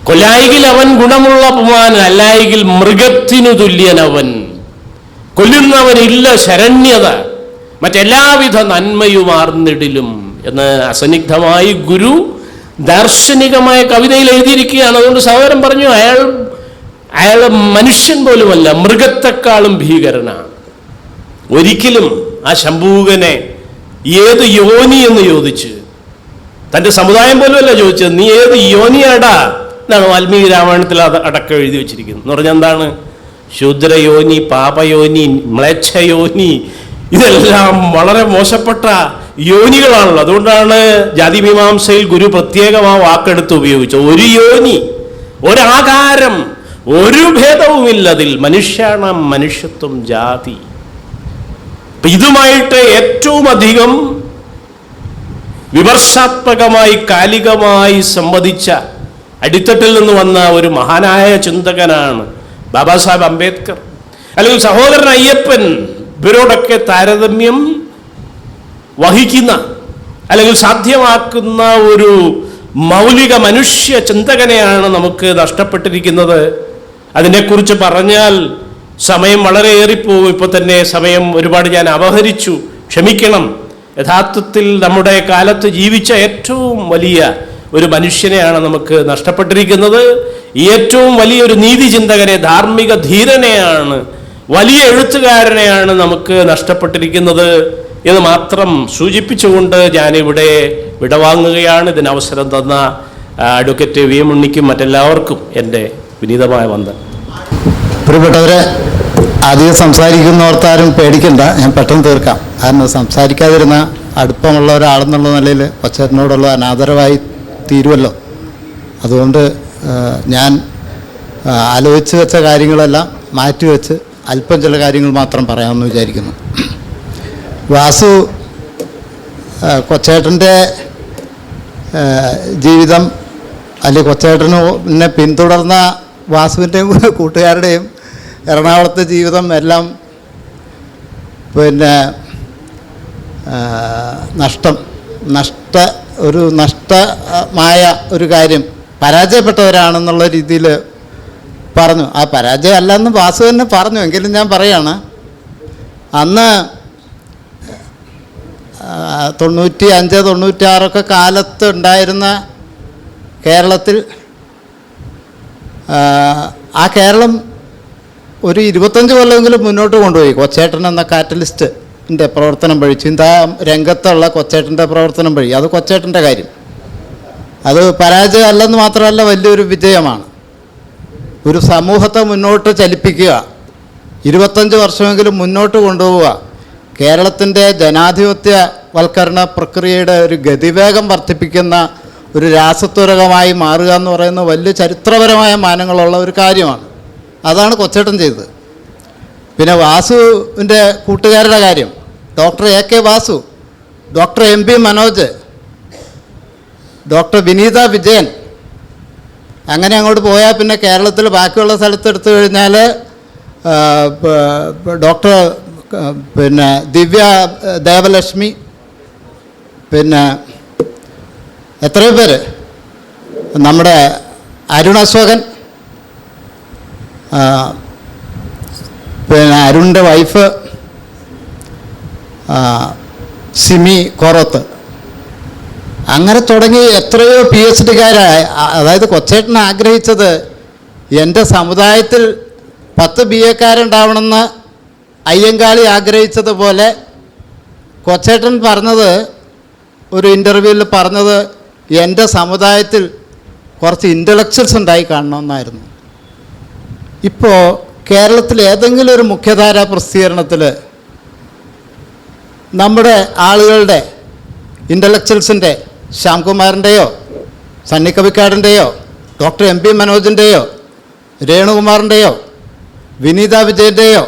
കൊല്ലായികിൽ അവൻ ഗുണമുള്ള പുമാൻ, അല്ലായെങ്കിൽ മൃഗത്തിനു തുല്യനവൻ. കൊല്ലുന്നവനില്ല ശരണ്യത, മറ്റെല്ലാവിധ നന്മയുമാർന്നിടിലും എന്ന് അസന്നിഗ്ധമായി ഗുരു ദാർശനികമായ കവിതയിൽ എഴുതിയിരിക്കുകയാണ്. അതുകൊണ്ട് സഹോദരൻ പറഞ്ഞു, അയാൾ മനുഷ്യൻ പോലുമല്ല, മൃഗത്തെക്കാളും ഭീകരനാണ്. ഒരിക്കലും ആ ശംഭൂകനെ ഏത് യോനി എന്ന് ചോദിച്ച് തൻ്റെ സമുദായം പോലുമല്ല ചോദിച്ചത്, നീ ഏത് യോനിയാടാ എന്നാണ് വാൽമീകി രാമായണത്തിൽ അത് അടക്കം എഴുതി വെച്ചിരിക്കുന്നത്. എന്ന് പറഞ്ഞാൽ എന്താണ്? ശൂദ്രയോനി, പാപയോനി, മ്ലേച്ഛയോനി, ഇതെല്ലാം വളരെ മോശപ്പെട്ട യോനികളാണല്ലോ. അതുകൊണ്ടാണ് ജാതിമീമാംസയിൽ ഗുരു പ്രത്യേകം ആ വാക്കെടുത്ത് ഉപയോഗിച്ചത്. ഒരു യോനി, ഒരാകാരം, ഒരു ഭേദവുമില്ലതിൽ, മനുഷ്യാണം മനുഷ്യത്വം ജാതി. ഇതുമായിട്ട് ഏറ്റവും അധികം വിമർശാത്മകമായി കാലികമായി സംവദിച്ച അടിത്തട്ടിൽ നിന്ന് വന്ന ഒരു മഹാനായ ചിന്തകനാണ് ബാബാ സാഹേബ് അംബേദ്കർ. അല്ലെങ്കിൽ സഹോദരൻ അയ്യപ്പൻ ഇവരോടൊക്കെ താരതമ്യം വഹിക്കുന്ന അല്ലെങ്കിൽ സാധ്യമാക്കുന്ന ഒരു മൗലിക മനുഷ്യ ചിന്തകനെയാണ് നമുക്ക് നഷ്ടപ്പെട്ടിരിക്കുന്നത്. അതിനെക്കുറിച്ച് പറഞ്ഞാൽ സമയം വളരെ ഏറിപ്പോകും. ഇപ്പോൾ തന്നെ സമയം ഒരുപാട് ഞാൻ അപഹരിച്ചു, ക്ഷമിക്കണം. യഥാർത്ഥത്തിൽ നമ്മുടെ കാലത്ത് ജീവിച്ച ഏറ്റവും വലിയ ഒരു മനുഷ്യനെയാണ് നമുക്ക് നഷ്ടപ്പെട്ടിരിക്കുന്നത്. ഏറ്റവും വലിയൊരു നീതി ചിന്തകനെ, ധാർമ്മിക ധീരനെയാണ്, വലിയ എഴുത്തുകാരനെയാണ് നമുക്ക് നഷ്ടപ്പെട്ടിരിക്കുന്നത് എന്ന് മാത്രം സൂചിപ്പിച്ചുകൊണ്ട് ഞാനിവിടെ വിടവാങ്ങുകയാണ്. ഇതിന് അവസരം തന്ന അഡ്വക്കേറ്റ് വി എം ഉണ്ണിക്കും മറ്റെല്ലാവർക്കും എൻ്റെ വിനീതമായ വന്ദനം. പ്രിയപ്പെട്ടവരെ, അധികം സംസാരിക്കുന്നവർത്താരും പേടിക്കണ്ട, ഞാൻ പെട്ടെന്ന് തീർക്കാം. കാരണം സംസാരിക്കാതിരുന്ന അടുപ്പമുള്ള ഒരാളെന്നുള്ള നിലയിൽ കൊച്ചേട്ടനോടുള്ള അനാദരവായി തീരുമല്ലോ. അതുകൊണ്ട് ഞാൻ ആലോചിച്ച് വെച്ച കാര്യങ്ങളെല്ലാം മാറ്റിവെച്ച് അല്പം ചില കാര്യങ്ങൾ മാത്രം പറയാമെന്ന് വിചാരിക്കുന്നു. വാസു കൊച്ചേട്ടൻ്റെ ജീവിതം അല്ലെങ്കിൽ കൊച്ചേട്ടനെ പിന്തുടർന്ന വാസുവിൻ്റെയും കൂട്ടുകാരുടെയും എറണാകുളത്തെ ജീവിതം എല്ലാം പിന്നെ നഷ്ടമായ ഒരു കാര്യം, പരാജയപ്പെട്ടവരാണെന്നുള്ള രീതിയിൽ പറഞ്ഞു. ആ പരാജയം അല്ലെന്ന് വാസു തന്നെ പറഞ്ഞു, എങ്കിലും ഞാൻ പറയാണ്, അന്ന് 95, 96 കാലത്ത് ഉണ്ടായിരുന്ന കേരളത്തിൽ ആ കേരളം ഒരു 25 കൊല്ലമെങ്കിലും മുന്നോട്ട് കൊണ്ടുപോയി കൊച്ചേട്ടൻ എന്ന കാറ്റലിസ്റ്റിൻ്റെ പ്രവർത്തനം വഴി, ചിന്താ രംഗത്തുള്ള കൊച്ചേട്ടൻ്റെ പ്രവർത്തനം വഴി. അത് കൊച്ചേട്ടൻ്റെ കാര്യം, അത് പരാജയം അല്ലെന്ന് മാത്രമല്ല വലിയൊരു വിജയമാണ്. ഒരു സമൂഹത്തെ മുന്നോട്ട് ചലിപ്പിക്കുക, 25 വർഷമെങ്കിലും മുന്നോട്ട് കൊണ്ടുപോവുക, കേരളത്തിൻ്റെ ജനാധിപത്യവൽക്കരണ പ്രക്രിയയുടെ ഒരു ഗതിവേഗം വർദ്ധിപ്പിക്കുന്ന ഒരു രാസത്വരകമായി മാറുക എന്ന് പറയുന്നത് വലിയ ചരിത്രപരമായ മാനങ്ങളുള്ള ഒരു കാര്യമാണ്. അതാണ് കൊച്ചേട്ടൻ ചെയ്തത്. പിന്നെ വാസുവിൻ്റെ കൂട്ടുകാരുടെ കാര്യം, doctor AK Vasu, doctor MP Manoj, doctor Vineetha Vijayan, അങ്ങനെ അങ്ങോട്ട് പോയാൽ പിന്നെ കേരളത്തിൽ ബാക്കിയുള്ള സ്ഥലത്ത് എടുത്തു കഴിഞ്ഞാൽ ഡോക്ടർ പിന്നെ ദിവ്യ ദേവലക്ഷ്മി, പിന്നെ എത്രയോ പേര്, നമ്മുടെ അരുൺ അശോകൻ, പിന്നെ അരുണിൻ്റെ വൈഫ് സിമി കോറത്ത്, അങ്ങനെ തുടങ്ങി എത്രയോ PhD-കാരായ. അതായത് കൊച്ചേട്ടൻ ആഗ്രഹിച്ചത് എൻ്റെ സമുദായത്തിൽ 10 BA-ക്കാരുണ്ടാവണമെന്ന് അയ്യങ്കാളി ആഗ്രഹിച്ചതുപോലെ കൊച്ചേട്ടൻ പറഞ്ഞത്, ഒരു ഇൻ്റർവ്യൂവിൽ പറഞ്ഞത്, എൻ്റെ സമുദായത്തിൽ കുറച്ച് ഇൻ്റലക്ച്വൽസ് ഉണ്ടായി കാണണമെന്നായിരുന്നു. ഇപ്പോൾ കേരളത്തിൽ ഏതെങ്കിലും ഒരു മുഖ്യധാര പ്രസിദ്ധീകരണത്തിൽ നമ്മുടെ ആളുകളുടെ ഇൻ്റലക്ച്വൽസിൻ്റെ, ശ്യാംകുമാറിൻ്റെയോ സണ്ണി കവിക്കാടിൻ്റെയോ ഡോക്ടർ MP മനോജിൻ്റെയോ രേണുകുമാറിൻ്റെയോ വിനീത വിജയൻ്റെയോ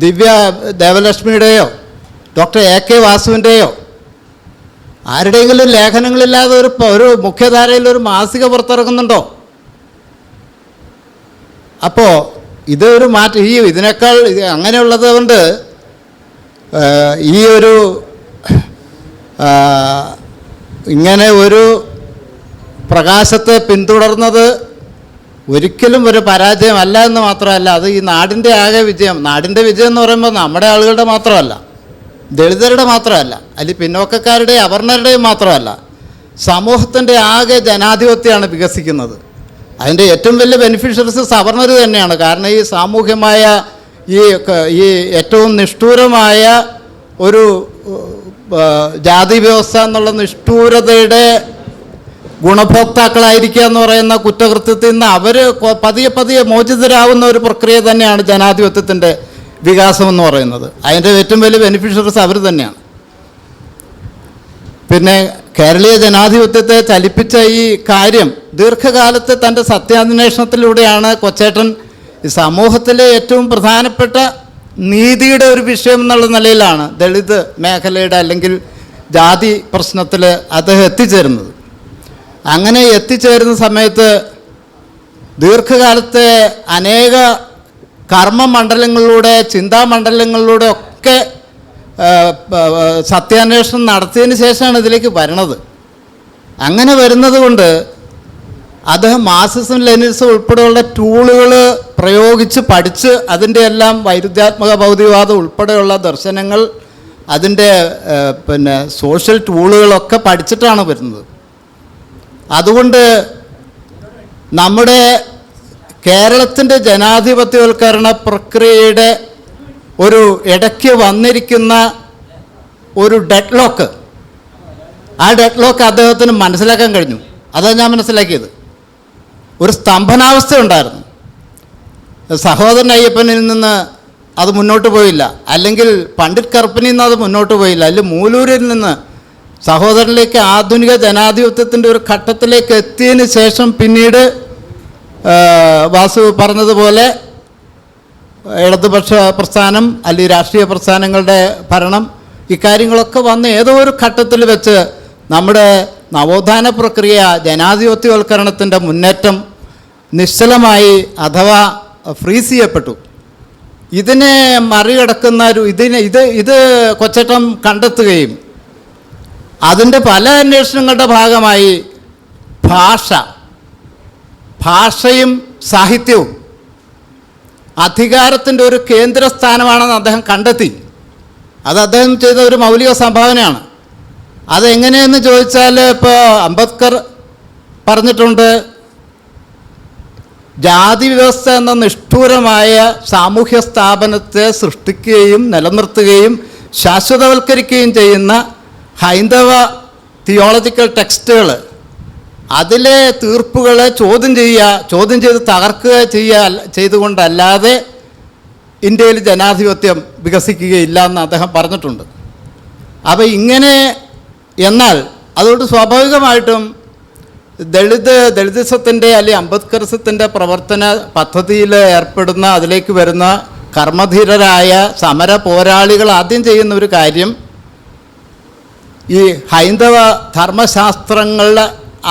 ദിവ്യ ദേവലക്ഷ്മിയുടെയോ ഡോക്ടർ AK വാസുവിൻ്റെയോ ആരുടെയെങ്കിലും ലേഖനങ്ങളില്ലാതെ ഒരു മുഖ്യധാരയിൽ ഒരു മാസിക പുറത്തിറക്കുന്നുണ്ടോ? അപ്പോൾ ഇതൊരു മാറ്റം, ഇതിനേക്കാൾ അങ്ങനെയുള്ളത് കൊണ്ട് ഈ ഒരു ഇങ്ങനെ ഒരു പ്രകാശത്തെ പിന്തുടർന്നത് ഒരിക്കലും ഒരു പരാജയമല്ല എന്ന് മാത്രമല്ല, അത് ഈ നാടിൻ്റെ ആകെ വിജയം. നാടിൻ്റെ വിജയം എന്ന് പറയുമ്പോൾ നമ്മുടെ ആളുകളുടെ മാത്രമല്ല, ദളിതരുടെ മാത്രമല്ല, അല്ലെങ്കിൽ പിന്നോക്കക്കാരുടെയും അവർണരുടെയും മാത്രമല്ല, സമൂഹത്തിൻ്റെ ആകെ ജനാധിപത്യമാണ് വികസിക്കുന്നത്. അതിൻ്റെ ഏറ്റവും വലിയ ബെനിഫിഷ്യറീസ് സവർണർ തന്നെയാണ്. കാരണം ഈ സാമൂഹ്യമായ ഈ ഏറ്റവും നിഷ്ഠൂരമായ ഒരു ജാതി വ്യവസ്ഥ എന്നുള്ള നിഷ്ഠൂരതയുടെ ഗുണഭോക്താക്കളായിരിക്കുക എന്ന് പറയുന്ന കുറ്റകൃത്യത്തിൽ നിന്ന് അവർ പതിയെ പതിയെ മോചിതരാകുന്ന ഒരു പ്രക്രിയ തന്നെയാണ് ജനാധിപത്യത്തിൻ്റെ വികാസം എന്ന് പറയുന്നത്. അതിൻ്റെ ഏറ്റവും വലിയ ബെനിഫിഷ്യറീസ് അവർ തന്നെയാണ്. പിന്നെ കേരളീയ ജനാധിപത്യത്തെ ചലിപ്പിച്ച ഈ കാര്യം ദീർഘകാലത്തെ തൻ്റെ സത്യാന്വേഷണത്തിലൂടെയാണ് കൊച്ചേട്ടൻ ഈ സമൂഹത്തിലെ ഏറ്റവും പ്രധാനപ്പെട്ട നീതിയുടെ ഒരു വിഷയം എന്നുള്ള നിലയിലാണ് ദളിത് മേഖലയുടെ അല്ലെങ്കിൽ ജാതി പ്രശ്നത്തിൽ അദ്ദേഹം എത്തിച്ചേരുന്നത്. അങ്ങനെ എത്തിച്ചേരുന്ന സമയത്ത് ദീർഘകാലത്തെ അനേക കർമ്മമണ്ഡലങ്ങളിലൂടെ ചിന്താമണ്ഡലങ്ങളിലൂടെ ഒക്കെ സത്യാന്വേഷണം നടത്തിയതിന് ശേഷമാണ് ഇതിലേക്ക് വരണത്. അങ്ങനെ വരുന്നത് കൊണ്ട് അദ്ദേഹം മാർക്സിസം ലെനിനിസം ഉൾപ്പെടെയുള്ള ടൂളുകൾ പ്രയോഗിച്ച് പഠിച്ച് അതിൻ്റെ എല്ലാം വൈരുദ്ധ്യാത്മക ഭൗതികവാദം ഉൾപ്പെടെയുള്ള ദർശനങ്ങൾ അതിൻ്റെ സോഷ്യൽ ടൂളുകളൊക്കെ പഠിച്ചിട്ടാണ് വരുന്നത്. അതുകൊണ്ട് നമ്മുടെ കേരളത്തിൻ്റെ ജനാധിപത്യവൽക്കരണ പ്രക്രിയയുടെ ഒരു ഇടയ്ക്ക് വന്നിരിക്കുന്ന ഒരു ഡെഡ് ലോക്ക് അദ്ദേഹത്തിന് മനസ്സിലാക്കാൻ കഴിഞ്ഞു. അതാണ് ഞാൻ മനസ്സിലാക്കിയത്. ഒരു സ്തംഭനാവസ്ഥ ഉണ്ടായിരുന്നു. സഹോദരൻ അയ്യപ്പനിൽ നിന്ന് അത് മുന്നോട്ട് പോയില്ല, അല്ലെങ്കിൽ പണ്ഡിറ്റ് കറുപ്പനിൽ നിന്ന് അത് മുന്നോട്ട് പോയില്ല, അല്ലെങ്കിൽ മൂലൂരിൽ നിന്ന് സഹോദരനിലേക്ക് ആധുനിക ജനാധിപത്യത്തിൻ്റെ ഒരു ഘട്ടത്തിലേക്ക് എത്തിയതിന് ശേഷം പിന്നീട് വാസു പറഞ്ഞതുപോലെ ഇടതുപക്ഷ പ്രസ്ഥാനം അല്ലെങ്കിൽ രാഷ്ട്രീയ പ്രസ്ഥാനങ്ങളുടെ ഭരണം ഇക്കാര്യങ്ങളൊക്കെ വന്ന് ഏതോ ഒരു ഘട്ടത്തിൽ വെച്ച് നമ്മുടെ നവോത്ഥാന പ്രക്രിയ ജനാധിപത്യവൽക്കരണത്തിൻ്റെ മുന്നേറ്റം നിശ്ചലമായി അഥവാ ഫ്രീസ് ചെയ്യപ്പെട്ടു. ഇതിനെ മറികടക്കുന്ന ഇത് കൊച്ചേട്ടൻ കണ്ടെത്തുകയും അതിൻ്റെ പല അന്വേഷണങ്ങളുടെ ഭാഗമായി ഭാഷയും സാഹിത്യവും അധികാരത്തിൻ്റെ ഒരു കേന്ദ്രസ്ഥാനമാണെന്ന് അദ്ദേഹം കണ്ടെത്തി. അത് അദ്ദേഹം ചെയ്ത ഒരു മൗലിക സംഭാവനയാണ്. അതെങ്ങനെയെന്ന് ചോദിച്ചാൽ ഇപ്പോൾ അംബേദ്കർ പറഞ്ഞിട്ടുണ്ട്, ജാതി വ്യവസ്ഥ എന്ന നിഷ്ഠൂരമായ സാമൂഹ്യ സ്ഥാപനത്തെ സൃഷ്ടിക്കുകയും നിലനിർത്തുകയും ശാശ്വതവൽക്കരിക്കുകയും ചെയ്യുന്ന ഹൈന്ദവ തിയോളജിക്കൽ ടെക്സ്റ്റുകൾ, അതിലെ തീർപ്പുകളെ ചോദ്യം ചെയ്ത് തകർക്കുക ചെയ്തുകൊണ്ടല്ലാതെ ഇന്ത്യയിൽ ജനാധിപത്യം വികസിക്കുകയില്ല എന്ന് അദ്ദേഹം പറഞ്ഞിട്ടുണ്ട്. അപ്പോൾ ഇങ്ങനെ എന്നാൽ അതുകൊണ്ട് സ്വാഭാവികമായിട്ടും ദളിതിസത്തിൻ്റെ അല്ലെങ്കിൽ അംബേദ്കറിസത്തിൻ്റെ പ്രവർത്തന പദ്ധതിയിൽ ഏർപ്പെടുന്ന അതിലേക്ക് വരുന്ന കർമ്മധീരരായ സമര പോരാളികൾ ആദ്യം ചെയ്യുന്ന ഒരു കാര്യം ഈ ഹൈന്ദവ ധർമ്മശാസ്ത്രങ്ങളെ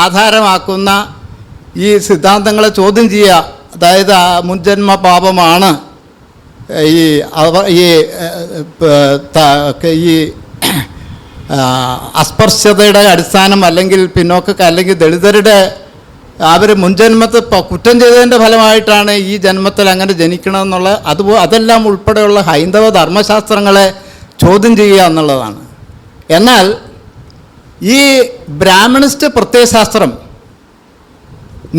ആധാരമാക്കുന്ന ഈ സിദ്ധാന്തങ്ങളെ ചോദ്യം ചെയ്യുക. അതായത് മുൻജന്മ പാപമാണ് ഈ അസ്പർശ്യതയുടെ അടിസ്ഥാനം, അല്ലെങ്കിൽ അല്ലെങ്കിൽ ദളിതരുടെ അവർ മുൻജന്മത്തെ കുറ്റം ചെയ്തതിൻ്റെ ഫലമായിട്ടാണ് ഈ ജന്മത്തിൽ അങ്ങനെ ജനിക്കണമെന്നുള്ള അതെല്ലാം ഉൾപ്പെടെയുള്ള ഹൈന്ദവ ധർമ്മശാസ്ത്രങ്ങളെ ചോദ്യം ചെയ്യുക എന്നുള്ളതാണ്. എന്നാൽ ഈ ബ്രാഹ്മണിസ്റ്റ് പ്രത്യയശാസ്ത്രം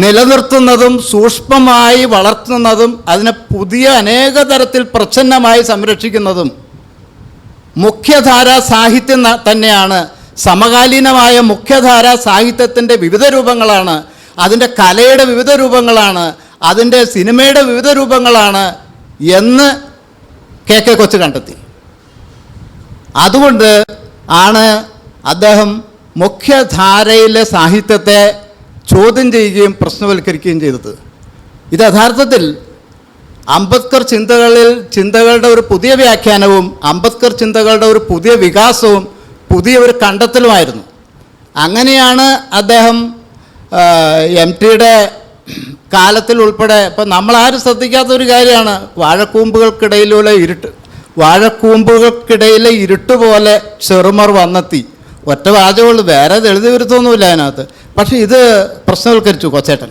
നിലനിർത്തുന്നതും സൂക്ഷ്മമായി വളർത്തുന്നതും അതിനെ പുതിയ അനേക തരത്തിൽ പ്രച്ഛന്നമായി സംരക്ഷിക്കുന്നതും മുഖ്യധാരാ സാഹിത്യം തന്നെയാണ്. സമകാലീനമായ മുഖ്യധാരാ സാഹിത്യത്തിൻ്റെ വിവിധ രൂപങ്ങളാണ്, അതിൻ്റെ കലയുടെ വിവിധ രൂപങ്ങളാണ്, അതിൻ്റെ സിനിമയുടെ വിവിധ രൂപങ്ങളാണ് എന്ന് കെ കൊച്ച് കണ്ടെത്തി. അതുകൊണ്ട് ആണ് അദ്ദേഹം മുഖ്യധാരയിലെ സാഹിത്യത്തെ ചോദ്യം ചെയ്യുകയും പ്രശ്നവൽക്കരിക്കുകയും ചെയ്തത്. ഇത് യഥാർത്ഥത്തിൽ അംബേദ്കർ ചിന്തകളുടെ ഒരു പുതിയ വ്യാഖ്യാനവും അംബേദ്കർ ചിന്തകളുടെ ഒരു പുതിയ വികാസവും പുതിയ ഒരു കണ്ടെത്തലുമായിരുന്നു. അങ്ങനെയാണ് അദ്ദേഹം MTയുടെ കാലത്തിൽ ഉൾപ്പെടെ ഇപ്പം നമ്മളാരും ശ്രദ്ധിക്കാത്തൊരു കാര്യമാണ് വാഴക്കൂമ്പുകൾക്കിടയിലെ ഇരുട്ട് പോലെ ചെറുമർ വന്നെത്തി. ഒറ്റ വാചകമുള്ളൂ, വേറെ ദളിത് വിരുദ്ധമൊന്നുമില്ല അതിനകത്ത്. പക്ഷേ ഇത് പ്രശ്നവൽക്കരിച്ചു കൊച്ചേട്ടൻ.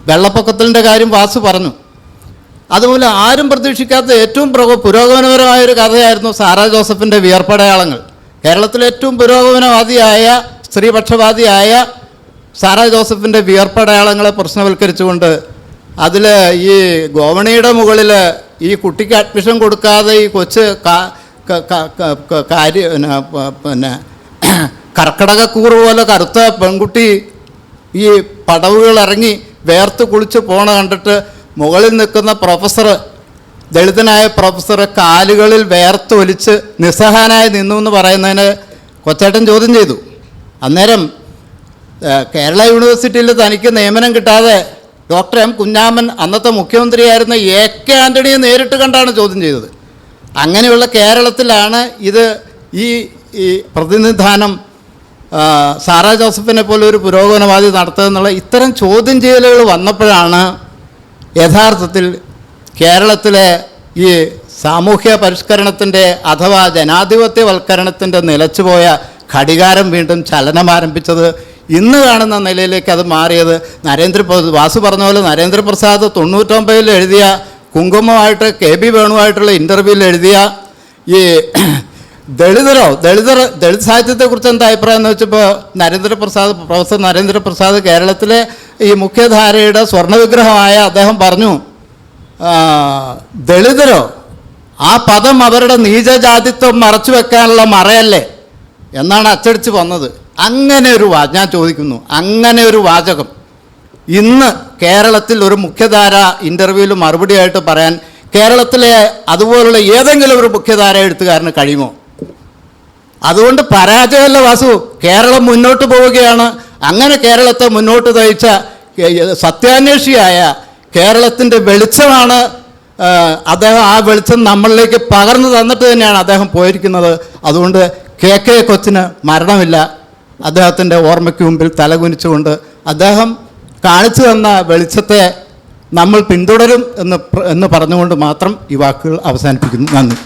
വെള്ളപ്പൊക്കത്തിൻ്റെ കാര്യം വാസു പറഞ്ഞു. അതുപോലെ ആരും പ്രതീക്ഷിക്കാത്ത ഏറ്റവും പുരോഗമനപരമായൊരു കഥയായിരുന്നു സാറാ ജോസഫിൻ്റെ വിയർപ്പടയാളങ്ങൾ. കേരളത്തിലെ ഏറ്റവും പുരോഗമനവാദിയായ സ്ത്രീപക്ഷവാദിയായ സാറാ ജോസഫിൻ്റെ വിയർപ്പടയാളങ്ങളെ പ്രശ്നവൽക്കരിച്ചുകൊണ്ട് ഈ ഗോവണിയുടെ മുകളിൽ ഈ കുട്ടിക്ക് അഡ്മിഷൻ കൊടുക്കാതെ ഈ കൊച്ച് പിന്നെ കർക്കിടകക്കൂറ് പോലെ കറുത്ത പെൺകുട്ടി ഈ പടവുകൾ ഇറങ്ങി വേർത്ത് കുളിച്ച് പോണ കണ്ടിട്ട് മുകളിൽ നിൽക്കുന്ന പ്രൊഫസർ, ദളിതനായ പ്രൊഫസർ കാലുകളിൽ വേർത്തൊലിച്ച് നിസ്സഹായനായി നിന്നു എന്ന് പറയുന്നതിന് കൊച്ചേട്ടൻ ചോദ്യം ചെയ്തു. അന്നേരം കേരള യൂണിവേഴ്സിറ്റിയിൽ തനിക്ക് നിയമനം കിട്ടാതെ ഡോക്ടർ എം കുഞ്ഞാമൻ അന്നത്തെ മുഖ്യമന്ത്രിയായിരുന്ന AK ആൻ്റണിയെ നേരിട്ട് കണ്ടാണ് ചോദ്യം ചെയ്തത്. അങ്ങനെയുള്ള കേരളത്തിലാണ് ഇത് ഈ പ്രതിനിധാനം സാറാ ജോസഫിനെ പോലെ ഒരു പുരോഗമനവാദി നടത്തുക ഇത്തരം ചോദ്യം ചെയ്യലുകൾ വന്നപ്പോഴാണ് യഥാർത്ഥത്തിൽ കേരളത്തിലെ ഈ സാമൂഹ്യ പരിഷ്കരണത്തിൻ്റെ അഥവാ ജനാധിപത്യവൽക്കരണത്തിൻ്റെ നിലച്ചുപോയ ഘടികാരം വീണ്ടും ചലനം ആരംഭിച്ചത്. ഇന്ന് കാണുന്ന നിലയിലേക്ക് അത് മാറിയത് വാസു പറഞ്ഞ പോലെ നരേന്ദ്രപ്രസാദ് 99-ൽ എഴുതിയ കുങ്കുമമായിട്ട് KB വേണുവായിട്ടുള്ള ഇൻ്റർവ്യൂവിൽ എഴുതിയ ഈ ദളിത് സാഹിത്യത്തെക്കുറിച്ച് എന്താ അഭിപ്രായം എന്ന് വെച്ചപ്പോൾ പ്രൊഫസർ നരേന്ദ്രപ്രസാദ് കേരളത്തിലെ ഈ മുഖ്യധാരയുടെ സ്വർണ്ണവിഗ്രഹമായ അദ്ദേഹം പറഞ്ഞു, ദളിതരോ ആ പദം അവരുടെ നീചജാതിത്വം മറച്ചു വെക്കാനുള്ള മറയല്ലേ എന്നാണ് അച്ചടിച്ച് വന്നത്. അങ്ങനെ ഒരു ഞാൻ ചോദിക്കുന്നു, അങ്ങനെ ഒരു വാചകം ഇന്ന് കേരളത്തിൽ ഒരു മുഖ്യധാര ഇൻ്റർവ്യൂവിൽ മറുപടിയായിട്ട് പറയാൻ കേരളത്തിലെ അതുപോലുള്ള ഏതെങ്കിലും ഒരു മുഖ്യധാര എഴുത്തുകാരന് കഴിയുമോ? അതുകൊണ്ട് പരാജയമല്ല വാസു, കേരളം മുന്നോട്ട് പോവുകയാണ്. അങ്ങനെ കേരളത്തെ മുന്നോട്ട് നയിച്ച സത്യാന്വേഷിയായ കേരളത്തിൻ്റെ വെളിച്ചമാണ് അദ്ദേഹം. ആ വെളിച്ചം നമ്മളിലേക്ക് പകർന്നു തന്നിട്ട് തന്നെയാണ് അദ്ദേഹം പോയിരിക്കുന്നത്. അതുകൊണ്ട് KK കൊച്ചിന് മരണമില്ല. അദ്ദേഹത്തിൻ്റെ ഓർമ്മയ്ക്ക് മുമ്പിൽ തലകുനിച്ചുകൊണ്ട് അദ്ദേഹം കാണിച്ചു തന്ന വെളിച്ചത്തെ നമ്മൾ പിന്തുടരും എന്ന് പറഞ്ഞുകൊണ്ട് മാത്രം ഈ വാക്കുകൾ അവസാനിപ്പിക്കുന്നു. നന്ദി.